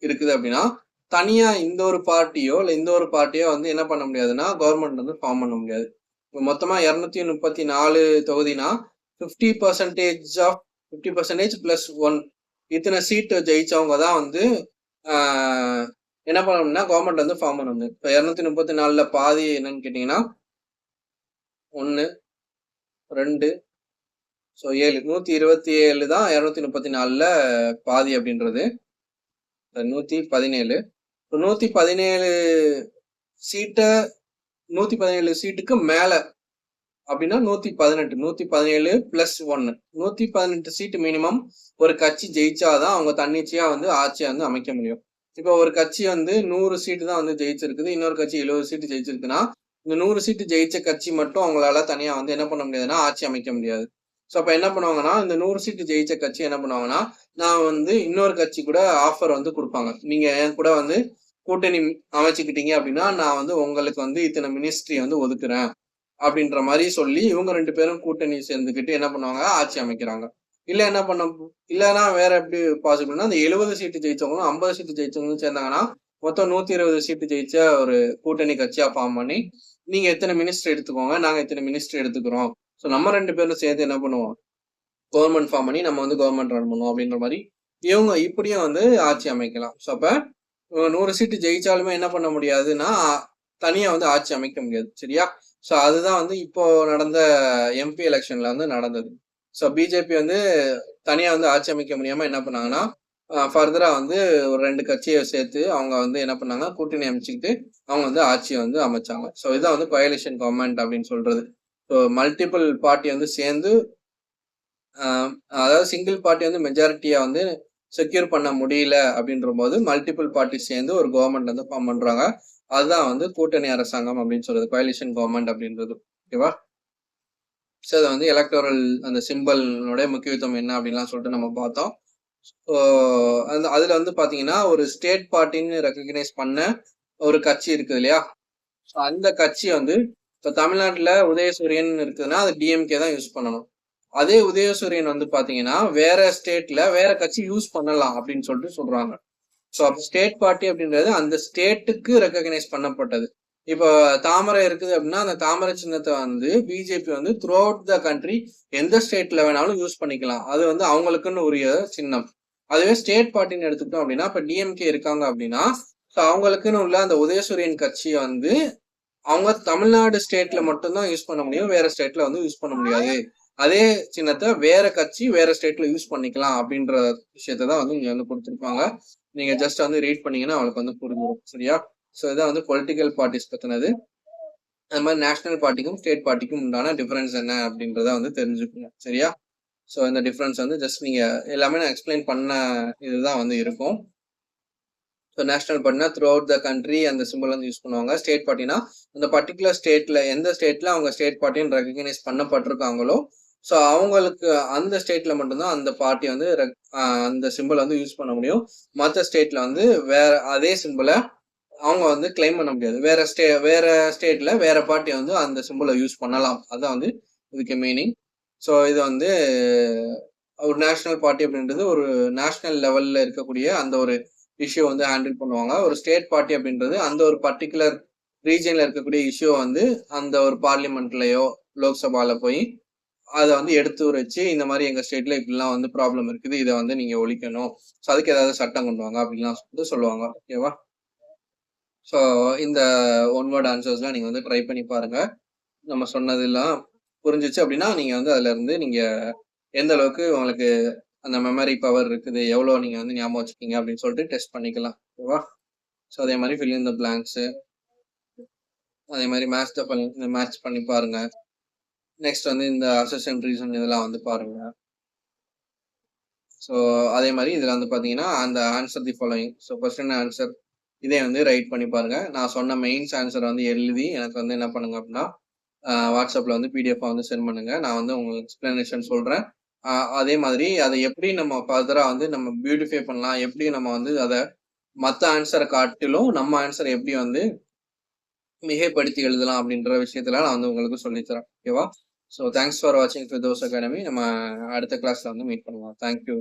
இருக்குது அப்படின்னா தனியா இந்த ஒரு பார்ட்டியோ இல்லை இந்த ஒரு பார்ட்டியோ வந்து என்ன பண்ண முடியாதுன்னா கவர்மெண்ட் வந்து ஃபார்ம் பண்ண முடியாது. இப்போ மொத்தமா 234 தொகுதினா 50% பிளஸ் 1 இத்தனை சீட்டு ஜெயிச்சவங்க தான் வந்து என்ன பண்ணணும்னா கவர்மெண்ட் வந்து ஃபார்ம் பண்ண முடியும். இப்போ 234ல பாதி என்னன்னு கேட்டீங்கன்னா 1 2 ஸோ 7, 127 தான் 234ல பாதி அப்படின்றது 117. 117 சீட்டை 117 சீட்டுக்கு மேல அப்படின்னா 118 117 பிளஸ் 1 118 சீட்டு மினிமம் ஒரு கட்சி ஜெயிச்சாதான் அவங்க தன்னிச்சையா வந்து ஆட்சியை வந்து அமைக்க முடியும். இப்போ ஒரு கட்சி வந்து 100 சீட்டு தான் வந்து ஜெயிச்சிருக்குது, இன்னொரு கட்சி 70 சீட்டு ஜெயிச்சிருக்குன்னா இந்த 100 சீட்டு ஜெயிச்ச கட்சி மட்டும் அவங்களால தனியா வந்து என்ன பண்ண முடியாதுன்னா ஆட்சி அமைக்க முடியாது. ஸோ அப்ப என்ன பண்ணுவாங்கன்னா இந்த 100 சீட்டு ஜெயிச்ச கட்சி என்ன பண்ணுவாங்கன்னா நான் வந்து இன்னொரு கட்சி கூட ஆஃபர் வந்து கொடுப்பாங்க. நீங்க என் கூட வந்து கூட்டணி அமைச்சுக்கிட்டீங்க அப்படின்னா நான் வந்து உங்களுக்கு வந்து இத்தனை மினிஸ்ட்ரி வந்து ஒதுக்குறேன் அப்படின்ற மாதிரி சொல்லி இவங்க 2 பேரும் கூட்டணி சேர்ந்துக்கிட்டு என்ன பண்ணுவாங்க ஆட்சி அமைக்கிறாங்க. இல்ல என்ன பண்ண இல்லைன்னா வேற எப்படி பாசிபிள்னா அந்த 70 சீட்டு ஜெயிச்சவங்களும் 50 சீட்டு ஜெயிச்சவங்களும் சேர்ந்தாங்கன்னா மொத்தம் 120 சீட்டு ஜெயிச்ச ஒரு கூட்டணி கட்சியா ஃபார்ம் பண்ணி நீங்க எத்தனை மினிஸ்டர் எடுத்துக்கோங்க, நாங்க எத்தனை மினிஸ்டர் எடுத்துக்கிறோம். ஸோ நம்ம 2 பேரும் சேர்ந்து என்ன பண்ணுவோம் கவர்மெண்ட் ஃபார்ம் பண்ணி நம்ம வந்து கவர்மெண்ட் ரன் பண்ணுவோம் அப்படின்ற மாதிரி இவங்க இப்படியும் வந்து ஆட்சி அமைக்கலாம். ஸோ அப்ப 100 சீட்டு ஜெயிச்சாலுமே என்ன பண்ண முடியாதுன்னா தனியா வந்து ஆட்சி அமைக்க முடியாது. சரியா? ஸோ அதுதான் வந்து இப்போ நடந்த எம்பி எலெக்ஷன்ல வந்து நடந்தது. ஸோ பிஜேபி வந்து தனியா வந்து ஆட்சி அமைக்க முடியாம என்ன பண்ணாங்கன்னா ஃபர்தரா வந்து ஒரு 2 கட்சியை சேர்த்து அவங்க வந்து என்ன பண்ணாங்க கூட்டணி அமைச்சுக்கிட்டு அவங்க வந்து ஆட்சியை வந்து அமைச்சாங்க. ஸோ இதான் வந்து கோயலிஷன் கவர்மெண்ட் அப்படின்னு சொல்றது. ஸோ மல்டிபிள் பார்ட்டி வந்து சேர்ந்து அதாவது சிங்கிள் பார்ட்டி வந்து மெஜாரிட்டியா வந்து செக்யூர் பண்ண முடியல அப்படின்ற போது மல்டிபிள் பார்ட்டி சேர்ந்து ஒரு கவர்மெண்ட் வந்து ஃபார்ம் பண்றாங்க. அதுதான் வந்து கூட்டணி அரசாங்கம் அப்படின்னு சொல்றது, கோயலிஷன் கவர்மெண்ட் அப்படின்றது. ஓகேவா? ஸோ அதை வந்து எலக்டோரல் அந்த சிம்பிளோட முக்கியத்துவம் என்ன அப்படின்லாம் சொல்லிட்டு நம்ம பார்த்தோம். அந்த அதுல வந்து பாத்தீங்கன்னா ஒரு ஸ்டேட் பார்ட்டின்னு ரெக்கக்னைஸ் பண்ண ஒரு கட்சி இருக்குது இல்லையா? அந்த கட்சி வந்து இப்போ தமிழ்நாட்டுல உதயசூரியன் இருக்குதுன்னா அது டிஎம்கே தான் யூஸ் பண்ணணும். அதே உதயசூரியன் வந்து பாத்தீங்கன்னா வேற ஸ்டேட்ல வேற கட்சி யூஸ் பண்ணலாம் அப்படின்னு சொல்லிட்டு சொல்றாங்க. ஸோ அப்போ ஸ்டேட் பார்ட்டி அப்படின்றது அந்த ஸ்டேட்டுக்கு ரெக்கக்னைஸ் பண்ணப்பட்டது. இப்போ தாமரை இருக்குது அப்படின்னா அந்த தாமரை சின்னத்தை வந்து பிஜேபி வந்து த்ரூ அவுட் த கண்ட்ரி எந்த ஸ்டேட்ல வேணாலும் யூஸ் பண்ணிக்கலாம். அது வந்து அவங்களுக்குன்னு உரிய சின்னம். அதுவே ஸ்டேட் பார்ட்டின்னு எடுத்துக்கிட்டோம் அப்படின்னா இப்ப டிஎம்கே இருக்காங்க அப்படின்னா ஸோ அவங்களுக்குன்னு உள்ள அந்த உதயசூரியன் கட்சியை வந்து அவங்க தமிழ்நாடு ஸ்டேட்ல மட்டும்தான் யூஸ் பண்ண முடியும், வேற ஸ்டேட்ல வந்து யூஸ் பண்ண முடியாது. அதே சின்னத்தை வேற கட்சி வேற ஸ்டேட்ல யூஸ் பண்ணிக்கலாம் அப்படின்ற விஷயத்தான் வந்து இங்க வந்து கொடுத்துருப்பாங்க. நீங்க ஜஸ்ட் வந்து ரீட் பண்ணீங்கன்னா அவளுக்கு வந்து புரிஞ்சிடும். சரியா? ஸோ இதான் வந்து பொலிட்டிக்கல் பார்ட்டிஸ் பத்தினது. அது மாதிரி நேஷனல் பார்ட்டிக்கும் ஸ்டேட் பார்ட்டிக்கும் உண்டான டிஃபரன்ஸ் என்ன அப்படின்றத வந்து தெரிஞ்சுக்கோங்க. சரியா? ஸோ இந்த டிஃபரன்ஸ் வந்து ஜஸ்ட் நீங்க எல்லாமே நான் எக்ஸ்பிளைன் பண்ண இதுதான் வந்து இருக்கும். ஸோ நேஷனல் பார்ட்டினா த்ரூ அவுட் த கண்ட்ரி அந்த சிம்பிள் வந்து யூஸ் பண்ணுவாங்க. ஸ்டேட் பார்ட்டினா அந்த பர்டிகுலர் ஸ்டேட்ல எந்த ஸ்டேட்ல அவங்க ஸ்டேட் பார்ட்டின்னு ரெகக்னைஸ் பண்ணப்பட்டிருக்காங்களோ ஸோ அவங்களுக்கு அந்த ஸ்டேட்ல மட்டும்தான் அந்த பார்ட்டி வந்து அந்த சிம்பிள் வந்து யூஸ் பண்ண முடியும். மற்ற ஸ்டேட்ல வந்து வேற அதே சிம்பிளை அவங்க வந்து கிளைம் பண்ண முடியாது. வேற ஸ்டேட்ல வேற பார்ட்டி வந்து அந்த சிம்பிளை யூஸ் பண்ணலாம். அதான் வந்து இதுக்கு மீனிங். ஸோ இது வந்து ஒரு நேஷனல் பார்ட்டி அப்படின்றது ஒரு நேஷனல் லெவல்ல இருக்கக்கூடிய அந்த ஒரு இஷ்யூ வந்து ஹேண்டில் பண்ணுவாங்க. ஒரு ஸ்டேட் பார்ட்டி அப்படின்றது அந்த ஒரு பர்டிகுலர் ரீஜன்ல இருக்கக்கூடிய இஷ்யூ வந்து அந்த ஒரு பார்லிமெண்ட்லயோ லோக்சபால போய் அதை வந்து எடுத்து வச்சு இந்த மாதிரி எங்க ஸ்டேட்ல இப்படிலாம் வந்து ப்ராப்ளம் இருக்குது, இதை வந்து நீங்க ஒழிக்கணும், ஸோ அதுக்கு ஏதாவது சட்டம் கொண்டு வாங்க அப்படின்லாம் சொல்லிட்டு சொல்லுவாங்க. ஓகேவா? ஸோ இந்த ஒன் வேர்ட் ஆன்சர்ஸ்லாம் நீங்க வந்து ட்ரை பண்ணி பாருங்க. நம்ம சொன்னதெல்லாம் புரிஞ்சிச்சு அப்படின்னா நீங்க வந்து அதுல இருந்து நீங்க எந்த அளவுக்கு உங்களுக்கு அந்த மெமரி பவர் இருக்குது, எவ்வளோ நீங்க வந்து ஞாபகம் வச்சுக்கீங்க அப்படின்னு சொல்லிட்டு டெஸ்ட் பண்ணிக்கலாம். ஓகேவா? ஸோ அதே மாதிரி ஃபில் இன் த பிளாங்க்ஸ், அதே மாதிரி மேட்ச் பண்ணி பாருங்க. நெக்ஸ்ட் வந்து இந்த அசர்ஷன் ரீசன் இதெல்லாம் வந்து பாருங்க. ஸோ அதே மாதிரி இதுல வந்து பாத்தீங்கன்னா அந்த answer the following, so question answer இதே வந்து ரைட் பண்ணி பாருங்க. நான் சொன்ன மெயின்ஸ் ஆன்சர் வந்து எழுதி எனக்கு வந்து என்ன பண்ணுங்க அப்படின்னா வாட்ஸ்அப்ல வந்து பிடிஎஃப் வந்து சென்ட் பண்ணுங்க. நான் வந்து உங்களுக்கு எக்ஸ்பிளனேஷன் சொல்றேன். அதே மாதிரி அதை எப்படி நம்ம ஃபர்தரா வந்து நம்ம பியூட்டிஃபை பண்ணலாம், எப்படி நம்ம வந்து அதை மற்ற ஆன்சரை காட்டிலும் நம்ம ஆன்சரை எப்படி வந்து மிகைப்படுத்தி எழுதலாம் அப்படின்ற விஷயத்துல நான் வந்து உங்களுக்கு சொல்லித்தரேன். ஓகேவா? ஸோ தேங்க்ஸ் ஃபார் வாட்சிங் ஃபிர்தௌஸ் அகாடமி. நம்ம அடுத்த கிளாஸ்ல வந்து மீட் பண்ணுவோம். தேங்க்யூ.